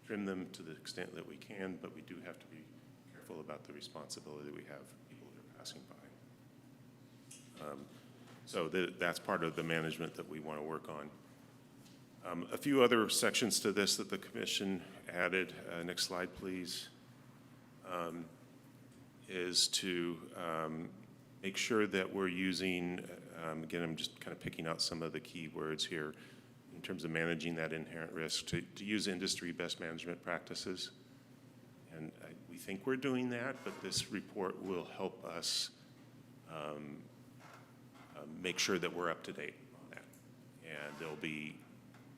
trim them to the extent that we can, but we do have to be careful about the responsibility that we have for people that are passing by. So that's part of the management that we want to work on. A few other sections to this that the commission added, next slide, please, is to make sure that we're using, again, I'm just kind of picking out some of the key words here in terms of managing that inherent risk, to use industry best management practices. And we think we're doing that, but this report will help us make sure that we're up to date on that. And there'll be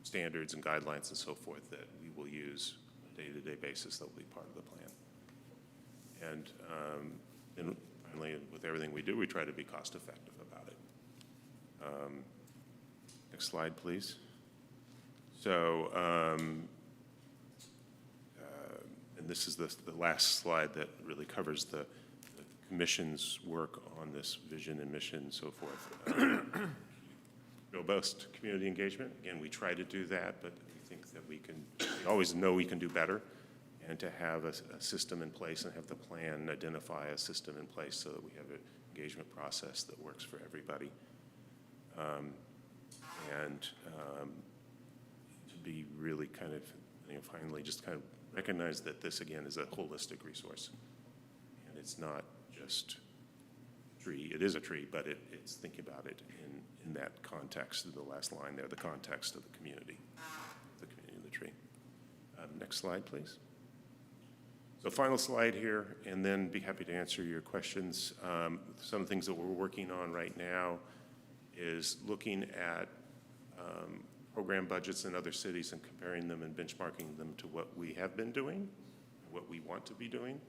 standards and guidelines and so forth that we will use on a day-to-day basis that will be part of the plan. And finally, with everything we do, we try to be cost-effective about it. Next slide, please. So, and this is the last slide that really covers the commission's work on this vision and mission and so forth. Robust community engagement. Again, we try to do that, but we think that we always know we can do better, and to have a system in place and have the plan identify a system in place so that we have an engagement process that works for everybody. To be really kind of, finally just kind of recognize that this, again, is a holistic resource. And it's not just a tree. It is a tree, but it's thinking about it in that context, in the last line there, the context of the community of the tree. Next slide, please. So final slide here, and then be happy to answer your questions. Some things that we're working on right now is looking at program budgets in other cities and comparing them and benchmarking them to what we have been doing, what we want to be doing.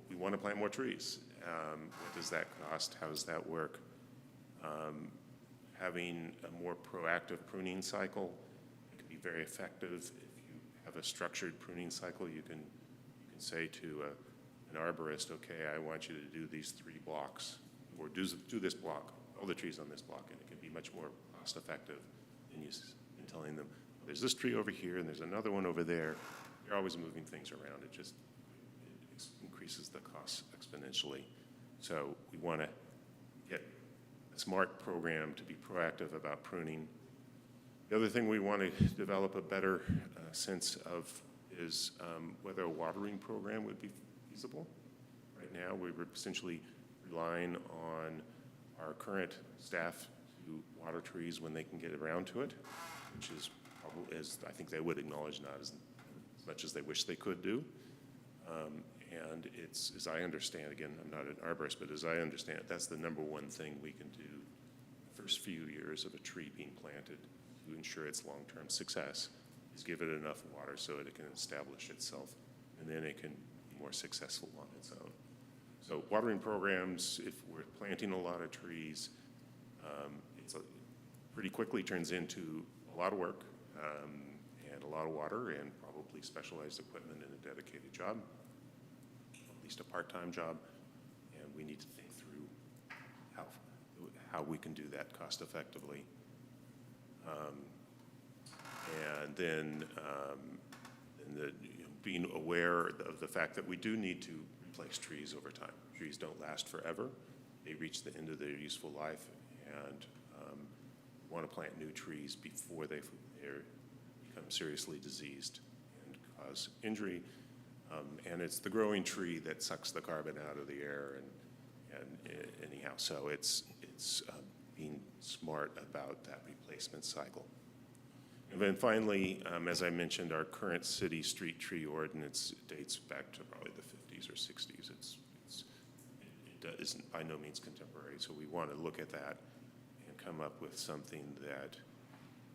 We want to plant more trees. What does that cost? How does that work? Having a more proactive pruning cycle can be very effective. If you have a structured pruning cycle, you can say to an arborist, okay, I want you to do these 3 blocks, or do this block, all the trees on this block, and it can be much more cost effective than telling them, there's this tree over here and there's another one over there. You're always moving things around. It increases the cost exponentially. So we want to get a smart program to be proactive about pruning. The other thing we want to develop a better sense of is whether a watering program would be feasible. Right now, we're essentially relying on our current staff to water trees when they can get around to it, which is probably, as I think they would acknowledge, not as much as they wish they could do. And it's, as I understand, again, I'm not an arborist, but as I understand it, that's the #1 thing we can do the first few years of a tree being planted to ensure its long-term success, is give it enough water so that it can establish itself, and then it can be more successful on its own. So watering programs, if we're planting a lot of trees, pretty quickly turns into a lot of work and a lot of water and probably specialized equipment and a dedicated job, at least a part-time job, and we need to think through how we can do that cost effectively. And then being aware of the fact that we do need to replace trees over time. Trees don't last forever. They reach the end of their useful life, and we want to plant new trees before they become seriously diseased and cause injury. And it's the growing tree that sucks the carbon out of the air, and anyhow, so it's being smart about that replacement cycle. And then finally, as I mentioned, our current city street tree ordinance dates back to probably the 50s or 60s. It isn't by no means contemporary, so we want to look at that and come up with something that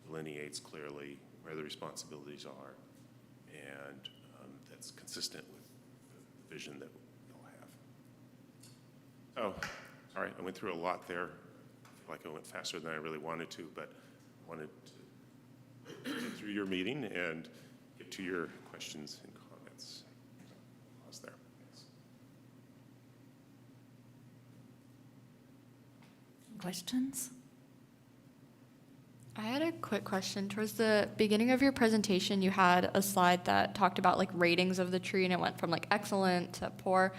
delineates clearly where the responsibilities are and that's consistent with the vision that we all have. Oh, all right, I went through a lot there. I feel like I went faster than I really wanted to, but I wanted to get through your meeting and get to your questions and comments. Pause there. Thanks. Questions? I had a quick question. Towards the beginning of your presentation, you had a slide that talked about like ratings of the tree, and it went from like excellent to poor.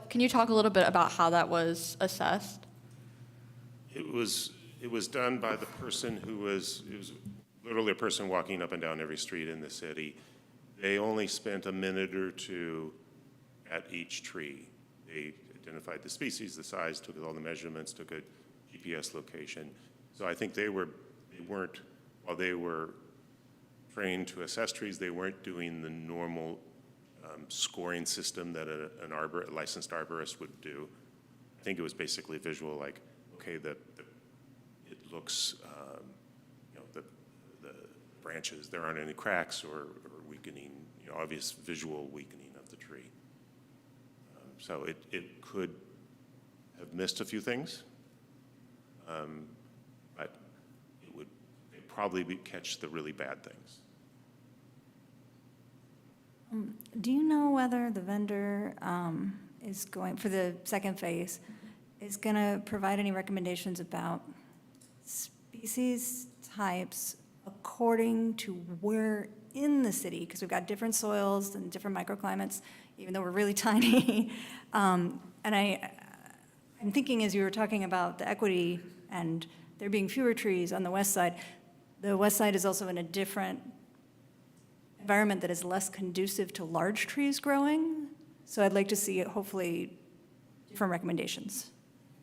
Can you talk a little bit about how that was assessed? It was done by the person it was literally a person walking up and down every street in the city. They only spent a minute or two at each tree. They identified the species, the size, took all the measurements, took a GPS location. So I think they weren't, while they were trained to assess trees, they weren't doing the normal scoring system that a licensed arborist would do. I think it was basically visual, like, okay, it looks, the branches, there aren't any cracks or weakening, obvious visual weakening of the tree. So it could have missed a few things, but it'd probably catch the really bad things. Do you know whether the vendor is going, for the second phase, is going to provide any recommendations about species types according to where in the city? Because we've got different soils and different microclimates, even though we're really tiny. And I'm thinking, as you were talking about the equity and there being fewer trees on the west side is also in a different environment that is less conducive to large trees growing. So I'd like to see, hopefully, different recommendations.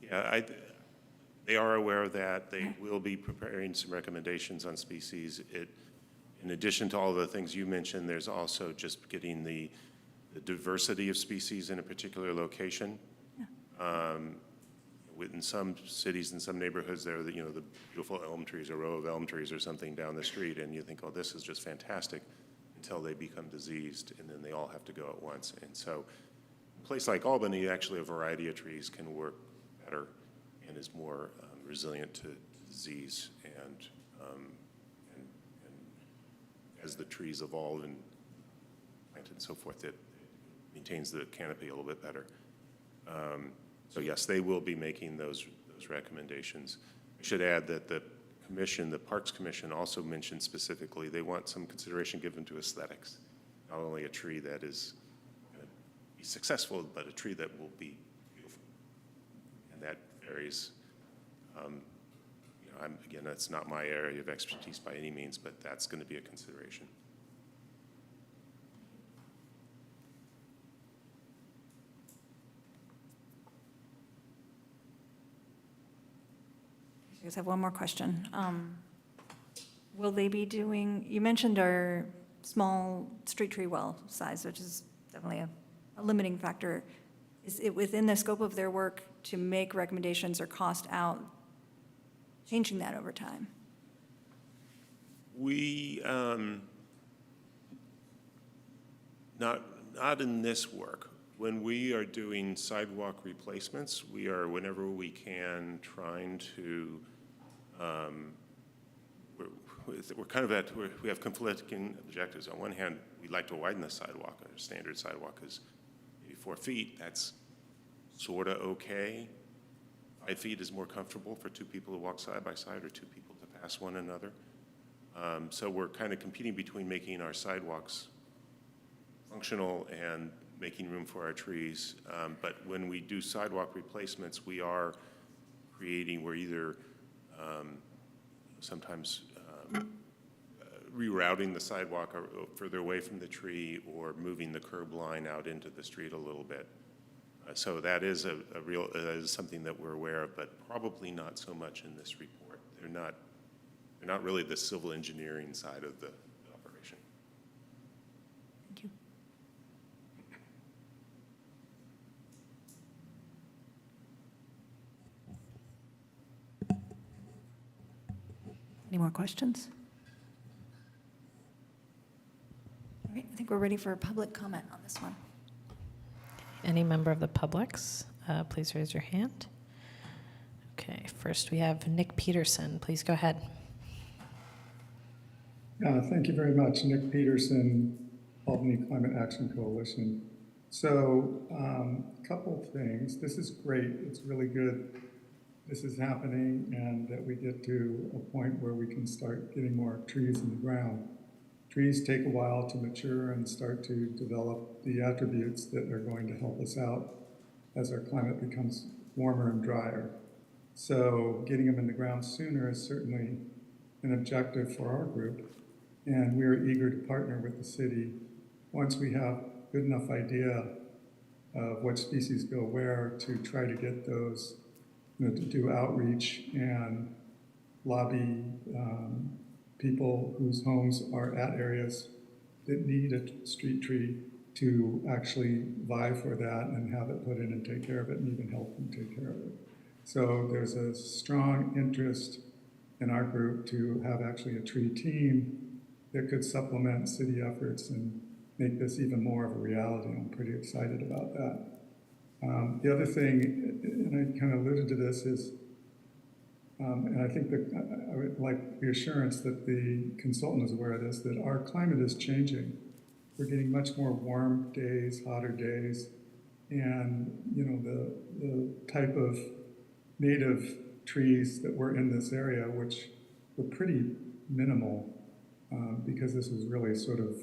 Yeah, they are aware of that. They will be preparing some recommendations on species. In addition to all the things you mentioned, there's also just getting the diversity of species in a particular location. Yeah. In some cities, in some neighborhoods, there are the beautiful elm trees, a row of elm trees or something down the street, and you think, oh, this is just fantastic, until they become diseased, and then they all have to go at once. And so a place like Albany, actually a variety of trees can work better and is more resilient to disease, and as the trees evolve and planted and so forth, it maintains the canopy a little bit better. So yes, they will be making those recommendations. I should add that the Parks Commission also mentioned specifically they want some consideration given to aesthetics. Not only a tree that is going to be successful, but a tree that will be beautiful. And that varies. Again, that's not my area of expertise by any means, but that's going to be a consideration. I just have one more question. Will they be doing, you mentioned our small street tree well size, which is definitely a limiting factor. Is it within the scope of their work to make recommendations or cost out changing that over time? We, not in this work. When we are doing sidewalk replacements, we are, whenever we can, trying to, we're kind of we have conflicting objectives. On one hand, we'd like to widen the sidewalk. Our standard sidewalk is maybe 4 feet. That's sort of okay. 5 feet is more comfortable for 2 people to walk side by side or 2 people to pass one another. So we're kind of competing between making our sidewalks functional and making room for our trees. But when we do sidewalk replacements, we are creating, we're either sometimes rerouting the sidewalk further away from the tree or moving the curb line out into the street a little bit. So that is that is something that we're aware of, but probably not so much in this report. They're not really the civil engineering side of the operation. Thank you. Any more questions? All right, I think we're ready for public comment on this one. Any member of the public's, please raise your hand. Okay, first we have Nick Peterson. Please go ahead. Thank you very much. Nick Peterson, Albany Climate Action Coalition. So a couple of things. This is great. It's really good this is happening and that we get to a point where we can start getting more trees in the ground. Trees take a while to mature and start to develop the attributes that are going to help us out as our climate becomes warmer and drier. So getting them in the ground sooner is certainly an objective for our group. And we are eager to partner with the city once we have good enough idea of what species go where to try to get those, to do outreach and lobby people whose homes are at areas that need a street tree to actually vie for that and have it put in and take care of it and even help them take care of it. So there's a strong interest in our group to have actually a tree team that could supplement city efforts and make this even more of a reality. I'm pretty excited about that. The other thing, and I kind of alluded to this, is, and I think that I would like reassurance that the consultant is aware of this, that our climate is changing. We're getting much more warm days, hotter days, and the type of native trees that were in this area, which were pretty minimal, because this was really sort of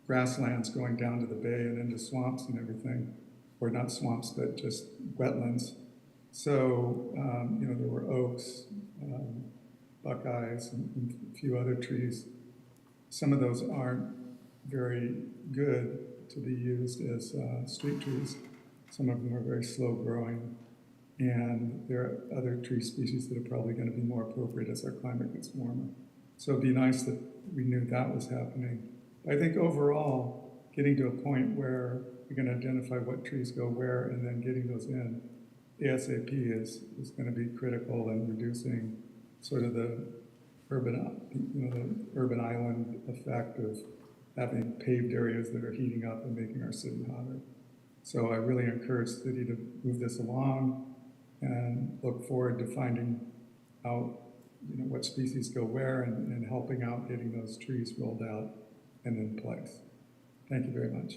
grasslands going down to the bay and into swamps and everything, or not swamps, but just wetlands. So, there were oaks, buckeyes, and a few other trees. Some of those aren't very good to be used as street trees. Some of them are very slow growing, and there are other tree species that are probably going to be more appropriate as our climate gets warmer. So it'd be nice that we knew that was happening. I think overall, getting to a point where we can identify what trees go where and then getting those in ASAP is going to be critical in reducing sort of the urban island effect of having paved areas that are heating up and making our city hotter. So I really encourage the city to move this along and look forward to finding out what species go where and helping out getting those trees rolled out and in place. Thank you very much.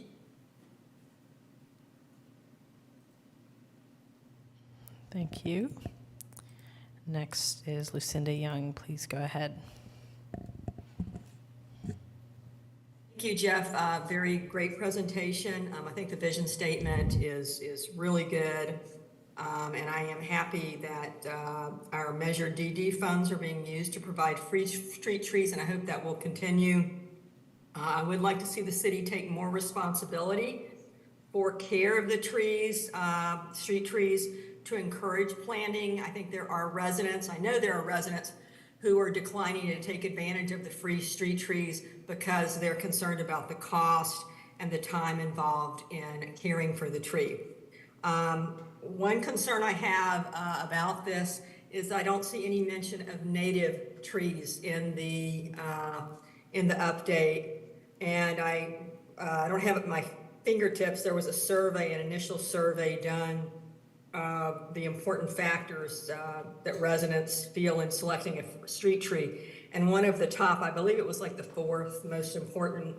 Thank you. Next is Lucinda Young. Please go ahead. Thank you, Jeff. Very great presentation. I think the vision statement is really good. And I am happy that our Measure DD funds are being used to provide free street trees, and I hope that will continue. I would like to see the city take more responsibility for care of the trees, street trees, to encourage planting. I think there are residents, I know there are residents who are declining to take advantage of the free street trees because they're concerned about the cost and the time involved in caring for the tree. One concern I have about this is I don't see any mention of native trees in the update, and I don't have it at my fingertips. There was a survey, an initial survey done, the important factors that residents feel in selecting a street tree, and one of the top, I believe it was like the fourth most important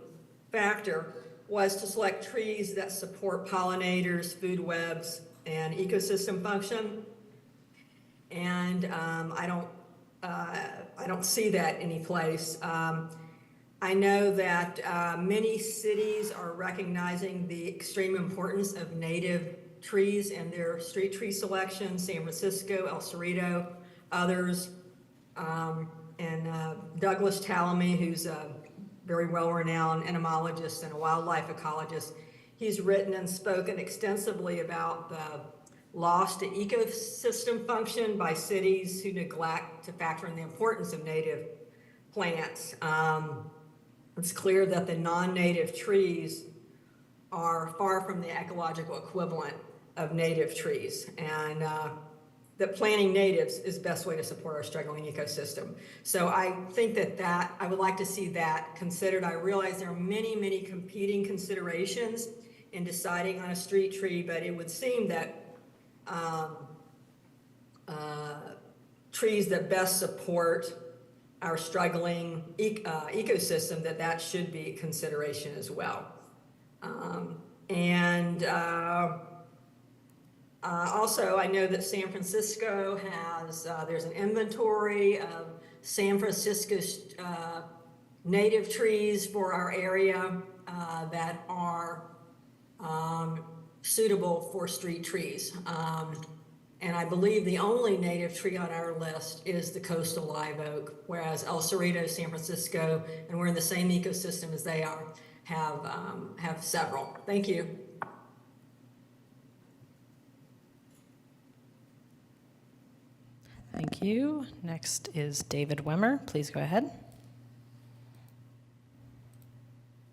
factor, was to select trees that support pollinators, food webs, and ecosystem function. And I don't see that anyplace. I know that many cities are recognizing the extreme importance of native trees in their street tree selection. San Francisco, El Cerrito, others, and Douglas Tallamy, who's a very well-renowned entomologist and a wildlife ecologist. He's written and spoken extensively about the loss to ecosystem function by cities who neglect to factor in the importance of native plants. It's clear that the non-native trees are far from the ecological equivalent of native trees, and that planting natives is the best way to support our struggling ecosystem. So I think that I would like to see that considered. I realize there are many, many competing considerations in deciding on a street tree, but it would seem that trees that best support our struggling ecosystem, that should be a consideration as well. Also, I know that San Francisco has, there's an inventory of San Francisco's native trees for our area that are suitable for street trees. And I believe the only native tree on our list is the coastal live oak, whereas El Cerrito, San Francisco, and we're in the same ecosystem as they are, have several. Thank you. Thank you. Next is David Wemmer. Please go ahead.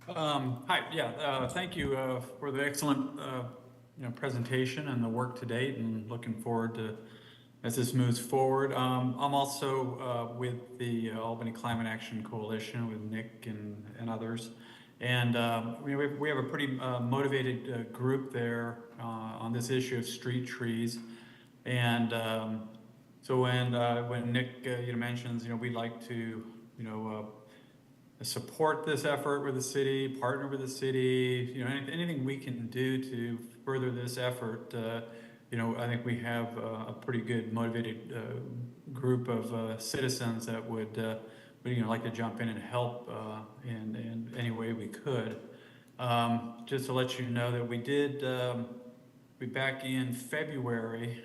Hi, thank you for the excellent presentation and the work to date, and looking forward to as this moves forward. I'm also with the Albany Climate Action Coalition with Nick and others, and we have a pretty motivated group there on this issue of street trees. And so when Nick mentions we'd like to support this effort with the city, partner with the city, anything we can do to further this effort, I think we have a pretty good motivated group of citizens that would like to jump in and help in any way we could. Just to let you know that we did, back in February,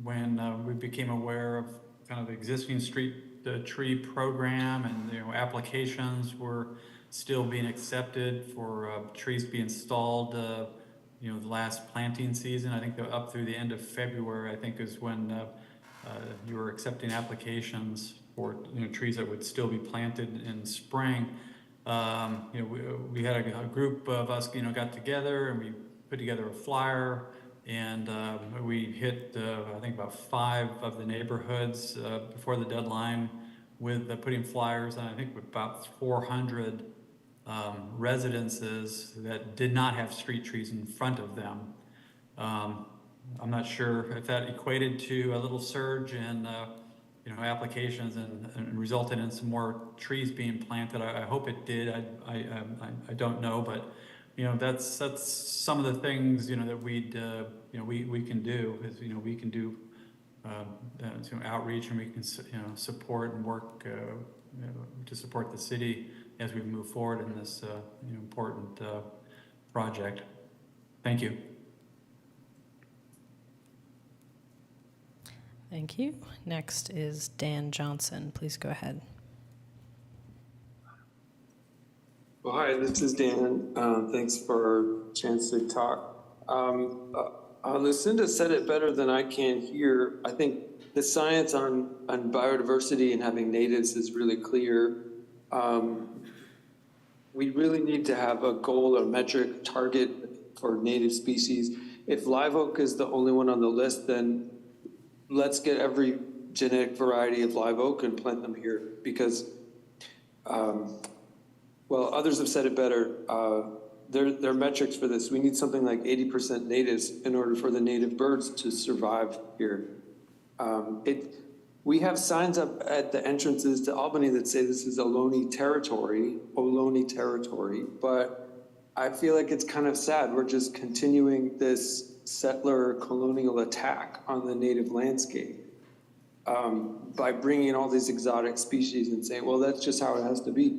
when we became aware of kind of the existing street tree program, and applications were still being accepted for trees to be installed the last planting season. I think up through the end of February, I think, is when you were accepting applications for trees that would still be planted in spring. We had a group of us got together, and we put together a flyer, and we hit I think about 5 of the neighborhoods before the deadline with putting flyers on, I think, about 400 residences that did not have street trees in front of them. I'm not sure if that equated to a little surge in applications and resulted in some more trees being planted. I hope it did. I don't know, but that's some of the things that we can do is we can do outreach, and we can support and work to support the city as we move forward in this important project. Thank you. Thank you. Next is Dan Johnson. Please go ahead. Well, hi, this is Dan. Thanks for a chance to talk. Lucinda said it better than I can here. I think the science on biodiversity and having natives is really clear. We really need to have a goal or metric target for native species. If live oak is the only one on the list, then let's get every genetic variety of live oak and plant them here, because well, others have said it better. There are metrics for this. We need something like 80% natives in order for the native birds to survive here. We have signs up at the entrances to Albany that say this is Ohlone territory, but I feel like it's kind of sad. We're just continuing this settler colonial attack on the native landscape by bringing all these exotic species and saying, well, that's just how it has to be.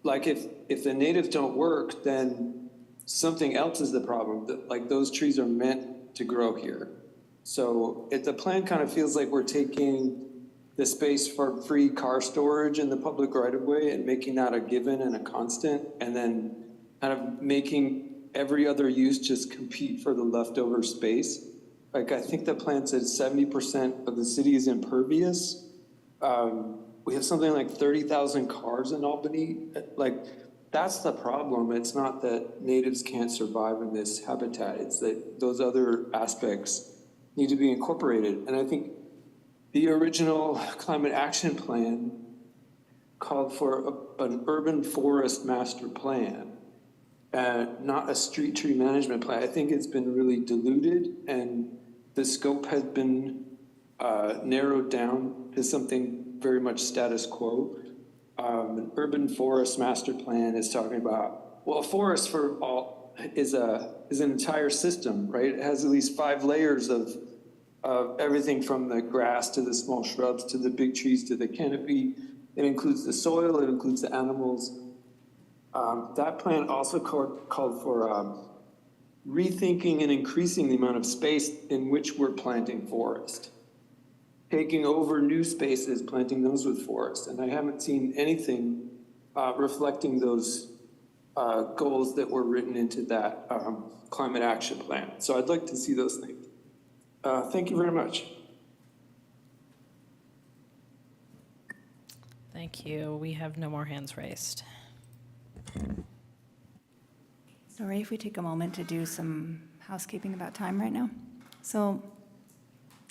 Like if the natives don't work, then something else is the problem. Like those trees are meant to grow here. So the plan kind of feels like we're taking the space for free car storage in the public right of way and making that a given and a constant, and then kind of making every other use just compete for the leftover space. Like I think the plan said 70% of the city is impervious. We have something like 30,000 cars in Albany. Like, that's the problem. It's not that natives can't survive in this habitat. It's that those other aspects need to be incorporated. And I think the original climate action plan called for an urban forest master plan, not a street tree management plan. I think it's been really diluted, and the scope has been narrowed down to something very much status quo. An urban forest master plan is talking about, well, a forest for all is an entire system, right? It has at least 5 layers of everything from the grass to the small shrubs to the big trees to the canopy. It includes the soil, it includes the animals. That plan also called for rethinking and increasing the amount of space in which we're planting forest. Taking over new spaces, planting those with forest. And I haven't seen anything reflecting those goals that were written into that climate action plan. So I'd like to see those things. Thank you very much. Thank you. We have no more hands raised. Sorry if we take a moment to do some housekeeping about time right now. So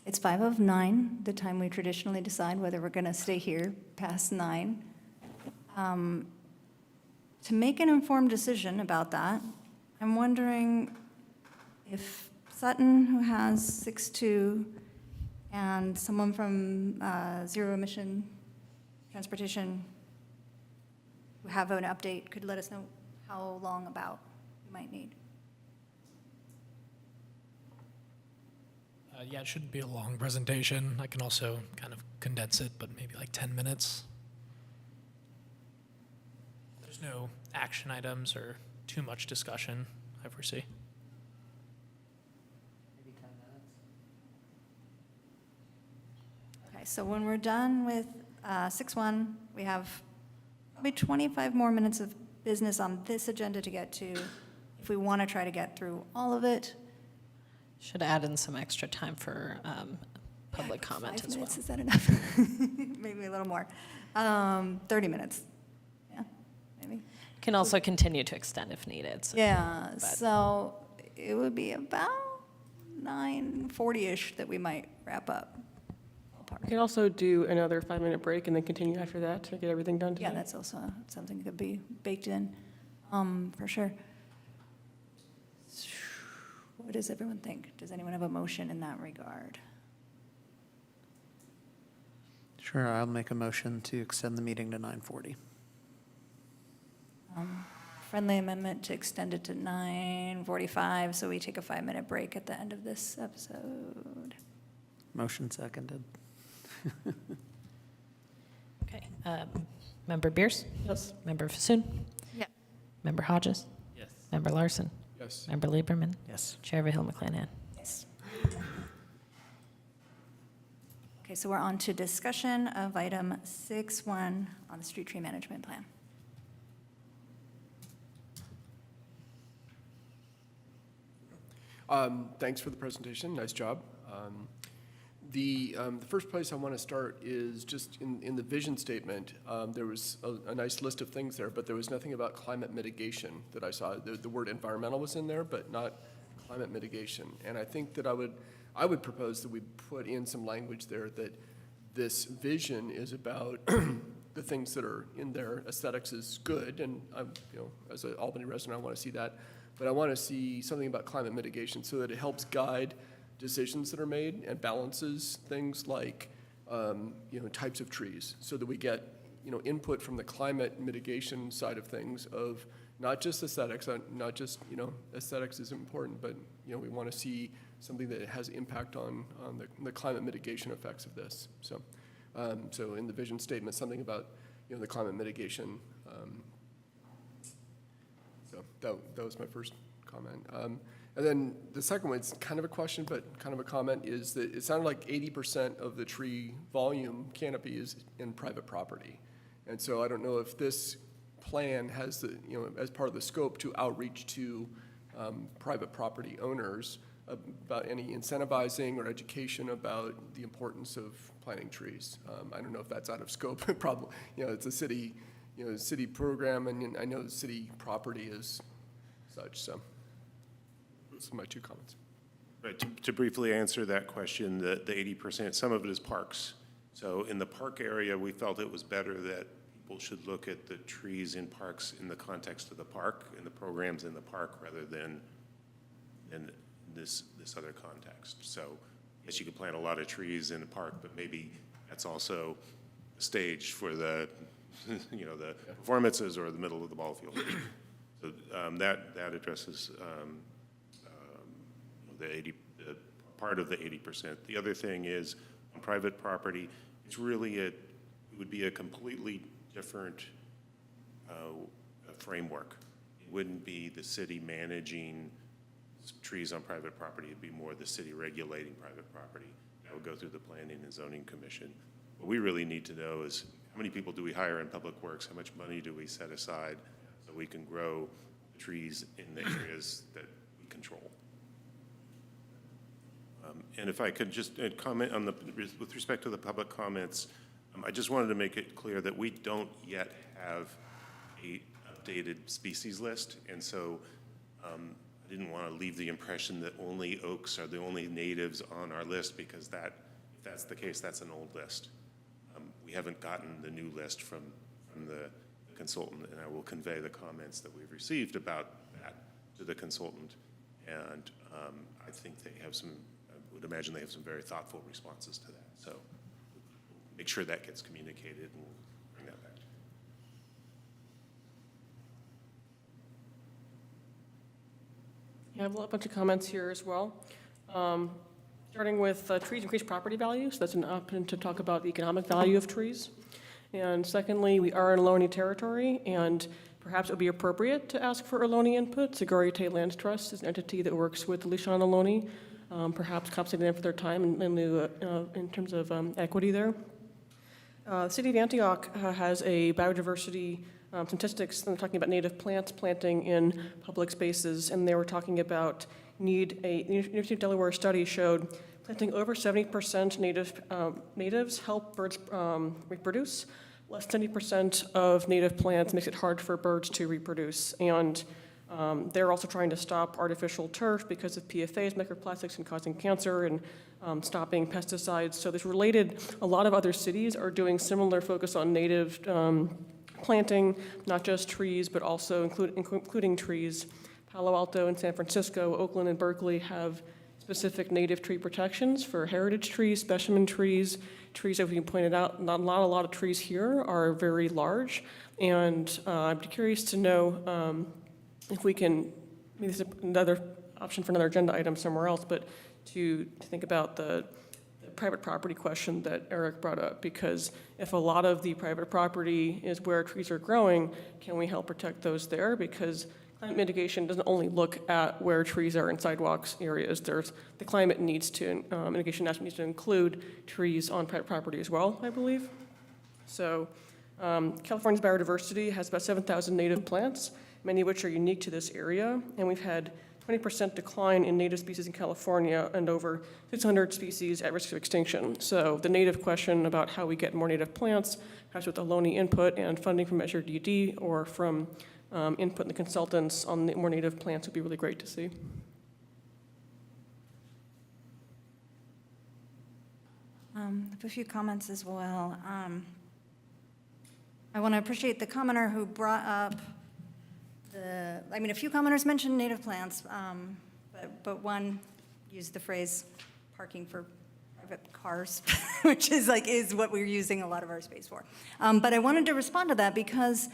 it's 5:09, the time we traditionally decide whether we're going to stay here past 9. To make an informed decision about that, I'm wondering if Sutton, who has 6.2, and someone from Zero Emission Transportation who have an update could let us know how long about you might need. Yeah, it shouldn't be a long presentation. I can also kind of condense it, but maybe like 10 minutes. There's no action items or too much discussion, I foresee. Maybe 10 minutes. Okay, so when we're done with 6.1, we have probably 25 more minutes of business on this agenda to get to. If we want to try to get through all of it. Should add in some extra time for public comment 5 as well. minutes, is that enough? Maybe a little more. 30 minutes. Yeah, maybe. Can also continue to extend if needed. So, Yeah, but- so it would be about 9:40-ish that we might wrap up. We can also do another 5-minute break and then continue after that to get everything done today. Yeah, that's also something that could be baked in, for sure. What does everyone think? Does anyone have a motion in that regard? Sure, I'll make a motion to extend the meeting to 9:40. Friendly amendment to extend it to 9:45, so we take a 5-minute break at the end of this episode. Motion seconded. Okay. Member Bierce? Yes. Member Fasoon? Yeah. Member Hodges? Yes. Member Larson? Yes. Member Lieberman? Yes. Chair Hill McClanahan? Yes. Okay, so we're on to discussion of item 6.1 on the street tree management plan. Thanks for the presentation. Nice job. The first place I want to start is just in the vision statement. There was a nice list of things there, but there was nothing about climate mitigation that I saw. The word environmental was in there, but not climate mitigation. And I think that I would propose that we put in some language there that this vision is about the things that are in there. Aesthetics is good, and I'm, as an Albany resident, I want to see that. But I want to see something about climate mitigation so that it helps guide decisions that are made and balances things like, types of trees, so that we get, input from the climate mitigation side of things of not just aesthetics, not just, aesthetics is important, but, we want to see something that has impact on the climate mitigation effects of this. So, so in the vision statement, something about, the climate mitigation. So that was my first comment. And then the second one, it's kind of a question, but kind of a comment, is that it sounded like 80% of the tree volume canopy is in private property. And so I don't know if this plan has the, as part of the scope to outreach to private property owners about any incentivizing or education about the importance of planting trees. I don't know if that's out of scope. Probably, it's a city, city program, and I know the city property is such, so. Those are my 2 comments. Right, to briefly answer that question, the 80%, some of it is parks. So in the park area, we felt it was better that people should look at the trees in parks in the context of the park and the programs in the park rather than in this other context. So yes, you could plant a lot of trees in the park, but maybe that's also a stage for the, the performances or the middle of the ball field. So that addresses the part of the 80%. The other thing is on private property, it's really it would be a completely different framework. It wouldn't be the city managing trees on private property. It'd be more the city regulating private property. That would go through the Planning and Zoning Commission. What we really need to know is how many people do we hire in public works? How much money do we set aside so we can grow trees in the areas that we control? And if I could just comment on with respect to the public comments, I just wanted to make it clear that we don't yet have a updated species list, and so I didn't want to leave the impression that only oaks are the only natives on our list, because if that's the case, that's an old list. We haven't gotten the new list from the consultant, and I will convey the comments that we've received about that to the consultant, and I think they have some, I would imagine they have some very thoughtful responses to that. So make sure that gets communicated, and we'll bring that back. I have a bunch of comments here as well. Starting with trees increase property values. That's an option to talk about the economic value of trees. And secondly, we are in Ohlone territory, and perhaps it would be appropriate to ask for Ohlone input. Segurite Land Trust is an entity that works with Lishan Ohlone, perhaps compensating them for their time in terms of equity there. The city of Antioch has a biodiversity statistics. They're talking about native plants planting in public spaces, and they were talking about a University of Delaware study showed planting over 70% natives help birds reproduce. Less than 70% of native plants makes it hard for birds to reproduce. And they're also trying to stop artificial turf because of PFAS, microplastics, and causing cancer, and stopping pesticides. So there's related, a lot of other cities are doing similar focus on native planting, not just trees, but also including trees. Palo Alto and San Francisco, Oakland and Berkeley have specific native tree protections for heritage trees, specimen trees, trees, as we pointed out, not a lot of trees here are very large. And I'm curious to know if we can, maybe this is another option for another agenda item somewhere else, but to think about the private property question that Eric brought up, because if a lot of the private property is where trees are growing, can we help protect those there? Because climate mitigation doesn't only look at where trees are in sidewalks areas. There's the climate needs to, mitigation needs to include trees on private property as well, I believe. So California's biodiversity has about 7,000 native plants, many of which are unique to this area, and we've had 20% decline in native species in California and over 600 species at risk of extinction. So the native question about how we get more native plants, perhaps with Ohlone input and funding from Measure DD or from input in the consultants on the more native plants would be really great to see. I have a few comments as well. I want to appreciate the commenter who brought up a few commenters mentioned native plants, but one used the phrase parking for private cars, which is what we're using a lot of our space for. But I wanted to respond to that because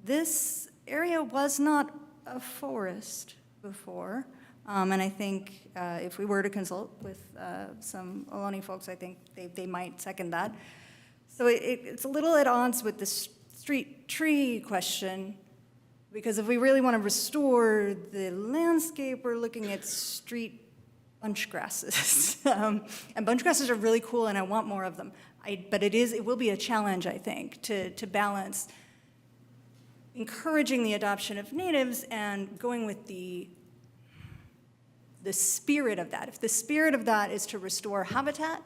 this area was not a forest before. And I think if we were to consult with some Ohlone folks, I think they might second that. So it's a little at odds with the street tree question, because if we really want to restore the landscape, we're looking at street bunch grasses. And bunch grasses are really cool, and I want more of them. But it will be a challenge, I think, to balance encouraging the adoption of natives and going with the spirit of that. If the spirit of that is to restore habitat,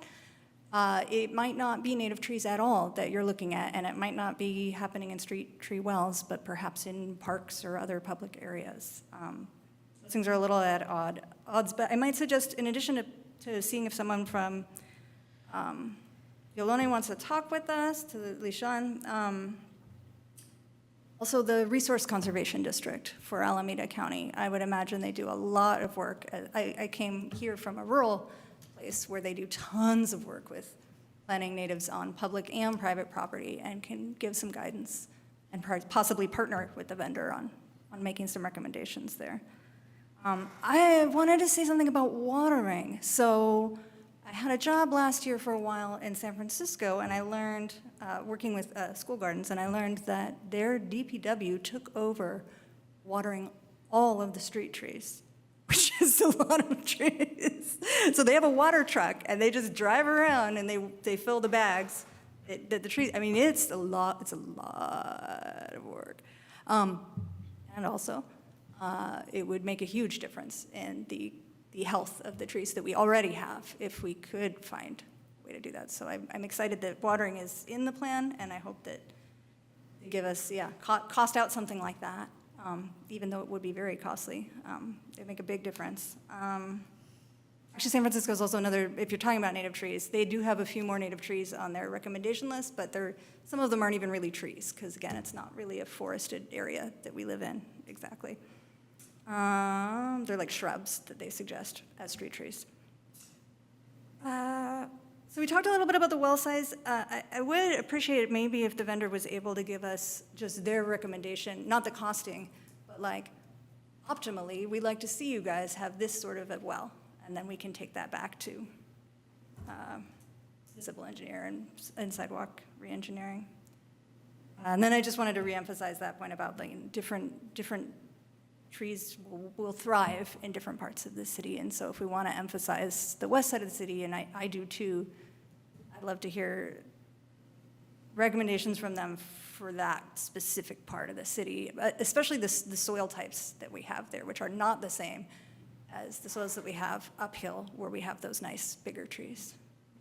it might not be native trees at all that you're looking at, and it might not be happening in street tree wells, but perhaps in parks or other public areas. Those things are a little at odds, but I might suggest, in addition to seeing if someone from Ohlone wants to talk with us, to Lishan, also the Resource Conservation District for Alameda County. I would imagine they do a lot of work. I came here from a rural place where they do tons of work with planting natives on public and private property and can give some guidance and possibly partner with the vendor on making some recommendations there. I wanted to say something about watering. So I had a job last year for a while in San Francisco, and I learned, working with school gardens, and I learned that their DPW took over watering all of the street trees It's a lot of trees. So they have a water truck, and they just drive around, and they fill the bags. The trees, I mean, it's a lot of work. And also, it would make a huge difference in the health of the trees that we already have if we could find a way to do that. So I'm excited that watering is in the plan, and I hope that they give us, cost out something like that, even though it would be very costly. They make a big difference. Actually, San Francisco is also another, if you're talking about native trees, they do have a few more native trees on their recommendation list, but some of them aren't even really trees, because again, it's not really a forested area that we live in, exactly. They're like shrubs that they suggest as street trees. So we talked a little bit about the well size. I would appreciate it maybe if the vendor was able to give us just their recommendation, not the costing, but like optimally, we'd like to see you guys have this sort of a well, and then we can take that back to civil engineer and sidewalk re-engineering. And then I just wanted to reemphasize that point about like different trees will thrive in different parts of the city. And so if we want to emphasize the west side of the city, and I do too, I'd love to hear recommendations from them for that specific part of the city, especially the soil types that we have there, which are not the same as the soils that we have uphill where we have those nice bigger trees.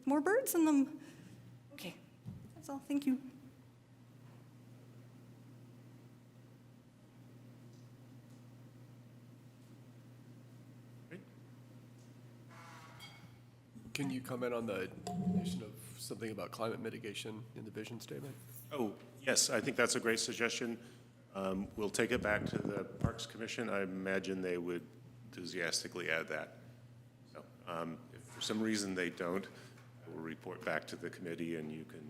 More birds in them. Okay, that's all, thank you. Can you comment on the mention of something about climate mitigation in the vision statement? Oh, yes, I think that's a great suggestion. We'll take it back to the Parks Commission. I imagine they would enthusiastically add that. So if for some reason they don't, I will report back to the committee and you can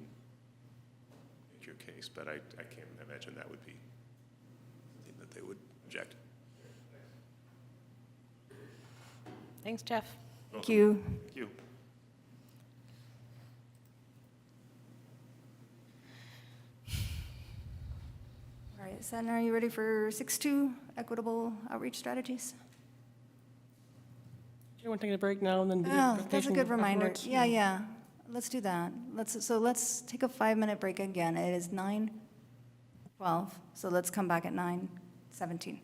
make your case, but I can't imagine that would be something that they would object. Thanks, Jeff. Thank you. Thank you. All right, Sen, are you ready for 6.2, equitable outreach strategies? Do you want to take a break now and then do the Oh, that's a presentation good reminder. afterwards? Yeah, let's do that. Let's take a 5-minute break again. It is 9:12, so let's come back at 9:17.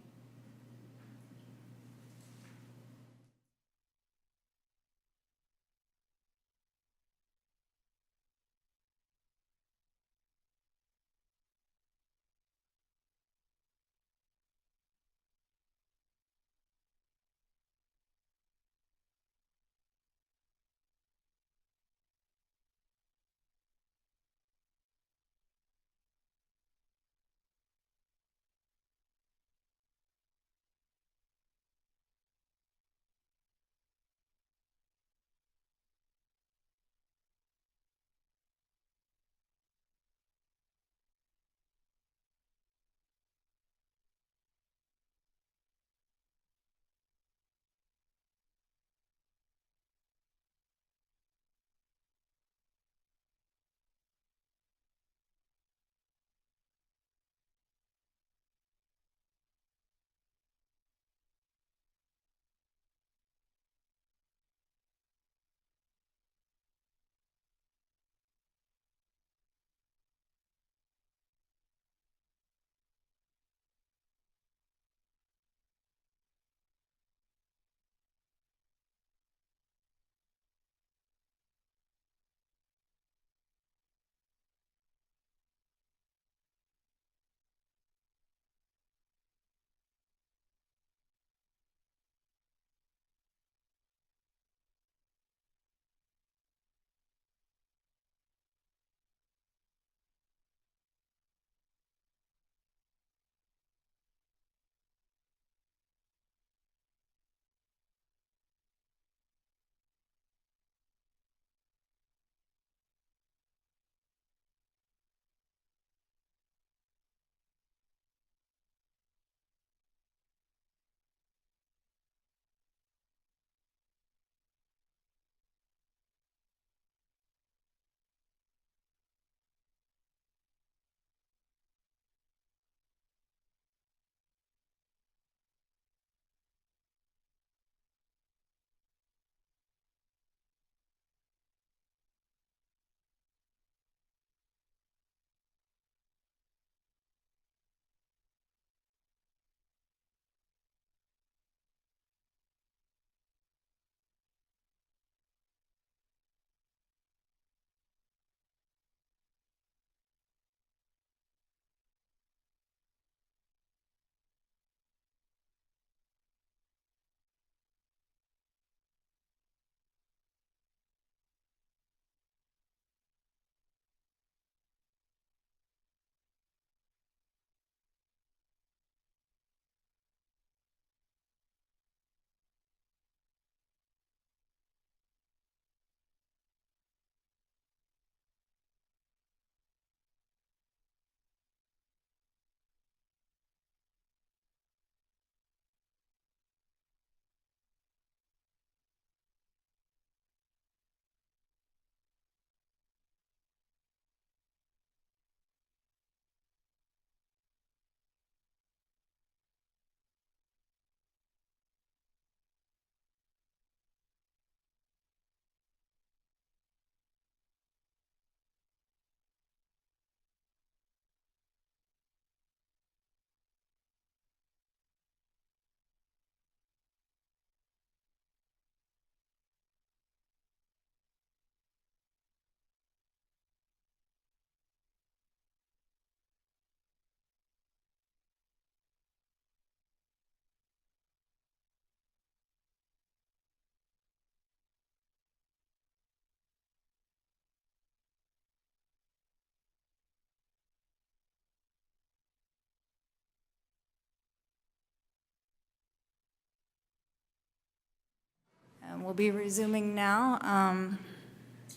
We'll be resuming now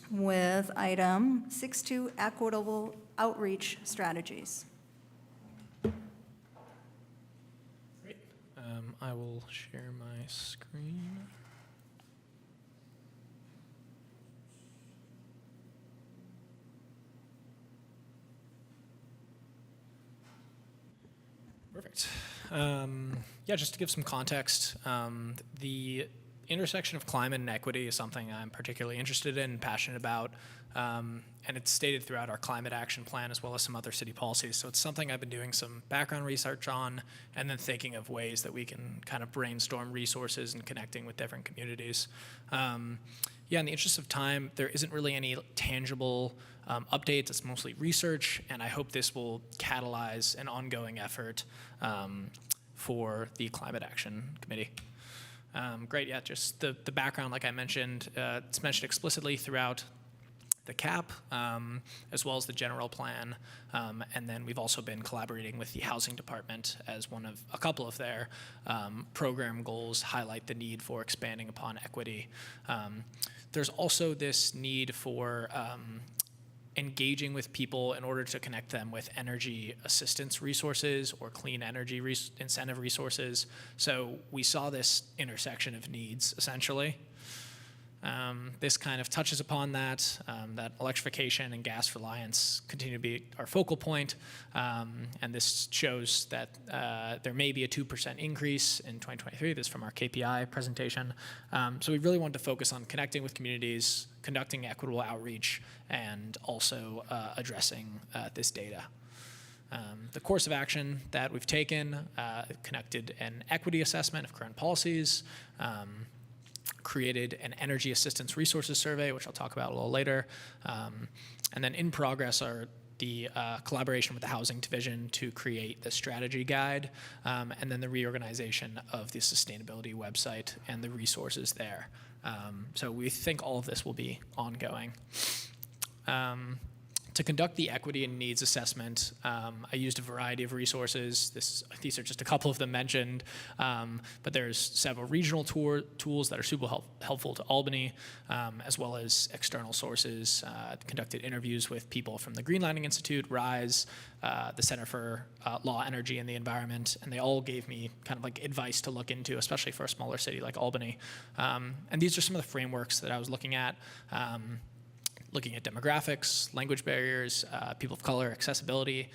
with item 6.2, equitable outreach strategies. Great. I will share my screen. Perfect. Yeah, just to give some context, the intersection of climate and equity is something I'm particularly interested in and passionate about, and it's stated throughout our climate action plan as well as some other city policies. So it's something I've been doing some background research on and then thinking of ways that we can kind of brainstorm resources and connecting with different communities. Yeah, in the interest of time, there isn't really any tangible updates. It's mostly research, and I hope this will catalyze an ongoing effort for the Climate Action Committee. Great, yeah, just the background, like I mentioned, it's mentioned explicitly throughout the CAP, as well as the general plan, and then we've also been collaborating with the Housing Department as one of a couple of their program goals highlight the need for expanding upon equity. There's also this need for engaging with people in order to connect them with energy assistance resources or clean energy incentive resources. So we saw this intersection of needs, essentially. This kind of touches upon that electrification and gas reliance continue to be our focal point, and this shows that there may be a 2% increase in 2023. This is from our KPI presentation. So we really wanted to focus on connecting with communities, conducting equitable outreach, and also addressing this data. The course of action that we've taken connected an equity assessment of current policies, created an energy assistance resources survey, which I'll talk about a little later. And then in progress are the collaboration with the Housing Division to create the strategy guide, and then the reorganization of the sustainability website and the resources there. So we think all of this will be ongoing. To conduct the equity and needs assessment, I used a variety of resources. These are just a couple of them mentioned, but there's several regional tools that are super helpful to Albany, as well as external sources. Conducted interviews with people from the Greenlining Institute, RISE, the Center for Law, Energy, and the Environment, and they all gave me kind of like advice to look into, especially for a smaller city like Albany. And these are some of the frameworks that I was looking at. Looking at demographics, language barriers, people of color, accessibility,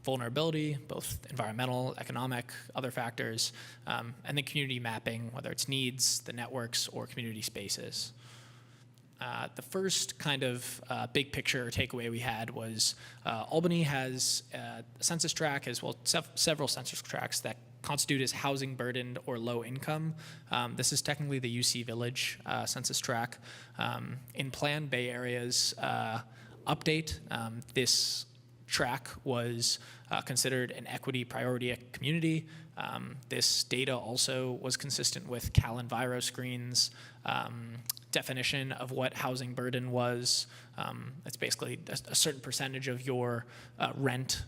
vulnerability, both environmental, economic, other factors, and then community mapping, whether it's needs, the networks, or community spaces. The first kind of big picture takeaway we had was Albany has a census tract as well several census tracts that constitute as housing burdened or low income. This is technically the UC Village census tract. In Planned Bay Area's update, this tract was considered an equity priority community. This data also was consistent with Cal Enviro Screen's definition of what housing burden was. It's basically a certain percentage of your rent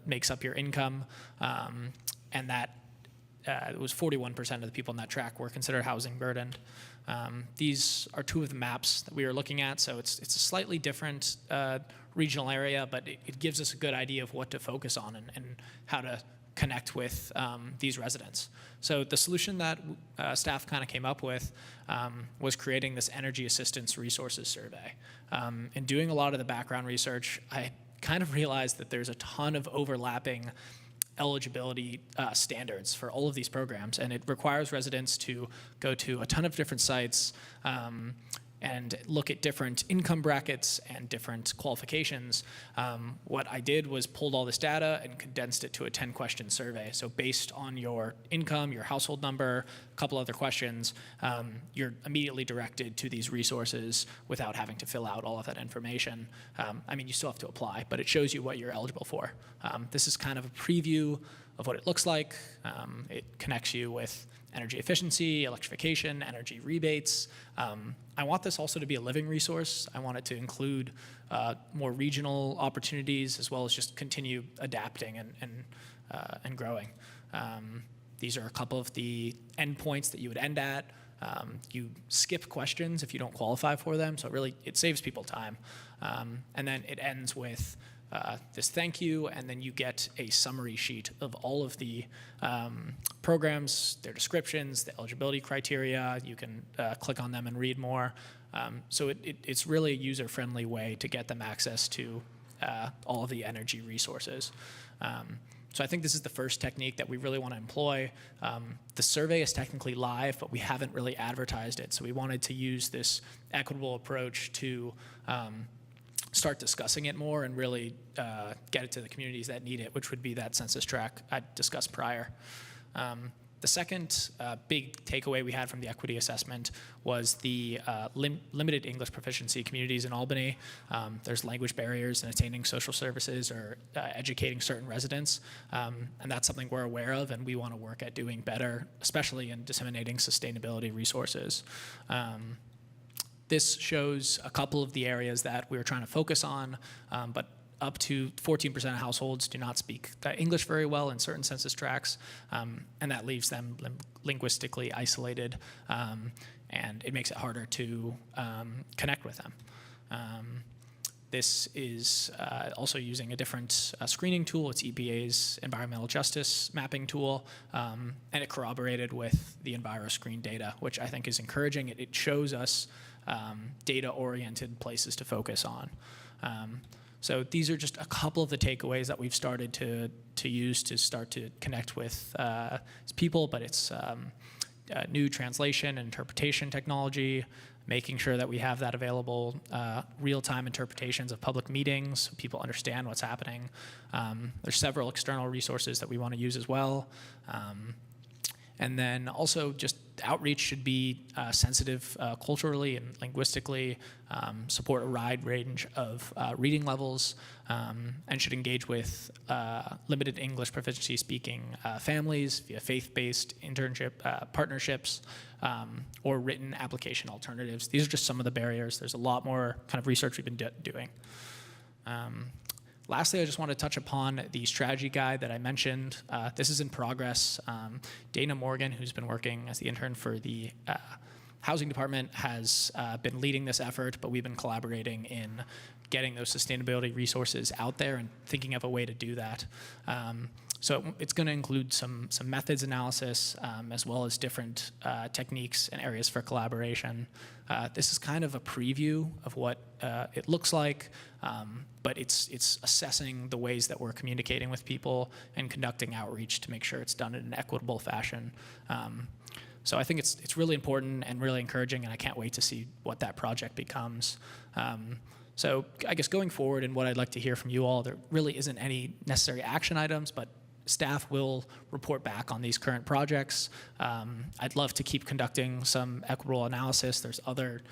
makes up your income, and that it was 41% of the people in that tract were considered housing burdened. These are two of the maps that we were looking at, so it's a slightly different regional area, but it gives us a good idea of what to focus on and how to connect with these residents. So the solution that staff kind of came up with was creating this energy assistance resources survey. In doing a lot of the background research, I kind of realized that there's a ton of overlapping eligibility standards for all of these programs, and it requires residents to go to a ton of different sites and look at different income brackets and different qualifications. What I did was pulled all this data and condensed it to a 10-question survey. So based on your income, your household number, a couple other questions, you're immediately directed to these resources without having to fill out all of that information. I mean, you still have to apply, but it shows you what you're eligible for. This is kind of a preview of what it looks like. It connects you with energy efficiency, electrification, energy rebates. I want this also to be a living resource. I want it to include more regional opportunities as well as just continue adapting and growing. These are a couple of the endpoints that you would end at. You skip questions if you don't qualify for them, so it saves people time. And then it ends with this thank you, and then you get a summary sheet of all of the programs, their descriptions, the eligibility criteria. You can click on them and read more. So it's really a user-friendly way to get them access to all of the energy resources. So I think this is the first technique that we really want to employ. The survey is technically live, but we haven't really advertised it. So we wanted to use this equitable approach to start discussing it more and really get it to the communities that need it, which would be that census tract I discussed prior. The second big takeaway we had from the equity assessment was the limited English proficiency communities in Albany. There's language barriers in attaining social services or educating certain residents, and that's something we're aware of, and we want to work at doing better, especially in disseminating sustainability resources. This shows a couple of the areas that we're trying to focus on, but up to 14% of households do not speak English very well in certain census tracts, and that leaves them linguistically isolated, and it makes it harder to connect with them. This is also using a different screening tool. It's EPA's environmental justice mapping tool, and it corroborated with the EnviroScreen data, which I think is encouraging. It shows us data-oriented places to focus on. So these are just a couple of the takeaways that we've started to use to start to connect with people, but it's new translation and interpretation technology, making sure that we have that available, real-time interpretations of public meetings so people understand what's happening. There's several external resources that we want to use as well. And then also just outreach should be sensitive culturally and linguistically, support a wide range of reading levels, and should engage with limited English proficiency speaking families via faith-based internship partnerships or written application alternatives. These are just some of the barriers. There's a lot more kind of research we've been doing. Lastly, I just want to touch upon the strategy guide that I mentioned. This is in progress. Dana Morgan, who's been working as the intern for the housing department, has been leading this effort, but we've been collaborating in getting those sustainability resources out there and thinking of a way to do that. So it's going to include some methods analysis, as well as different techniques and areas for collaboration. This is kind of a preview of what it looks like, but it's assessing the ways that we're communicating with people and conducting outreach to make sure it's done in an equitable fashion. So I think it's really important and really encouraging, and I can't wait to see what that project becomes. So I guess going forward, and what I'd like to hear from you all, there really isn't any necessary action items, but staff will report back on these current projects. I'd love to keep conducting some equitable analysis. There's other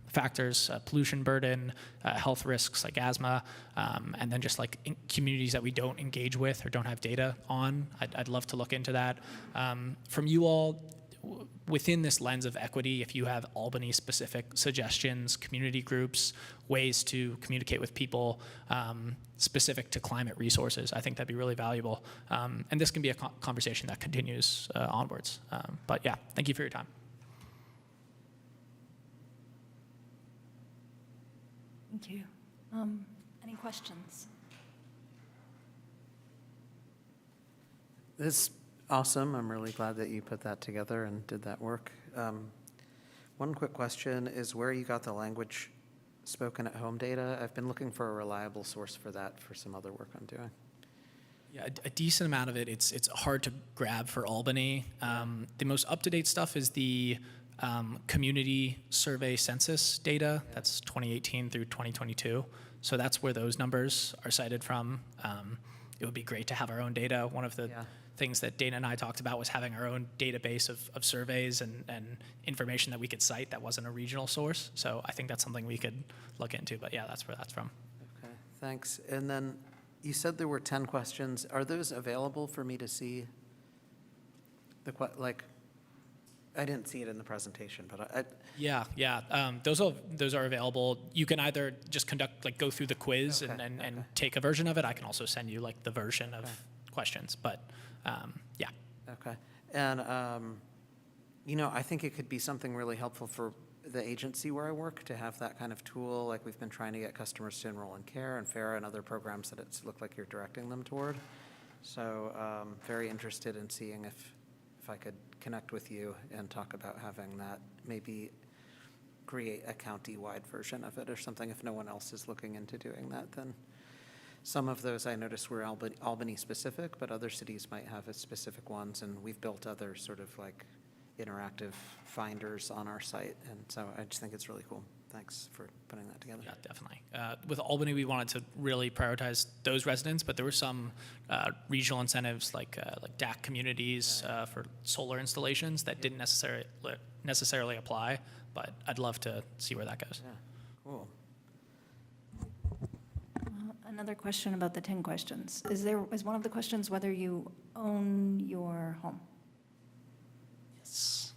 factors, pollution burden, health risks like asthma, and then just like communities that we don't engage with or don't have data on. I'd love to look into that. From you all, within this lens of equity, if you have Albany-specific suggestions, community groups, ways to communicate with people specific to climate resources, I think that'd be really valuable. And this can be a conversation that continues onwards. But yeah, thank you for your time. Thank you. Any questions? This is awesome. I'm really glad that you put that together and did that work. One quick question is where you got the language spoken at home data. I've been looking for a reliable source for that for some other work I'm doing. Yeah, a decent amount of it. It's hard to grab for Albany. The most up-to-date stuff is the community survey census data. That's 2018 through 2022. So that's where those numbers are cited from. It would be great to have our own data. One of the things that Dana and I talked about was having our own database of surveys and information that we could cite that wasn't a regional source. So I think that's something we could look into. But yeah, that's where that's from. Okay, thanks. And then you said there were 10 questions. Are those available for me to see? I didn't see it in the presentation, but Yeah. Those are available. You can either just go through the quiz and take a version of it. I can also send you the version of questions, but yeah. Okay. And I think it could be something really helpful for the agency where I work to have that kind of tool. Like we've been trying to get customers to enroll in CARE and FARA and other programs that it's looked like you're directing them toward. So very interested in seeing if I could connect with you and talk about having that, maybe create a county-wide version of it or something. If no one else is looking into doing that, then some of those I noticed were Albany specific, but other cities might have specific ones, and we've built other sort of like interactive finders on our site, and so I just think it's really cool. Thanks for putting that together. Yeah, definitely. With Albany, we wanted to really prioritize those residents, but there were some regional incentives like DAC communities for solar installations that didn't necessarily apply, but I'd love to see where that goes. Yeah, cool. Another question about the 10 questions. Is one of the questions whether you own your home? Yes.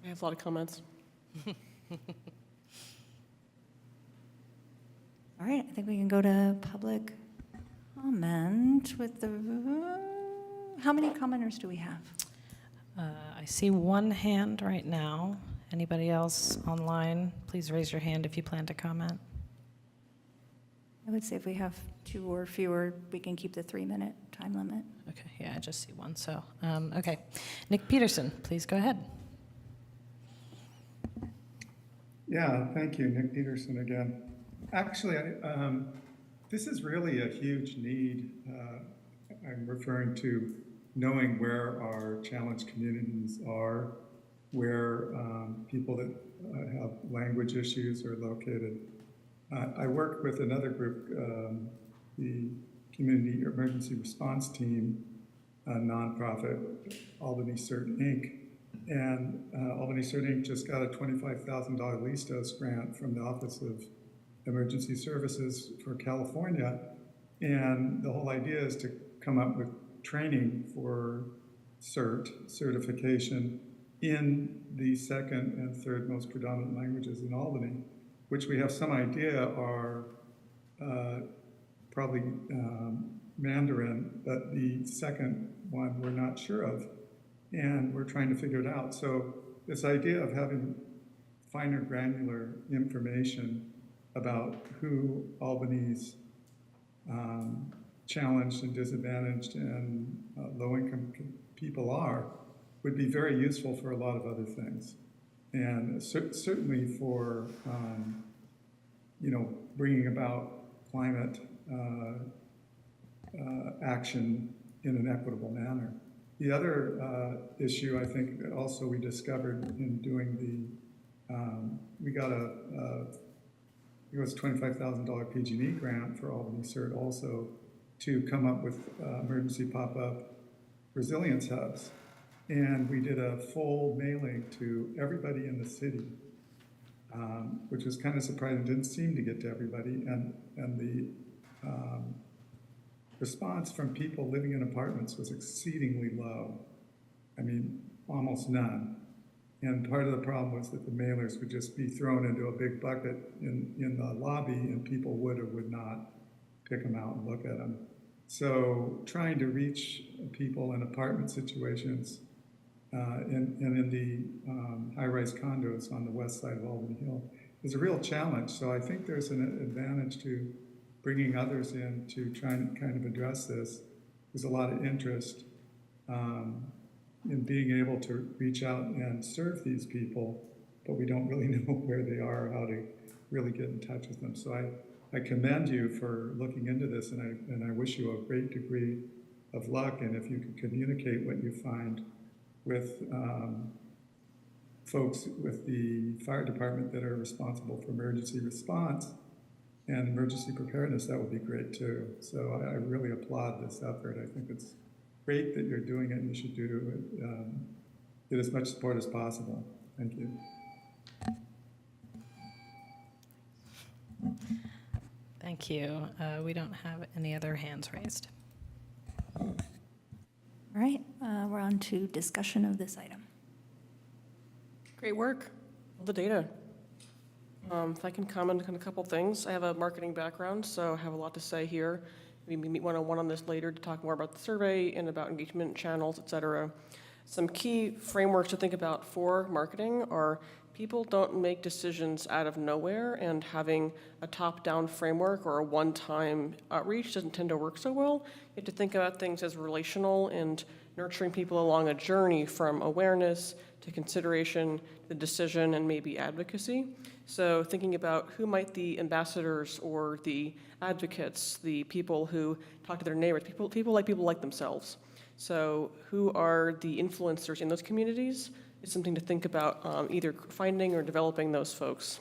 I have a lot of comments. All right, I think we can go to public comment with the, how many commenters do we have? I see one hand right now. Anybody else online, please raise your hand if you plan to comment. I would say if we have 2 or fewer, we can keep the 3-minute time limit. Okay, yeah, I just see one, so, okay. Nick Peterson, please go ahead. Yeah, thank you, Nick Peterson again. Actually, this is really a huge need. I'm referring to knowing where our challenged communities are, where people that have language issues are located. I work with another group, the Community Emergency Response Team, a nonprofit, Albany CERT Inc. And Albany CERT Inc. just got a $25,000 LISTOS grant from the Office of Emergency Services for California. And the whole idea is to come up with training for CERT, certification, in the second and third most predominant languages in Albany, which we have some idea are probably Mandarin, but the second one we're not sure of. And we're trying to figure it out. So this idea of having finer granular information about who Albany's challenged and disadvantaged and low-income people are would be very useful for a lot of other things. And certainly for, bringing about climate action in an equitable manner. The other issue, I think, also we discovered in doing the, we got it was a $25,000 PG&E grant for Albany CERT also to come up with emergency pop-up resilience hubs. And we did a full mailing to everybody in the city, which was kind of surprising. Didn't seem to get to everybody. And the response from people living in apartments was exceedingly low. I mean, almost none. And part of the problem was that the mailers would just be thrown into a big bucket in the lobby, and people would or would not pick them out and look at them. So trying to reach people in apartment situations and in the high-rise condos on the west side of Albany Hill is a real challenge. So I think there's an advantage to bringing others in to try and kind of address this. There's a lot of interest in being able to reach out and serve these people, but we don't really know where they are or how to really get in touch with them. So I commend you for looking into this, and I wish you a great degree of luck. And if you can communicate what you find with folks with the fire department that are responsible for emergency response and emergency preparedness, that would be great too. So I really applaud this effort. I think it's great that you're doing it, and you should get as much support as possible. Thank you. Thank you. We don't have any other hands raised. All right, we're on to discussion of this item. Great work. All the data. If I can comment on a couple things. I have a marketing background, so I have a lot to say here. We meet one-on-one on this later to talk more about the survey and about engagement channels, et cetera. Some key frameworks to think about for marketing are people don't make decisions out of nowhere, and having a top-down framework or a one-time outreach doesn't tend to work so well. You have to think about things as relational and nurturing people along a journey from awareness to consideration, to decision, and maybe advocacy. So thinking about who might the ambassadors or the advocates, the people who talk to their neighbors, people like themselves. So who are the influencers in those communities is something to think about, either finding or developing those folks.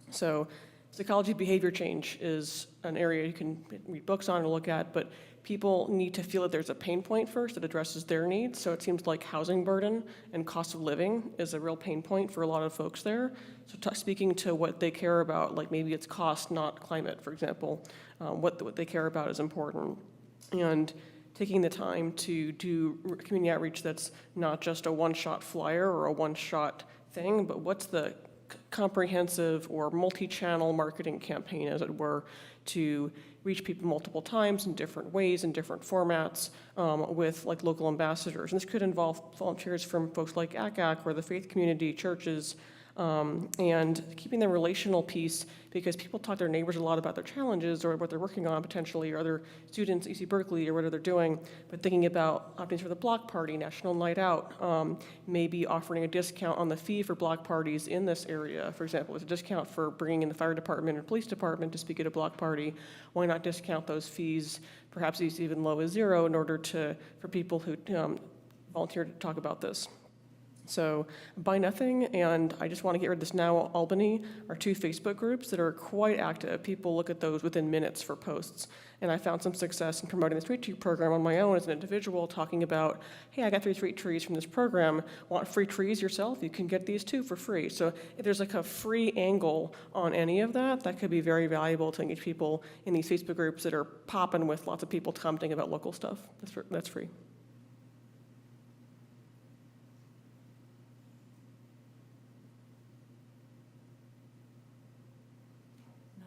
So psychology of behavior change is an area you can read books on and look at, but people need to feel that there's a pain point first that addresses their needs. So it seems like housing burden and cost of living is a real pain point for a lot of folks there. So speaking to what they care about, like maybe it's cost, not climate, for example, what they care about is important. And taking the time to do community outreach that's not just a one-shot flyer or a one-shot thing, but what's the comprehensive or multi-channel marketing campaign, as it were, to reach people multiple times in different ways, in different formats, with like local ambassadors. And this could involve volunteers from folks like ACAC or the faith community, churches, and keeping the relational piece, because people talk to their neighbors a lot about their challenges or what they're working on potentially, or other students at UC Berkeley or what they're doing, but thinking about opportunities for the block party, National Night Out, maybe offering a discount on the fee for block parties in this area. For example, there's a discount for bringing in the fire department or police department to speak at a block party. Why not discount those fees, perhaps even low as zero, in order for people who volunteer to talk about this? So Buy Nothing and I Just Want to Get Rid of This Now Albany are two Facebook groups that are quite active. People look at those within minutes for posts. And I found some success in promoting the street tree program on my own as an individual, talking about, hey, I got 3 street trees from this program. Want free trees yourself? You can get these too for free. So if there's like a free angle on any of that, that could be very valuable to engage people in these Facebook groups that are popping with lots of people commenting about local stuff. That's free.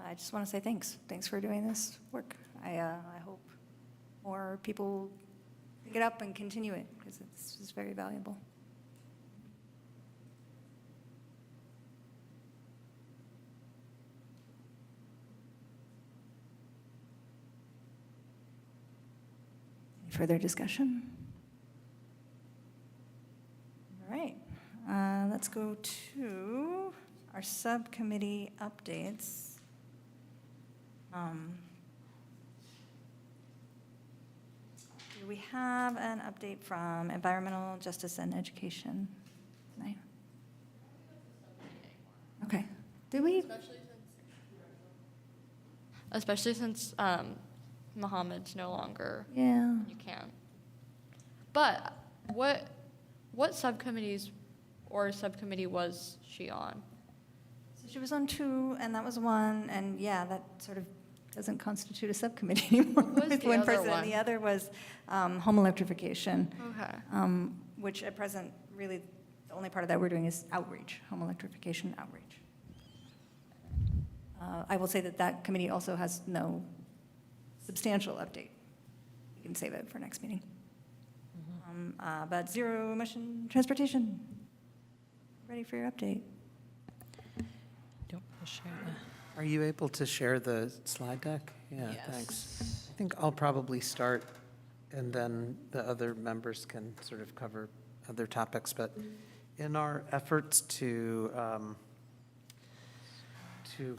I just want to say thanks. Thanks for doing this work. I hope more people pick it up and continue it, because it's very valuable. Any further discussion? All right. Let's go to our subcommittee updates. Do we have an update from Environmental Justice and Education tonight? Okay. Do we? Especially since Mohammed's no longer. Yeah. You can't. But what subcommittees or subcommittee was she on? So she was on 2, and that was 1, and yeah, that sort of doesn't constitute a subcommittee anymore with one person. One? The other was home electrification. Okay. Which at present, really, the only part of that we're doing is outreach, home electrification outreach. I will say that that committee also has no substantial update. We can save it for next meeting. But zero emission transportation. Ready for your update. Are you able to share the slide deck? Yeah, Yes. thanks. I think I'll probably start, and then the other members can sort of cover other topics. But in our efforts to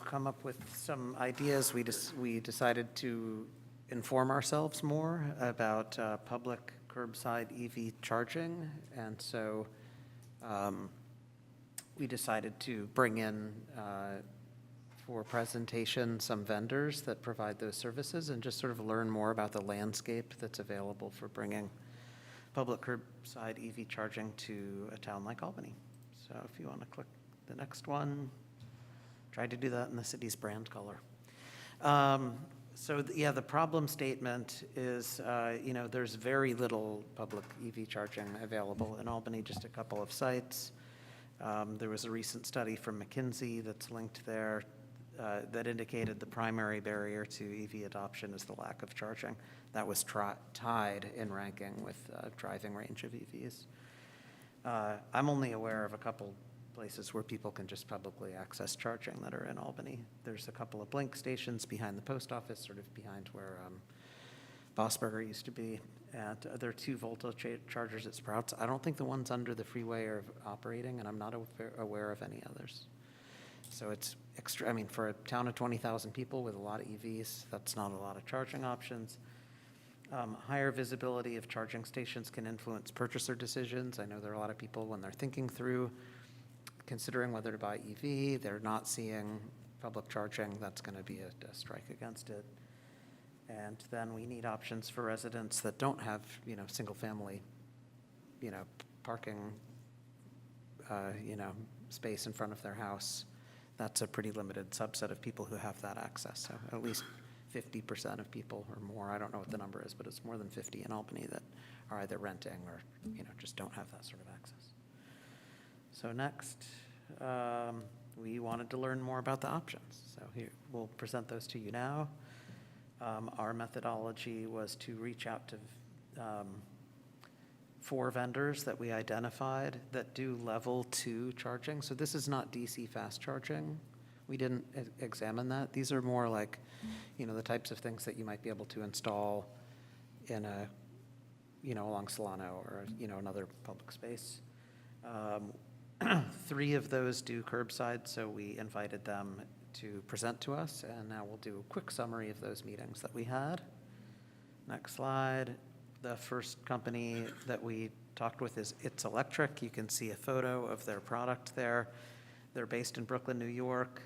come up with some ideas, we decided to inform ourselves more about public curbside EV charging, and so we decided to bring in for presentation some vendors that provide those services and just sort of learn more about the landscape that's available for bringing public curbside EV charging to a town like Albany. So if you want to click the next one, try to do that in the city's brand color. Yeah, the problem statement is, there's very little public EV charging available in Albany, just a couple of sites. There was a recent study from McKinsey that's linked there that indicated the primary barrier to EV adoption is the lack of charging. That was tied in ranking with driving range of EVs. I'm only aware of a couple places where people can just publicly access charging that are in Albany. There's a couple of Blink stations behind the post office, sort of behind where Bossburger used to be. And there are 2 Volta chargers at Sprouts. I don't think the ones under the freeway are operating, and I'm not aware of any others. So it's extra, I mean, for a town of 20,000 people with a lot of EVs, that's not a lot of charging options. Higher visibility of charging stations can influence purchaser decisions. I know there are a lot of people, when they're thinking through considering whether to buy EV, they're not seeing public charging. That's going to be a strike against it. And then we need options for residents that don't have, single family, parking, space in front of their house. That's a pretty limited subset of people who have that access. So at least 50% of people or more, I don't know what the number is, but it's more than 50 in Albany that are either renting or, just don't have that sort of access. So next, we wanted to learn more about the options. So here, we'll present those to you now. Our methodology was to reach out to 4 vendors that we identified that do level 2 charging. So this is not DC fast charging. We didn't examine that. These are more like, the types of things that you might be able to install in a, along Solano or, another public space. 3 of those do curbside, so we invited them to present to us, and now we'll do a quick summary of those meetings that we had. Next slide. The first company that we talked with is It's Electric. You can see a photo of their product there. They're based in Brooklyn, New York.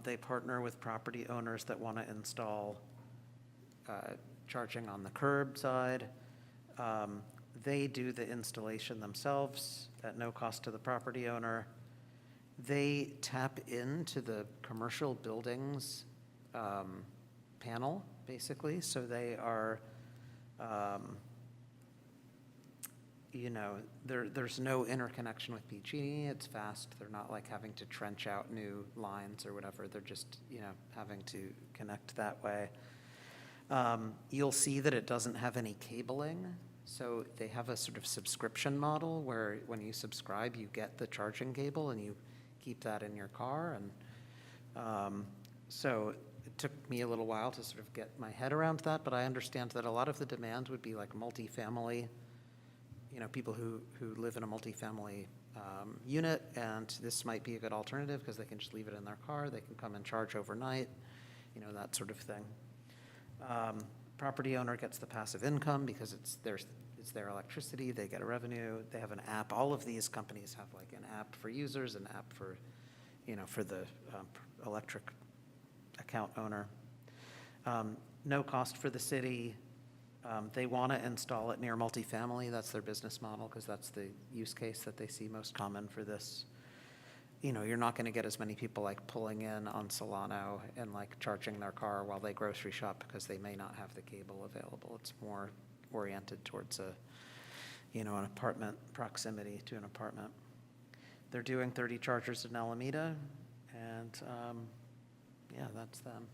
They partner with property owners that want to install charging on the curb side. They do the installation themselves at no cost to the property owner. They tap into the commercial buildings panel, basically. So they are, there's no interconnection with PG&E. It's fast. They're not like having to trench out new lines or whatever. They're just, having to connect that way. You'll see that it doesn't have any cabling. So they have a sort of subscription model where when you subscribe, you get the charging cable and you keep that in your car. And so it took me a little while to sort of get my head around that, but I understand that a lot of the demand would be like multifamily, people who live in a multifamily unit, and this might be a good alternative because they can just leave it in their car. They can come and charge overnight, that sort of thing. Property owner gets the passive income because it's their electricity. They get a revenue. They have an app. All of these companies have like an app for users, an app for, for the electric account owner. No cost for the city. They want to install it near multifamily. That's their business model because that's the use case that they see most common for this. You're not going to get as many people like pulling in on Solano and like charging their car while they grocery shop because they may not have the cable available. It's more oriented towards an apartment proximity to an apartment. They're doing 30 chargers in Alameda, and that's them.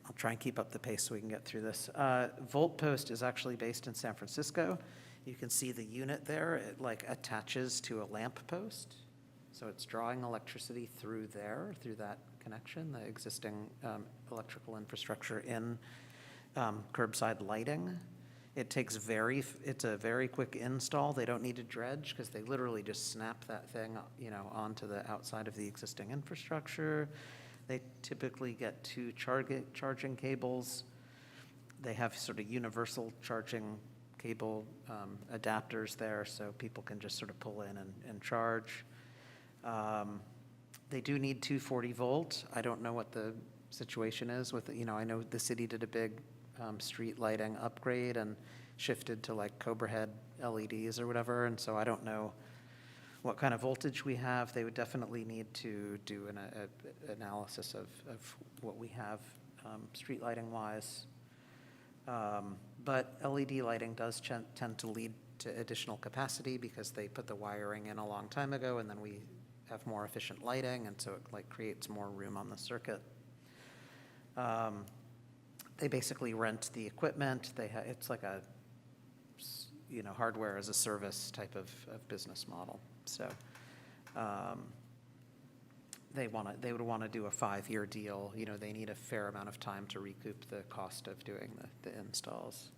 I'll try and keep up the pace so we can get through this. VoltPost is actually based in San Francisco. You can see the unit there. It like attaches to a lamp post. So it's drawing electricity through that connection, the existing electrical infrastructure in curbside lighting. It's a very quick install. They don't need to dredge because they literally just snap that thing, onto the outside of the existing infrastructure. They typically get 2 charging cables. They have sort of universal charging cable adapters there, so people can just sort of pull in and charge. They do need 240 volt. I don't know what the situation is with it. I know the city did a big street lighting upgrade and shifted to like Cobra head LEDs or whatever, and so I don't know what kind of voltage we have. They would definitely need to do an analysis of what we have street lighting wise. But LED lighting does tend to lead to additional capacity because they put the wiring in a long time ago, and then we have more efficient lighting, and so it like creates more room on the circuit. They basically rent the equipment. It's like a, hardware as a service type of business model. So they would want to do a 5-year deal. They need a fair amount of time to recoup the cost of doing the installs.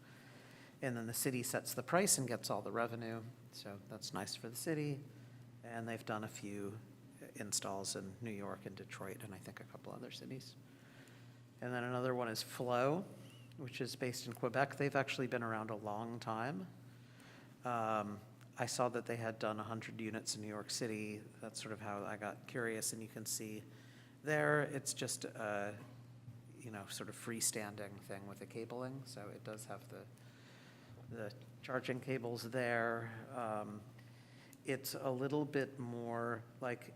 And then the city sets the price and gets all the revenue. So that's nice for the city. And they've done a few installs in New York and Detroit, and I think a couple other cities. And then another one is Flow, which is based in Quebec. They've actually been around a long time. I saw that they had done 100 units in New York City. That's sort of how I got curious, and you can see there it's just a, sort of freestanding thing with the cabling. So it does have the charging cables there. It's a little bit more like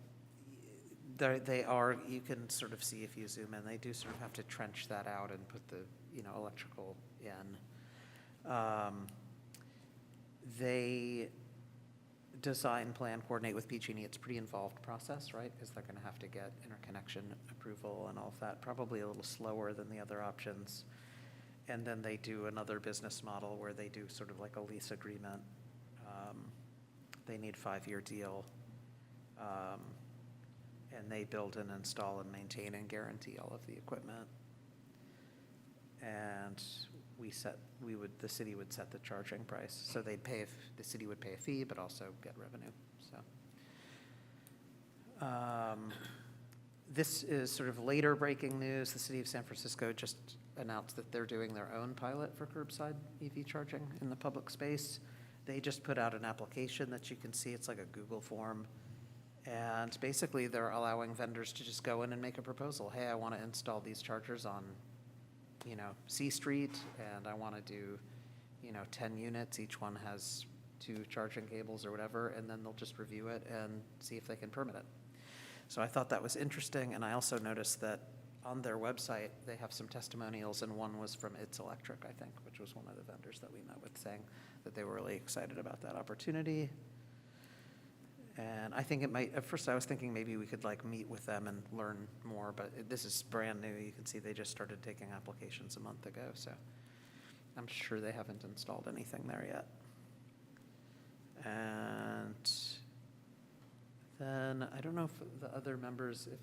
you can sort of see if you zoom in, they do sort of have to trench that out and put the, electrical in. They design, plan, coordinate with PG&E. It's a pretty involved process, right? Because they're going to have to get interconnection approval and all of that, probably a little slower than the other options. And then they do another business model where they do sort of like a lease agreement. They need a 5-year deal. And they build and install and maintain and guarantee all of the equipment. And the city would set the charging price. So the city would pay a fee, but also get revenue. So this is sort of later breaking news. The city of San Francisco just announced that they're doing their own pilot for curbside EV charging in the public space. They just put out an application that you can see. It's like a Google form. And basically, they're allowing vendors to just go in and make a proposal. Hey, I want to install these chargers on, C Street, and I want to do, 10 units. Each one has 2 charging cables or whatever, and then they'll just review it and see if they can permit it. So I thought that was interesting, and I also noticed that on their website, they have some testimonials, and one was from It's Electric, I think, which was one of the vendors that we met with, saying that they were really excited about that opportunity. And I think it might, at first I was thinking maybe we could meet with them and learn more, but this is brand new. You can see they just started taking applications a month ago, so I'm sure they haven't installed anything there yet. And then I don't know if the other members, if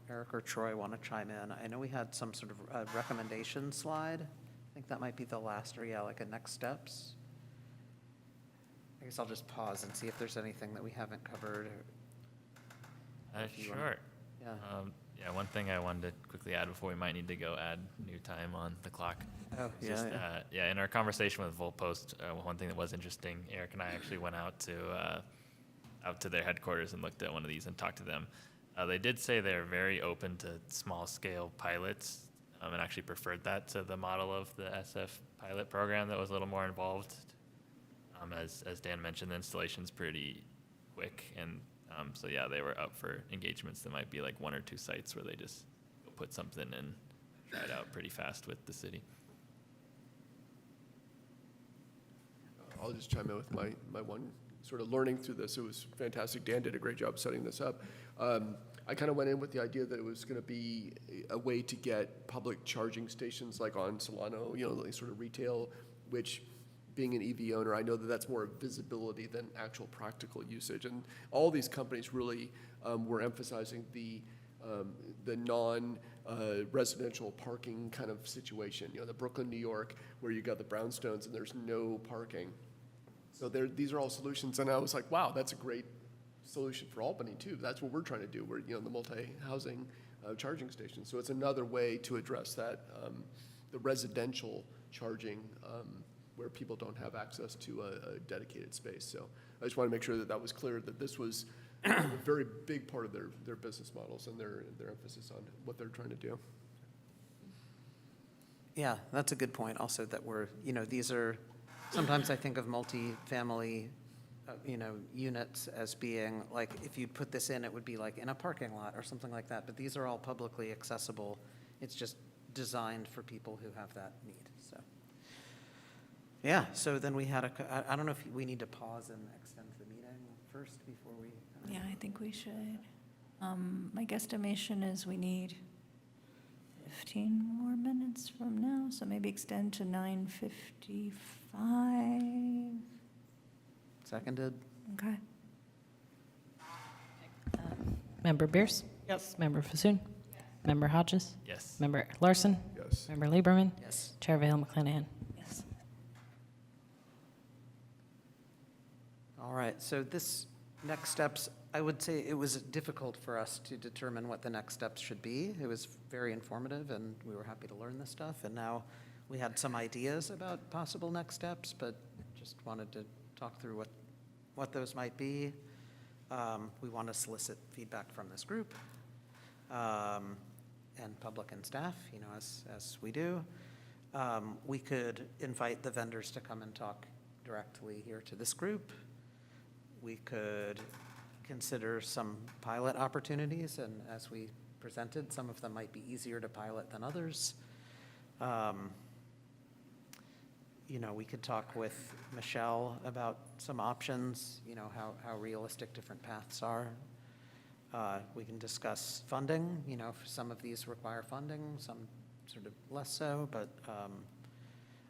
Eric or Troy want to chime in. I know we had some sort of recommendation slide. I think that might be the last, or like a next steps. I guess I'll just pause and see if there's anything that we haven't covered. Sure. Yeah. One thing I wanted to quickly add before we might need to go add new time on the clock. Oh, yeah. In our conversation with Voltpost, one thing that was interesting, Eric and I actually went out to their headquarters and looked at one of these and talked to them. They did say they're very open to small-scale pilots and actually preferred that to the model of the SF pilot program that was a little more involved. As Dan mentioned, the installation's pretty quick, and so yeah, they were up for engagements that might be like 1 or 2 sites where they just put something in, try it out pretty fast with the city. I'll just chime in with my one sort of learning through this. It was fantastic. Dan did a great job setting this up. I kind of went in with the idea that it was going to be a way to get public charging stations like on Solano, like sort of retail, which being an EV owner, I know that that's more visibility than actual practical usage. And all these companies really were emphasizing the non-residential parking kind of situation. The Brooklyn, New York, where you got the brownstones and there's no parking. So these are all solutions. And I was like, wow, that's a great solution for Albany too. That's what we're trying to do. We're, the multi-housing charging station. So it's another way to address that, the residential charging where people don't have access to a dedicated space. So I just want to make sure that that was clear, that this was a very big part of their business models and their emphasis on what they're trying to do. Yeah, that's a good point also, that we're, these are, sometimes I think of multi-family, units as being like, if you put this in, it would be like in a parking lot or something like that. But these are all publicly accessible. It's just designed for people who have that need, so. Yeah, so then we had I don't know if we need to pause and extend the meeting first before we. Yeah, I think we should. My guesstimation is we need 15 more minutes from now, so maybe extend to 9:55. Seconded? Okay. Member Bierce? Yes. Member Fasoon? Member Hodges? Yes. Member Larson? Yes. Member Lieberman? Yes. Chair Vale McClanahan? Yes. All right, so this next steps, I would say it was difficult for us to determine what the next steps should be. It was very informative, and we were happy to learn this stuff. And now we had some ideas about possible next steps, but just wanted to talk through what those might be. We want to solicit feedback from this group and public and staff, you know, as we do. We could invite the vendors to come and talk directly here to this group. We could consider some pilot opportunities, and as we presented, some of them might be easier to pilot than others. You know, we could talk with Michelle about some options, you know, how realistic different paths are. We can discuss funding, you know, some of these require funding, some sort of less so, but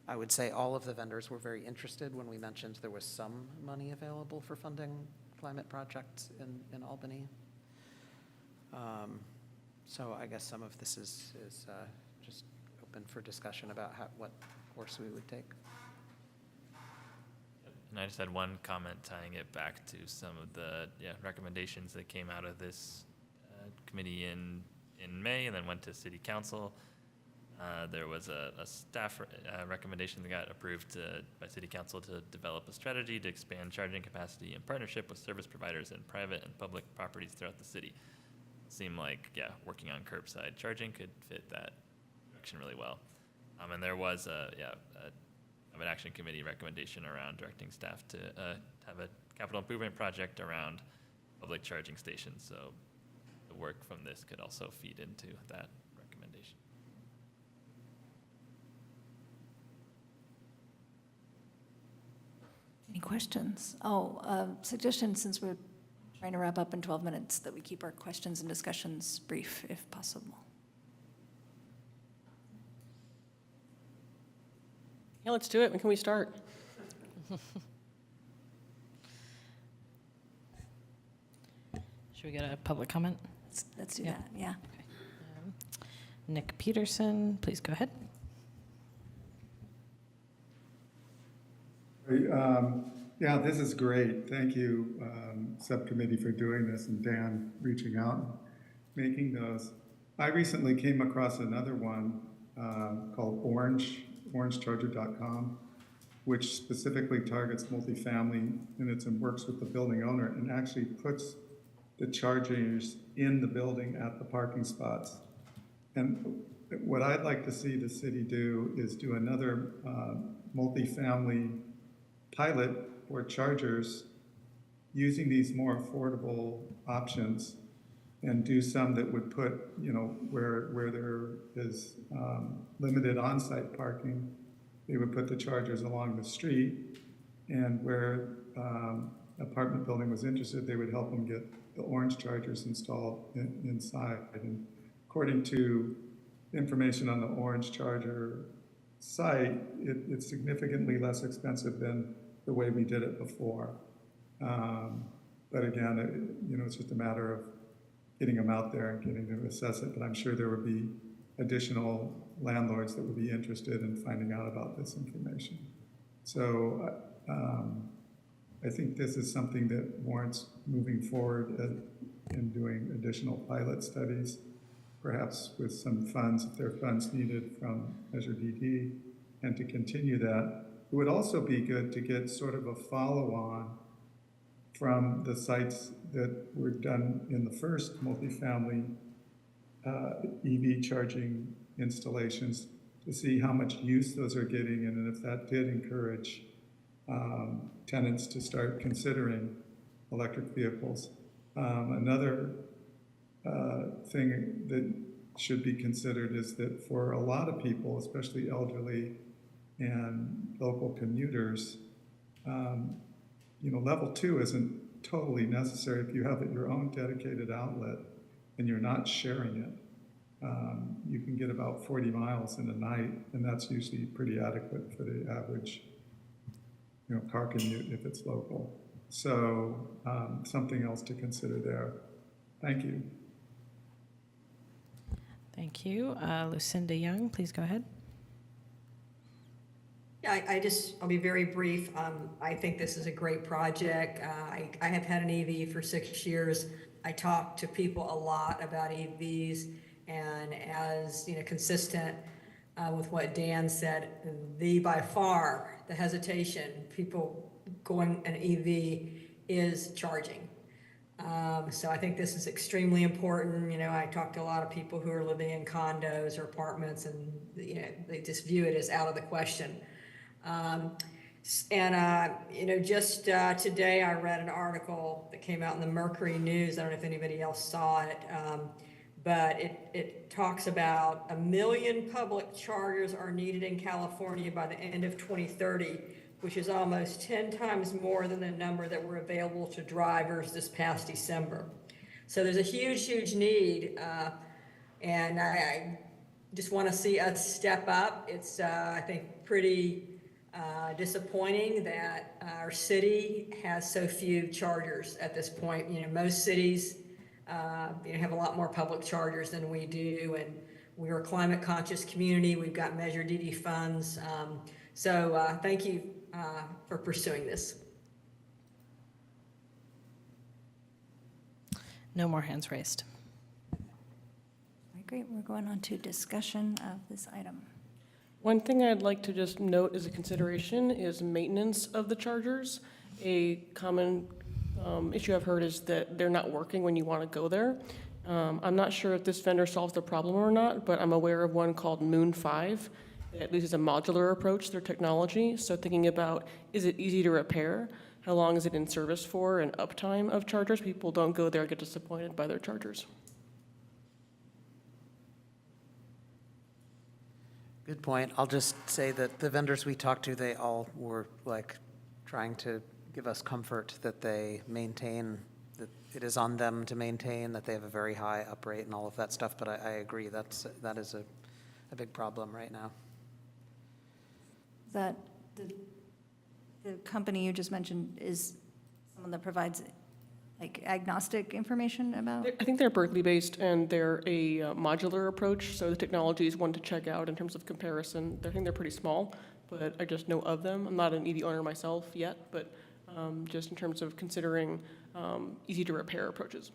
I would say all of the vendors were very interested when we mentioned there was some money available for funding climate projects in Albany. So I guess some of this is just open for discussion about what course we would take. And I just had one comment tying it back to some of the recommendations that came out of this committee in May and then went to City Council. There was a staff recommendation that got approved by City Council to develop a strategy to expand charging capacity in partnership with service providers in private and public properties throughout the city. Seemed like, working on curbside charging could fit that direction really well. And there was an action committee recommendation around directing staff to have a capital improvement project around public charging stations. So the work from this could also feed into that recommendation. Any questions? Suggestion, since we're trying to wrap up in 12 minutes, that we keep our questions and discussions brief if possible. Yeah, let's do it. When can we start? Should we get a public comment? Let's do Yep. that, yeah. Nick Peterson, please go ahead. Yeah, this is great. Thank you, subcommittee, for doing this, and Dan reaching out and making those. I recently came across another one called orangecharger.com, which specifically targets multifamily, and it works with the building owner and actually puts the chargers in the building at the parking spots. And what I'd like to see the city do is do another multifamily pilot for chargers using these more affordable options, and do some that would put, you know, where there is limited on-site parking, they would put the chargers along the street, and where apartment building was interested, they would help them get the orange chargers installed inside. And according to information on the orange charger site, it's significantly less expensive than the way we did it before. But again, you know, it's just a matter of getting them out there and getting to assess it. But I'm sure there would be additional landlords that would be interested in finding out about this information. So I think this is something that warrants moving forward and doing additional pilot studies, perhaps with some funds, if there are funds needed from Measure DD, and to continue that. It would also be good to get sort of a follow-on from the sites that were done in the first multifamily EV charging installations, to see how much use those are getting, and if that did encourage tenants to start considering electric vehicles. Another thing that should be considered is that for a lot of people, especially elderly, and local commuters, level 2 isn't totally necessary if you have your own dedicated outlet and you're not sharing it. You can get about 40 miles in a night, and that's usually pretty adequate for the average, car commute if it's local. So something else to consider there. Thank you. Thank you. Lucinda Young, please go ahead. Yeah, I'll be very brief. I think this is a great project. I have had an EV for 6 years. I talk to people a lot about EVs, and as consistent with what Dan said, by far the hesitation, people going an EV is charging. So I think this is extremely important. I talk to a lot of people who are living in condos or apartments, and they just view it as out of the question. Just today I read an article that came out in the Mercury News. I don't know if anybody else saw it, but it talks about 1 million public chargers are needed in California by the end of 2030, which is almost 10 times more than the number that were available to drivers this past December. So there's a huge, huge need, and I just want to see us step up. It's, I think, pretty disappointing that our city has so few chargers at this point. Most cities have a lot more public chargers than we do, and we're a climate conscious community. We've got Measure DD funds. So thank you for pursuing this. No more hands raised. All right, great. We're going on to discussion of this item. One thing I'd like to just note as a consideration is maintenance of the chargers. A common issue I've heard is that they're not working when you want to go there. I'm not sure if this vendor solves the problem or not, but I'm aware of one called Moon 5. At least it's a modular approach to their technology. So thinking about, is it easy to repair? How long is it in service for, and uptime of chargers? People don't go there and get disappointed by their chargers. Good point. I'll just say that the vendors we talked to, they all were trying to give us comfort that they maintain, that it is on them to maintain, that they have a very high up rate and all of that stuff. But I agree, that is a big problem right now. That the company you just mentioned is someone that provides agnostic information about? I think they're Berkeley-based, and they're a modular approach, so the technology is one to check out in terms of comparison. I think they're pretty small, but I just know of them. I'm not an EV owner myself yet, but just in terms of considering easy-to-repair approaches.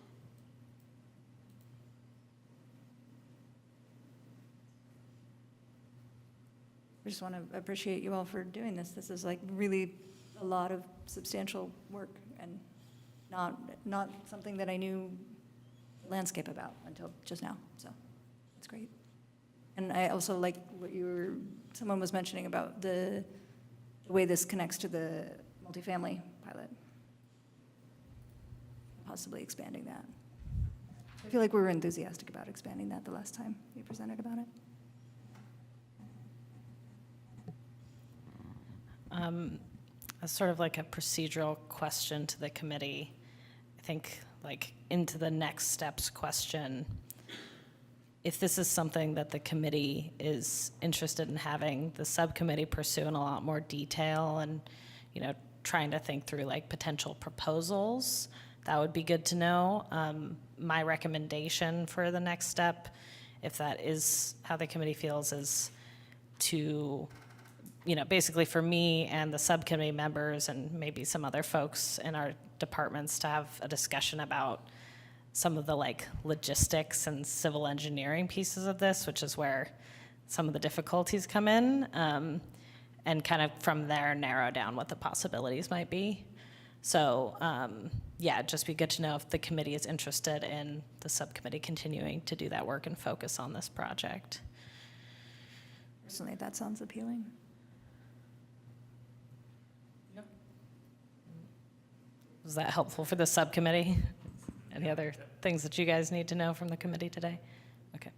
I just want to appreciate you all for doing this. This is really a lot of substantial work, and not something that I knew the landscape about until just now. So that's great. And I also like what someone was mentioning about the way this connects to the multifamily pilot, possibly expanding that. I feel like we were enthusiastic about expanding that the last time we presented about it. As sort of like a procedural question to the committee, I think into the next steps question, if this is something that the committee is interested in having the subcommittee pursue in a lot more detail and, trying to think through potential proposals, that would be good to know. My recommendation for the next step, if that is how the committee feels, is to basically for me and the subcommittee members and maybe some other folks in our departments to have a discussion about some of the logistics and civil engineering pieces of this, which is where some of the difficulties come in, and kind of from there narrow down what the possibilities might be. So it'd just be good to know if the committee is interested in the subcommittee continuing to do that work and focus on this project. Personally, that sounds appealing. Was that helpful for the subcommittee? Any other things that you guys need to know from the committee today? Okay.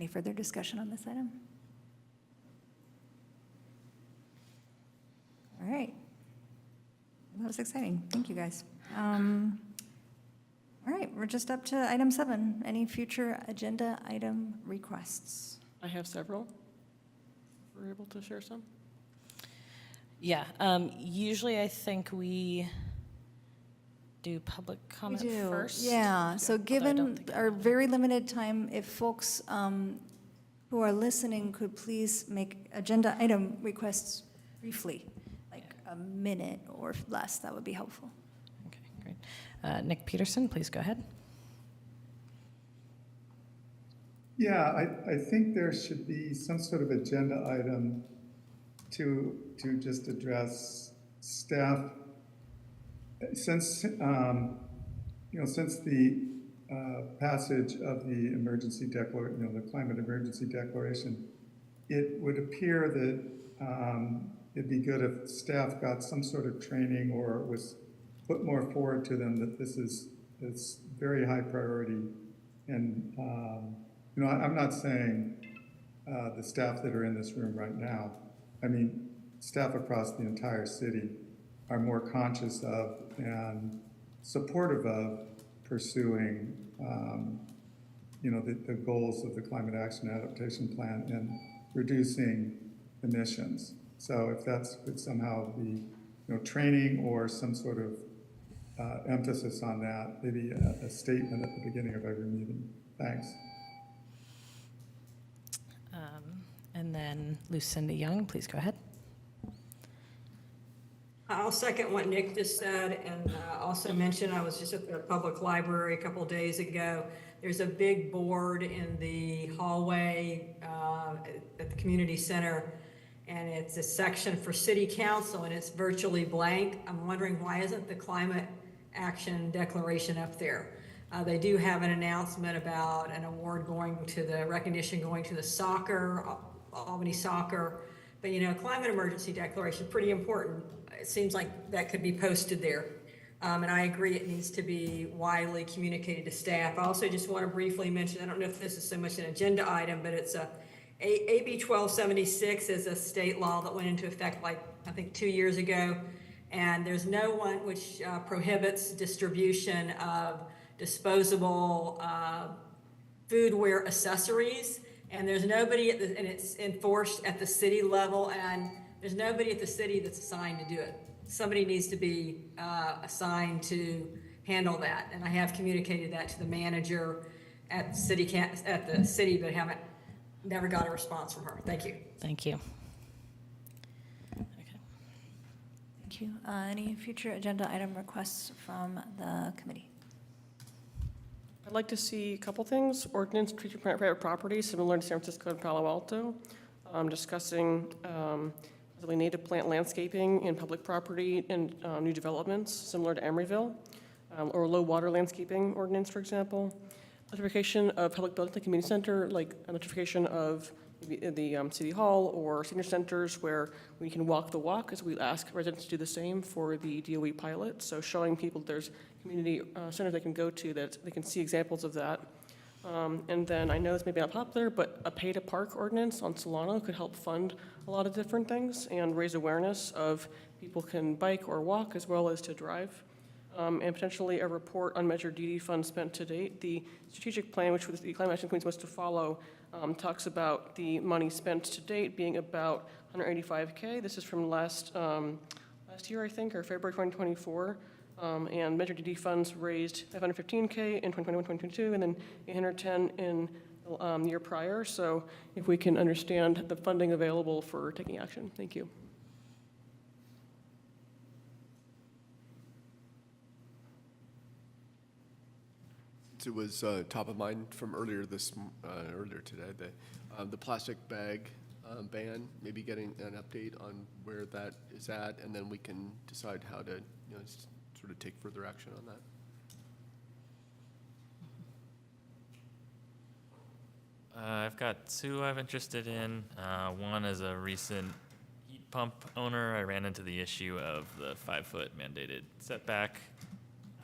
Any further discussion on this item? All right. That was exciting. Thank you, guys. All right, we're just up to item 7. Any future agenda item requests? I have several. We're able to share some. Yeah, usually I think we do public comment We do, first. yeah. So although I don't given think our very limited time, if folks who are listening could please make agenda item requests briefly, like a minute or less, that would be helpful. Okay, great. Nick Peterson, please go ahead. Yeah, I think there should be some sort of agenda item to just address staff. Since, since the passage of the emergency declaration, the climate emergency declaration, it would appear that it'd be good if staff got some sort of training or was put more forward to them that this is very high priority. And, I'm not saying the staff that are in this room right now. I mean, staff across the entire city are more conscious of and supportive of pursuing, the goals of the Climate Action Adaptation Plan and reducing emissions. So if that's could somehow be, training or some sort of emphasis on that, maybe a statement at the beginning of every meeting. Thanks. And then Lucinda Young, please go ahead. I'll second what Nick just said, and also mention I was just at the public library a couple days ago. There's a big board in the hallway at the community center, and it's a section for city council, and it's virtually blank. I'm wondering, why isn't the climate action declaration up there? They do have an announcement about an award recognition going to the soccer, Albany soccer, but climate emergency declaration, pretty important. It seems like that could be posted there. And I agree it needs to be widely communicated to staff. I also just want to briefly mention, I don't know if this is so much an agenda item, but it's AB 1276 is a state law that went into effect I think 2 years ago. And there's no one which prohibits distribution of disposable foodware accessories. And there's nobody and it's enforced at the city level, and there's nobody at the city that's assigned to do it. Somebody needs to be assigned to handle that. And I have communicated that to the manager at the city, but never got a response from her. Thank you. Thank you. Thank you. Any future agenda item requests from the committee? I'd like to see a couple things. Ordinance treating private property similar to San Francisco and Palo Alto. Discussing really native plant landscaping in public property and new developments similar to Emeryville, or low water landscaping ordinance, for example. Electrification of public buildings like community center, like electrification of the city hall or senior centers where we can walk the walk, as we ask residents to do the same for the DOE pilot. So showing people there's community centers they can go to that they can see examples of that. And then I know this may be not popular, but a pay-to-park ordinance on Solano could help fund a lot of different things and raise awareness of people can bike or walk as well as to drive. And potentially a report on measured DD funds spent to date. The strategic plan, which the Climate Action Committee is supposed to follow, talks about the money spent to date being about $185K. This is from last year, I think, or February 2024. And measured DD funds raised $515K in 2021-2022, and then $810 in the year prior. So if we can understand the funding available for taking action. Thank you. It was top of mind from earlier today, the plastic bag ban, maybe getting an update on where that is at, and then we can decide how to sort of take further action on that. I've got two I'm interested in. One is a recent heat pump owner. I ran into the issue of the 5-foot mandated setback.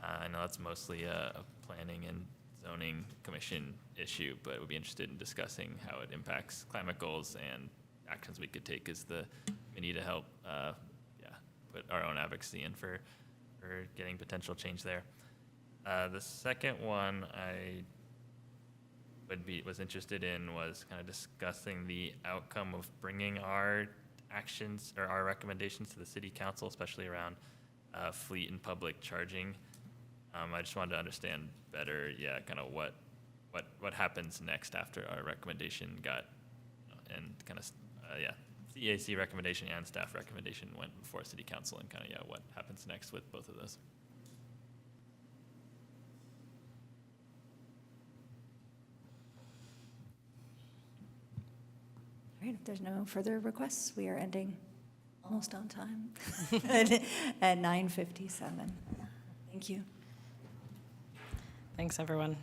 I know that's mostly a planning and zoning commission issue, but would be interested in discussing how it impacts climate goals and actions we could take as the committee to help, put our own advocacy in for getting potential change there. The second one I was interested in was kind of discussing the outcome of bringing our actions or our recommendations to the city council, especially around fleet and public charging. I just wanted to understand better, kind of what happens next after our recommendation got, and kind of, CAC recommendation and staff recommendation went before city council, and kind of, what happens next with both of those. All right, if there's no further requests, we are ending almost on time at 9:57. Thank you. Thanks, everyone.